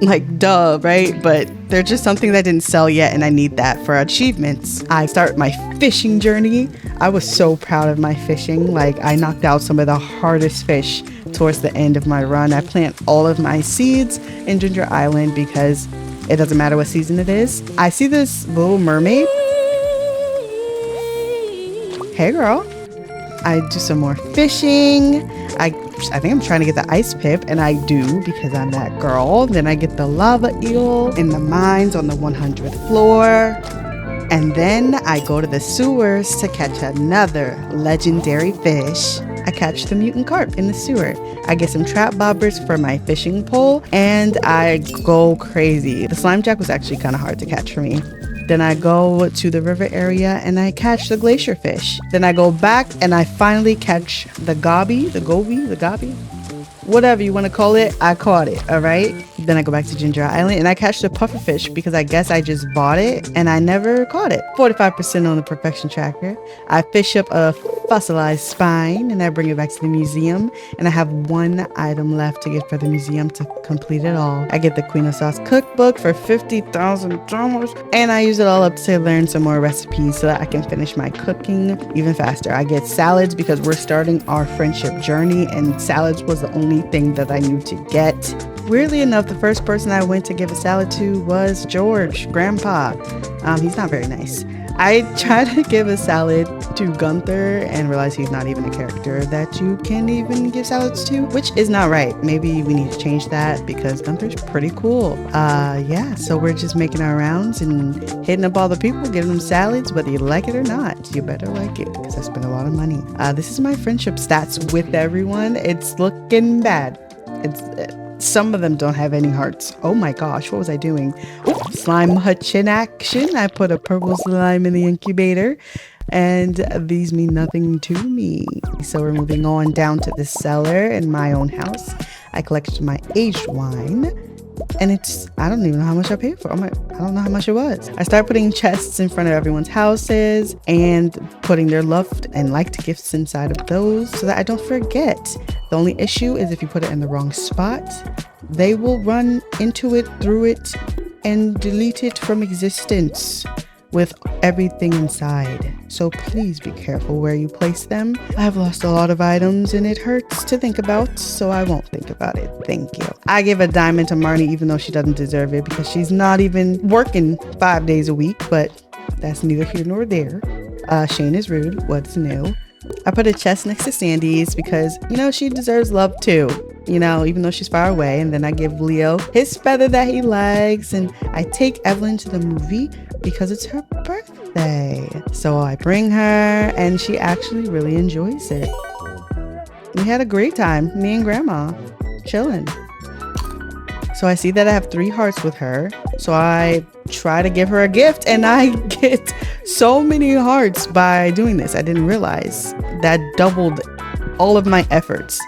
Like, duh, right? But there's just something that didn't sell yet, and I need that for achievements. I start my fishing journey. I was so proud of my fishing. Like, I knocked out some of the hardest fish towards the end of my run. I plant all of my seeds in Ginger Island because it doesn't matter what season it is. I see this little mermaid. hey girl. I do some more fishing. I think I'm trying to get the ice pip, and I do because I'm that girl. Then I get the lava eel in the mines on the 100th floor. And then I go to the sewers to catch another legendary fish. I catch the mutant carp in the sewer. I get some trap bobbers for my fishing pole, and I go crazy. The slime jack was actually kind of hard to catch for me. Then I go to the river area and I catch the glacier fish. Then I go back and I finally catch the goby, whatever you want to call it. I caught it, all right? Then I go back to Ginger Island and I catch the pufferfish because I guess I just bought it and I never caught it. 45% on the perfection tracker. I fish up a fossilized spine and I bring it back to the museum, and I have one item left to get for the museum to complete it all. I get the Queen of Sauce cookbook for $50,000 and I use it all up to learn some more recipes so that I can finish my cooking even faster. I get salads because we're starting our friendship journey, and salads was the only thing that I knew to get. Weirdly enough, the first person I went to give a salad to was George, Grandpa. He's not very nice. I tried to give a salad to Gunther and realized he's not even a character that you can even give salads to, which is not right. Maybe we need to change that because Gunther's pretty cool. Yeah, so we're just making our rounds and hitting up all the people, giving them salads, whether you like it or not. You better like it because I spent a lot of money. This is my friendship stats with everyone. It's looking bad. Some of them don't have any hearts. Oh my gosh, what was I doing? Ooh, slime hutch in action. I put a purple slime in the incubator, and these mean nothing to me. So we're moving on down to the cellar in my own house. I collected my aged wine, and I don't even know how much I paid for it. I don't know how much it was. I start putting chests in front of everyone's houses and putting their loved and liked gifts inside of those so that I don't forget. The only issue is if you put it in the wrong spot, they will run into it, through it, and delete it from existence with everything inside. So please be careful where you place them. I've lost a lot of items and it hurts to think about, so I won't think about it. Thank you. I give a diamond to Marnie even though she doesn't deserve it because she's not even working 5 days a week, but that's neither here nor there. Shane is rude. What's new? I put a chest next to Sandy's because, she deserves love too, even though she's far away. And then I give Leo his feather that he likes. And I take Evelyn to the movie because it's her birthday. So I bring her and she actually really enjoys it. We had a great time, me and Grandma, chilling. So I see that I have 3 hearts with her. So I try to give her a gift and I get so many hearts by doing this. I didn't realize that doubled all of my efforts.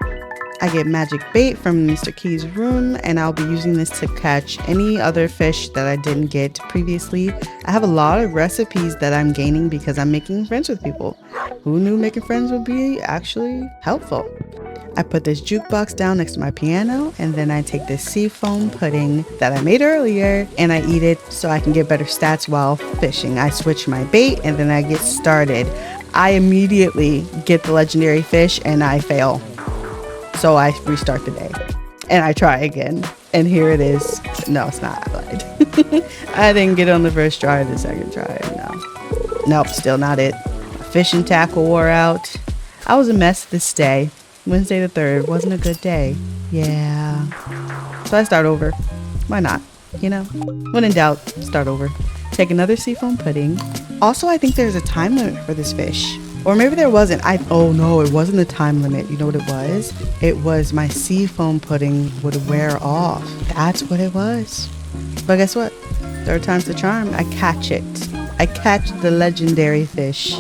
I get magic bait from Mr. Key's room, and I'll be using this to catch any other fish that I didn't get previously. I have a lot of recipes that I'm gaining because I'm making friends with people. Who knew making friends would be actually helpful? I put this jukebox down next to my piano, and then I take this seafoam pudding that I made earlier and I eat it so I can get better stats while fishing. I switch my bait and then I get started. I immediately get the legendary fish and I fail. So I restart the day and I try again. And here it is. No, it's not. I lied. I didn't get on the first try, the second try. No. Nope, still not it. My fishing tackle wore out. I was a mess this day. Wednesday the 3rd wasn't a good day. Yeah. So I start over. Why not? When in doubt, start over. Take another seafoam pudding. Also, I think there's a time limit for this fish. Or maybe there wasn't. Oh no, it wasn't a time limit. You know what it was? It was my seafoam pudding would wear off. That's what it was. But guess what? 3rd time's the charm. I catch it. I catch the legendary fish.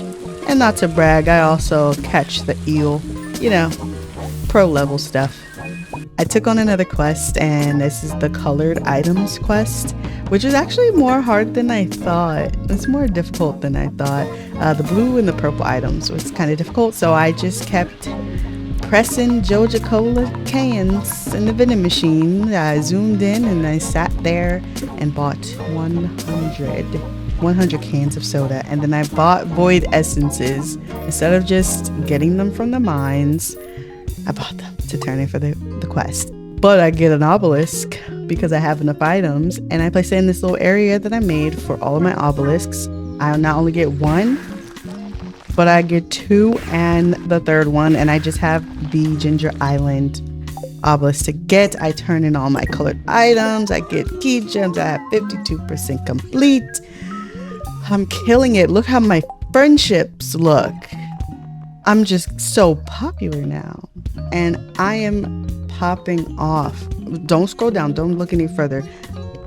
And not to brag, I also catch the eel. Pro level stuff. I took on another quest, and this is the colored items quest, which is actually more hard than I thought. It's more difficult than I thought. The blue and the purple items was kind of difficult, so I just kept pressing Joja Cola cans in the vending machine. I zoomed in and I sat there and bought 100 cans of soda, and then I bought void essences. Instead of just getting them from the mines, I bought them to turn in for the quest. But I get an obelisk because I have enough items, and I place it in this little area that I made for all of my obelisks. I not only get 1, but I get 2 and the 3rd one, and I just have the Ginger Island obelisk to get. I turn in all my colored items. I get key gems. I have 52% complete. I'm killing it. Look how my friendships look. I'm just so popular now, and I am popping off. Don't scroll down. Don't look any further.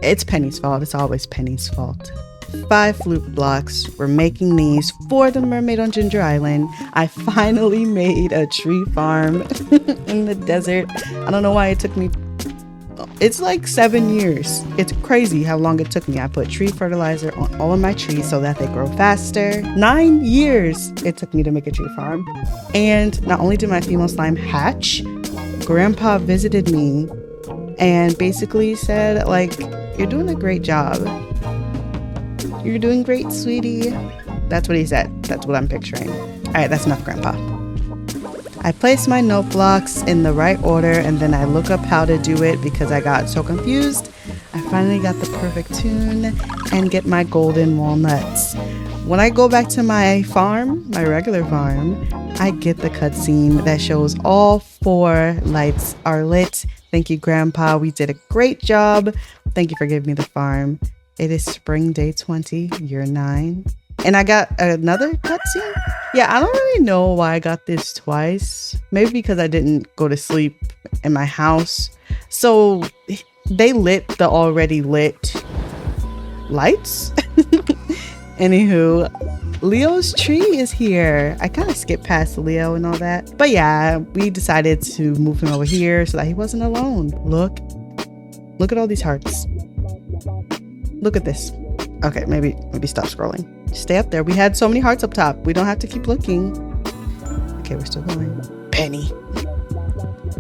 It's Penny's fault. It's always Penny's fault. 5 flute blocks. We're making these for the mermaid on Ginger Island. I finally made a tree farm in the desert. I don't know why it took me. It's like 7 years. It's crazy how long it took me. I put tree fertilizer on all of my trees so that they grow faster. 9 years it took me to make a tree farm. And not only did my female slime hatch, Grandpa visited me and basically said, like, you're doing a great job. You're doing great, sweetie. That's what he said. That's what I'm picturing. All right, that's enough, Grandpa. I place my note blocks in the right order, and then I look up how to do it because I got so confused. I finally got the perfect tune and get my golden walnuts. When I go back to my farm, my regular farm, I get the cutscene that shows all 4 lights are lit. Thank you, Grandpa. We did a great job. Thank you for giving me the farm. It is spring day 20, year 9. And I got another cutscene. Yeah, I don't really know why I got this twice. Maybe because I didn't go to sleep in my house. So they lit the already lit lights. Anywho, Leo's tree is here. I kind of skipped past Leo and all that. But yeah, we decided to move him over here so that he wasn't alone. Look at all these hearts. Look at this. Okay, maybe stop scrolling. Stay up there. We had so many hearts up top. We don't have to keep looking. Okay, we're still going. Penny.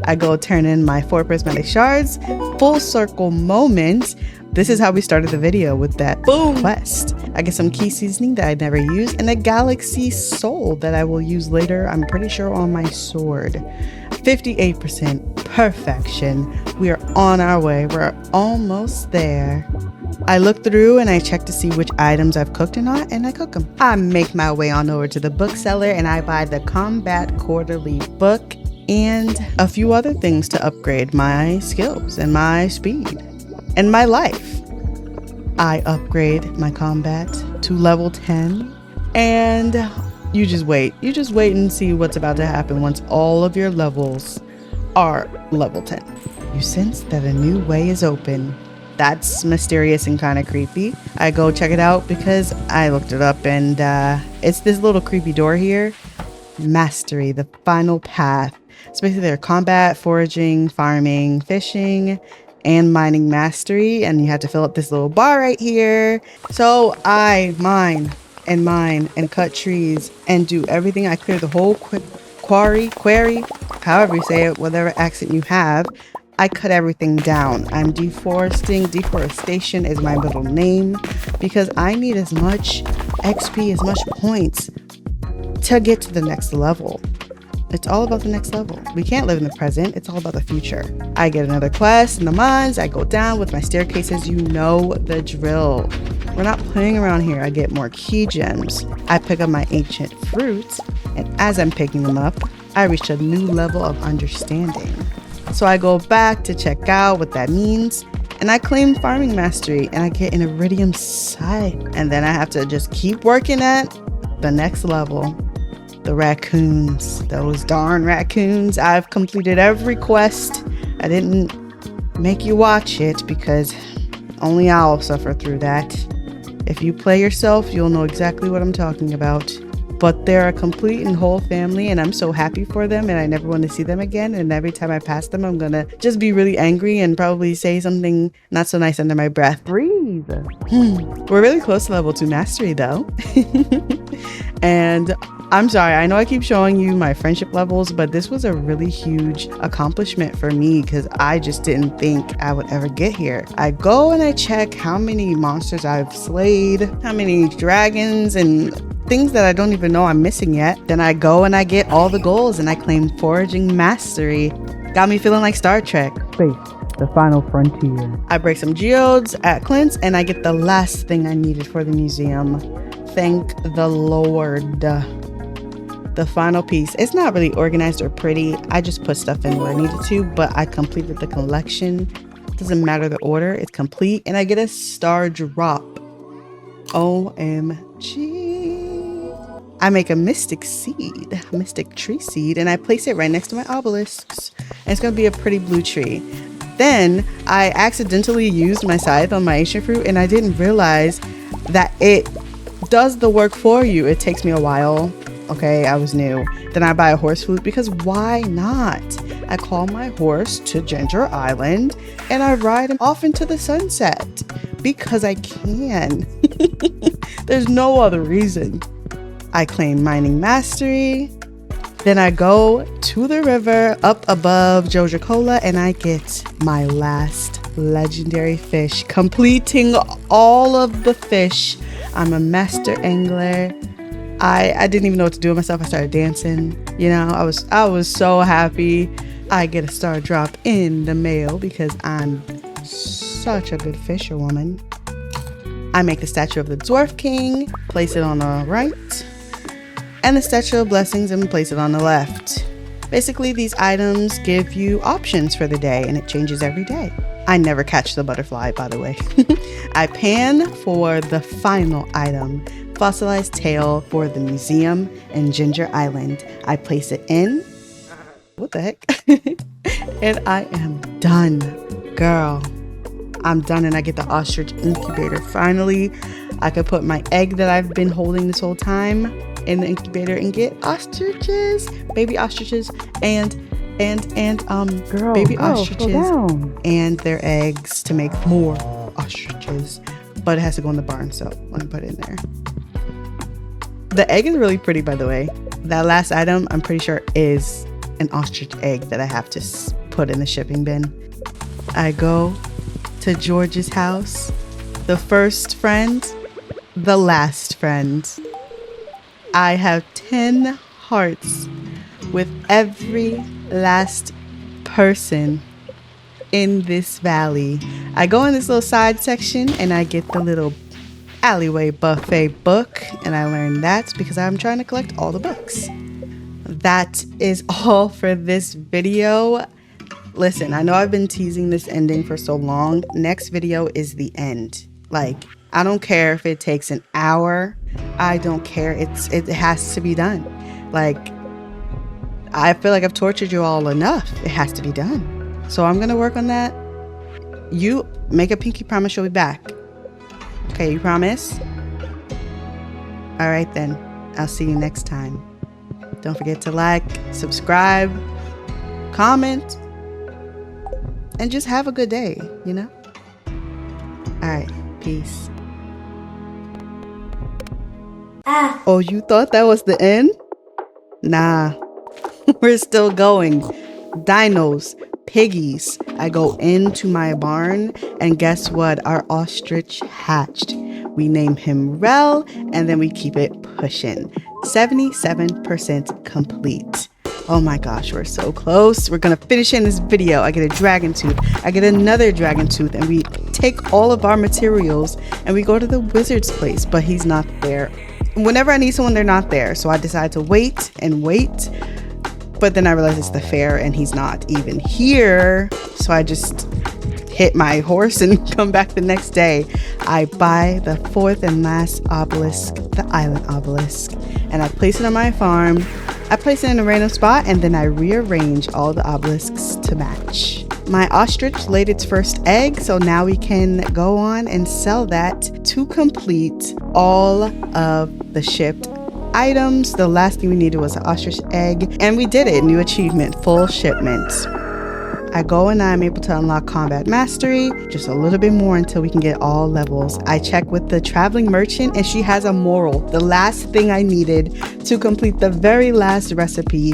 I go turn in my 4 prismatic shards. Full circle moment. This is how we started the video, with that boom quest. I get some key seasoning that I never used, and a galaxy soul that I will use later, I'm pretty sure, on my sword. 58% perfection. We are on our way. We're almost there. I look through and I check to see which items I've cooked or not, and I cook them. I make my way on over to the bookseller and I buy the Combat Quarterly book and a few other things to upgrade my skills and my speed and my life. I upgrade my combat to level 10, and you just wait. You just wait and see what's about to happen once all of your levels are level 10. You sense that a new way is open. That's mysterious and kind of creepy. I go check it out because I looked it up, and it's this little creepy door here. Mastery, the final path. It's basically their combat, foraging, farming, fishing, and mining mastery. And you have to fill up this little bar right here. So I mine and cut trees and do everything. I clear the whole quarry, however you say it, whatever accent you have. I cut everything down. I'm deforesting. Deforestation is my middle name because I need as much XP, as much points to get to the next level. It's all about the next level. We can't live in the present. It's all about the future. I get another quest in the mines. I go down with my staircases. You know the drill. We're not playing around here. I get more key gems. I pick up my ancient fruits, and as I'm picking them up, I reach a new level of understanding. So I go back to check out what that means, and I claim farming mastery, and I get an iridium sight. And then I have to just keep working at the next level. The raccoons, those darn raccoons. I've completed every quest. I didn't make you watch it because only I'll suffer through that. If you play yourself, you'll know exactly what I'm talking about. But they're a complete and whole family, and I'm so happy for them, and I never want to see them again. And every time I pass them, I'm gonna just be really angry and probably say something not so nice under my breath. Breathe. We're really close to level 2 mastery though. And I'm sorry, I know I keep showing you my friendship levels, but this was a really huge accomplishment for me because I just didn't think I would ever get here. I go and I check how many monsters I've slayed, how many dragons and things that I don't even know I'm missing yet. Then I go and I get all the goals and I claim foraging mastery. Got me feeling like Star Trek. Space, the final frontier. I break some geodes at Clint's and I get the last thing I needed for the museum. Thank the Lord. the final piece. It's not really organized or pretty. I just put stuff in where I needed to, but I completed the collection. Doesn't matter the order, it's complete. And I get a star drop. OMG. I make a mystic seed, a mystic tree seed, and I place it right next to my obelisks. And it's gonna be a pretty blue tree. Then I accidentally used my scythe on my ancient fruit, and I didn't realize that it does the work for you. It takes me a while. Okay, I was new. Then I buy a horse flute because why not? I call my horse to Ginger Island and I ride him off into the sunset because I can. There's no other reason. I claim mining mastery. Then I go to the river up above Joja Cola and I get my last legendary fish, completing all of the fish. I'm a master angler. I didn't even know what to do with myself. I started dancing. You know, I was so happy. I get a star drop in the mail because I'm such a good fisherwoman. I make the statue of the Dwarf King, place it on the right, and the statue of blessings and place it on the left. Basically, these items give you options for the day and it changes every day. I never catch the butterfly, by the way. I pan for the final item, fossilized tail for the museum in Ginger Island. I place it in. What the heck? And I am done, girl. I'm done and I get the ostrich incubator. Finally, I could put my egg that I've been holding this whole time in the incubator and get ostriches, baby ostriches, and baby ostriches and their eggs to make more ostriches. But it has to go in the barn, so let me put it in there. The egg is really pretty, by the way. That last item, I'm pretty sure, is an ostrich egg that I have to put in the shipping bin. I go to George's house. The first friend, the last friend. I have 10 hearts with every last person in this valley. I go in this little side section and I get the little alleyway buffet book, and I learned that because I'm trying to collect all the books. That is all for this video. Listen, I know I've been teasing this ending for so long. Next video is the end. Like, I don't care if it takes an hour. I don't care. It has to be done. Like, I feel like I've tortured you all enough. It has to be done. So I'm gonna work on that. You make a pinky promise you'll be back. Okay, you promise? All right then. I'll see you next time. Don't forget to like, subscribe, comment, and just have a good day, you know? All right, peace. Oh, you thought that was the end? Nah, we're still going. Dinos, piggies. I go into my barn and guess what? Our ostrich hatched. We name him Rel and then we keep it pushing. 77% complete. Oh my gosh, we're so close. We're gonna finish in this video. I get a dragon tooth. I get another dragon tooth and we take all of our materials and we go to the wizard's place, but he's not there. Whenever I need someone, they're not there. So I decide to wait and wait. But then I realize it's the fair and he's not even here. So I just hit my horse and come back the next day. I buy the fourth and last obelisk, the island obelisk, and I place it on my farm. I place it in a random spot and then I rearrange all the obelisks to match. My ostrich laid its first egg, so now we can go on and sell that to complete all of the shipped items. The last thing we needed was an ostrich egg, and we did it. New achievement, full shipment. I go and I'm able to unlock combat mastery, just a little bit more until we can get all levels. I check with the traveling merchant and she has a moral, the last thing I needed to complete the very last recipe.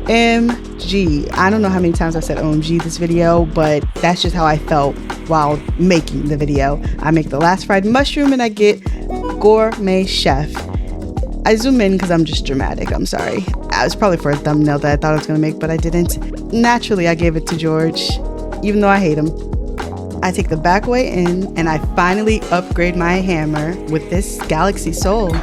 OMG. I don't know how many times I said OMG this video, but that's just how I felt while making the video. I make the last fried mushroom and I get gourmet chef. I zoom in because I'm just dramatic. I'm sorry. It was probably for a thumbnail that I thought I was going to make, but I didn't. Naturally, I gave it to George, even though I hate him. I take the back way in, and I finally upgrade my hammer with this Galaxy Soul.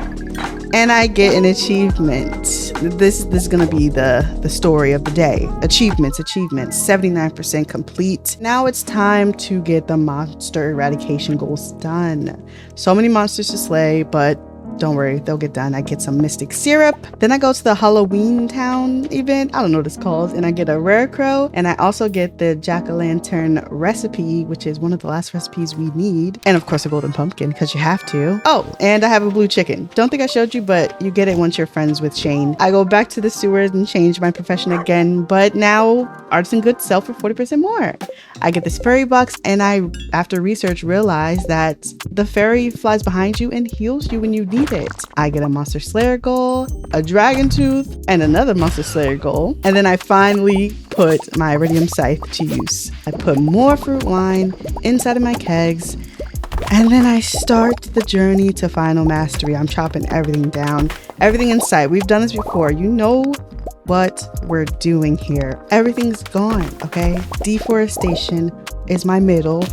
and I get an achievement. This is gonna be the story of the day. Achievements, 79% complete. Now it's time to get the monster eradication goals done. So many monsters to slay, but don't worry, they'll get done. I get some mystic syrup. Then I go to the Halloween Town event. I don't know what it's called. And I get a rare crow. And I also get the jack-o'-lantern recipe, which is one of the last recipes we need. And of course, a golden pumpkin, because you have to. Oh, and I have a blue chicken. Don't think I showed you, but you get it once you're friends with Shane. I go back to the sewers and change my profession again. But now, artisan goods sell for 40% more. I get this fairy box, and I, after research, realize that the fairy flies behind you and heals you when you need it. I get a monster slayer goal, a dragon tooth, and another monster slayer goal. And then I finally put my iridium scythe to use. I put more fruit wine inside of my kegs, and then I start the journey to final mastery. I'm chopping everything down, everything in sight. We've done this before. You know what we're doing here. Everything's gone, okay? Deforestation is my middle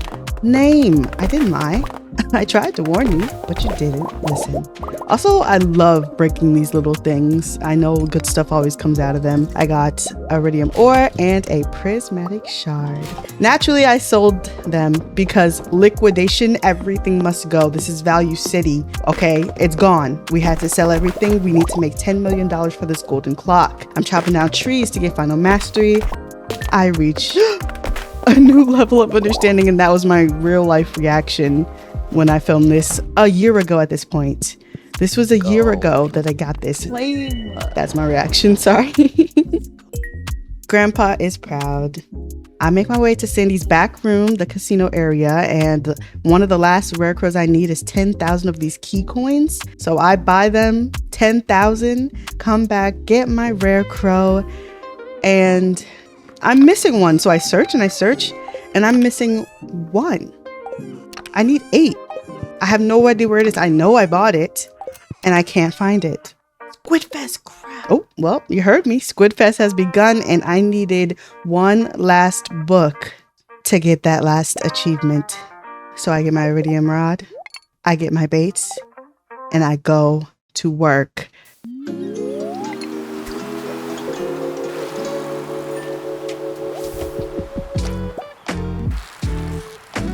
name. I didn't lie. I tried to warn you, but you didn't listen. Also, I love breaking these little things. I know good stuff always comes out of them. I got iridium ore and a prismatic shard. Naturally, I sold them because liquidation, everything must go. This is Value City, okay? It's gone. We had to sell everything. We need to make $10 million for this golden clock. I'm chopping down trees to get final mastery. I reach a new level of understanding, and that was my real life reaction when I filmed this a year ago at this point. This was a year ago that I got this. That's my reaction, sorry. Grandpa is proud. I make my way to Sandy's back room, the casino area, and one of the last rare crows I need is 10,000 of these key coins. So I buy them, 10,000, come back, get my rare crow, and I'm missing one. So I search, and I'm missing one. I need 8. I have no idea where it is. I know I bought it, and I can't find it. Squidfest, crap. Oh, well, you heard me. Squidfest has begun, and I needed one last book to get that last achievement. So I get my iridium rod, I get my baits, and I go to work.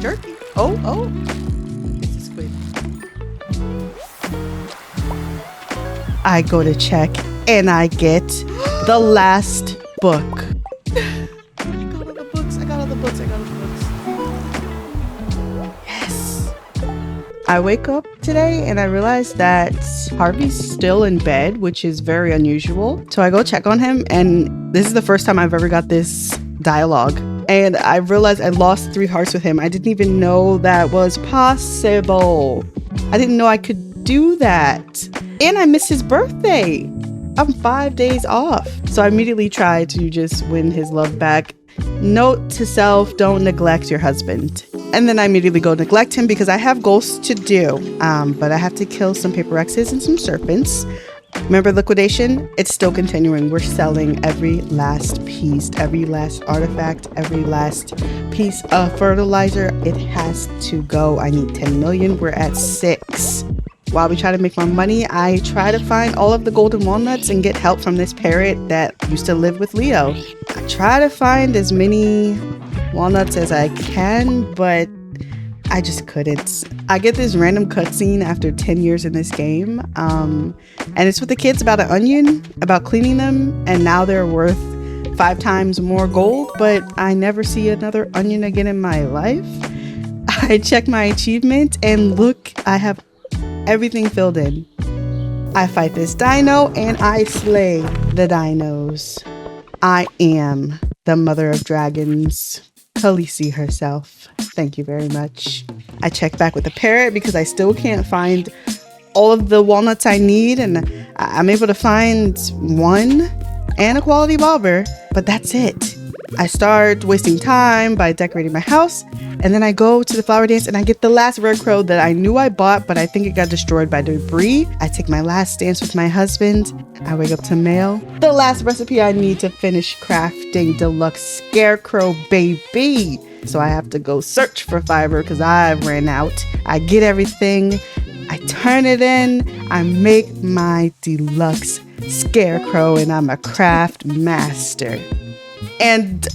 Jerky. Oh. It's a squid. I go to check and I get the last book. I got all the books. Yes. I wake up today and I realize that Harvey's still in bed, which is very unusual. So I go check on him, and this is the first time I've ever got this dialogue. And I realized I lost 3 hearts with him. I didn't even know that was possible. I didn't know I could do that. And I missed his birthday. I'm 5 days off. So I immediately tried to just win his love back. Note to self, don't neglect your husband. And then I immediately go neglect him because I have goals to do. But I have to kill some paper X's and some serpents. Remember liquidation? It's still continuing. We're selling every last piece, every last artifact, every last piece of fertilizer. It has to go. I need 10 million. We're at 6. While we try to make more money, I try to find all of the golden walnuts and get help from this parrot that used to live with Leo. I try to find as many walnuts as I can, but I just couldn't. I get this random cutscene after 10 years in this game, and it's with the kids about an onion, about cleaning them, and now they're worth 5 times more gold, but I never see another onion again in my life. I check my achievement, and look, I have everything filled in. I fight this dino, and I slay the dinos. I am the mother of dragons, Khaleesi herself. Thank you very much. I check back with the parrot because I still can't find all of the walnuts I need, and I'm able to find 1 and a quality bobber, but that's it. I start wasting time by decorating my house, and then I go to the flower dance and I get the last rare crow that I knew I bought, but I think it got destroyed by debris. I take my last dance with my husband. I wake up to mail the last recipe I need to finish crafting deluxe scarecrow, baby. So I have to go search for fiber because I ran out. I get everything, I turn it in, I make my deluxe scarecrow, and I'm a craft master. And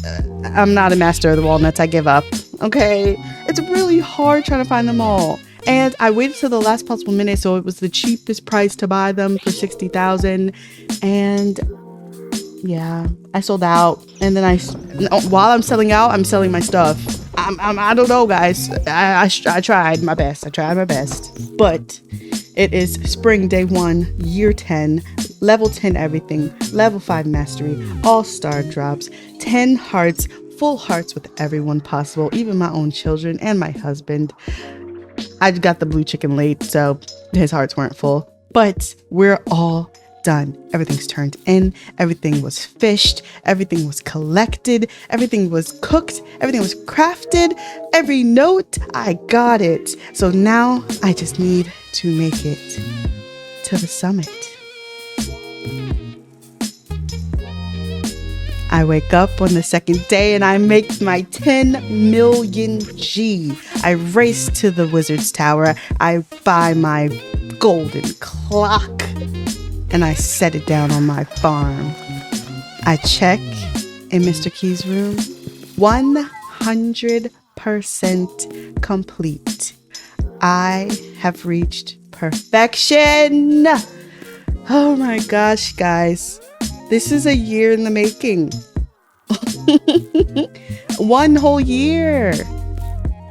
I'm not a master of the walnuts, I give up, okay? It's really hard trying to find them all. And I waited till the last possible minute, so it was the cheapest price to buy them for 60,000. And yeah, I sold out. And then while I'm selling out, I'm selling my stuff. I don't know, guys. I tried my best. But it is spring day 1, year 10, level 10 everything, level 5 mastery, all star drops, 10 hearts, full hearts with everyone possible, even my own children and my husband. I got the blue chicken late, so his hearts weren't full. But we're all done. Everything's turned in. Everything was fished. Everything was collected. Everything was cooked. Everything was crafted. Every note, I got it. So now I just need to make it to the summit. I wake up on the second day and I make my 10 million G. I race to the wizard's tower. I buy my golden clock and I set it down on my farm. I check in Mr. Key's room. 100% complete. I have reached perfection. Oh my gosh, guys. This is a year in the making. 1 whole year.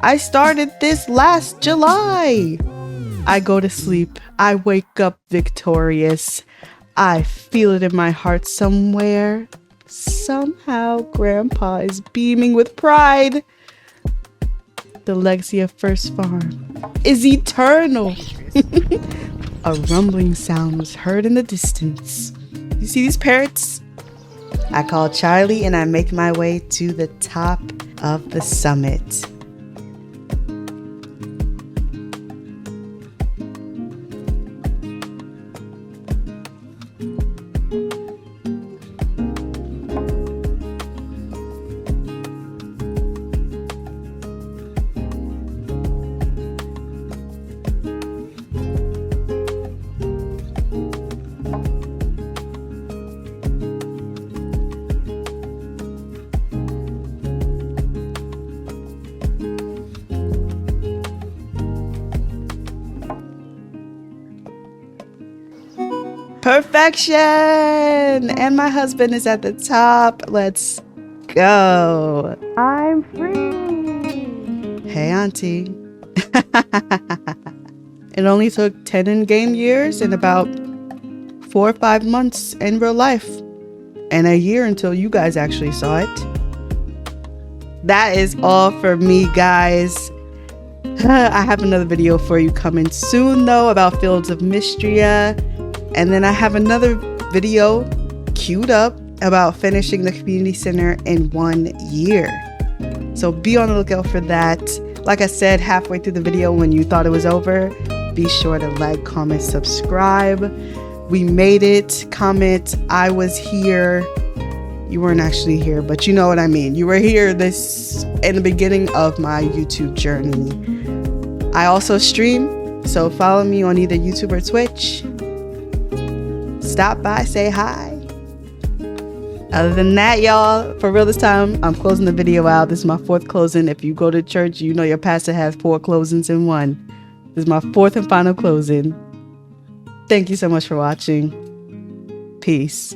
I started this last July. I go to sleep. I wake up victorious. I feel it in my heart somewhere. Somehow, Grandpa is beaming with pride. The legacy of First Farm is eternal. A rumbling sound was heard in the distance. You see these parrots? I call Charlie and I make my way to the top of the summit. Perfection! And my husband is at the top. Let's go. I'm free. Hey, Auntie. It only took 10 in-game years and about 4 or 5 months in real life. And a year until you guys actually saw it. That is all for me, guys. I have another video for you coming soon, though, about Fields of Mystria. And then I have another video queued up about finishing the community center in 1 year. So be on the lookout for that. Like I said, halfway through the video when you thought it was over, be sure to like, comment, subscribe. We made it. Comment, I was here. You weren't actually here, but you know what I mean. You were here in the beginning of my YouTube journey. I also stream, so follow me on either YouTube or Twitch. Stop by, say hi. Other than that, y'all, for real this time, I'm closing the video out. This is my 4th closing. If you go to church, you know your pastor has 4 closings in one. This is my 4th and final closing. Thank you so much for watching. Peace.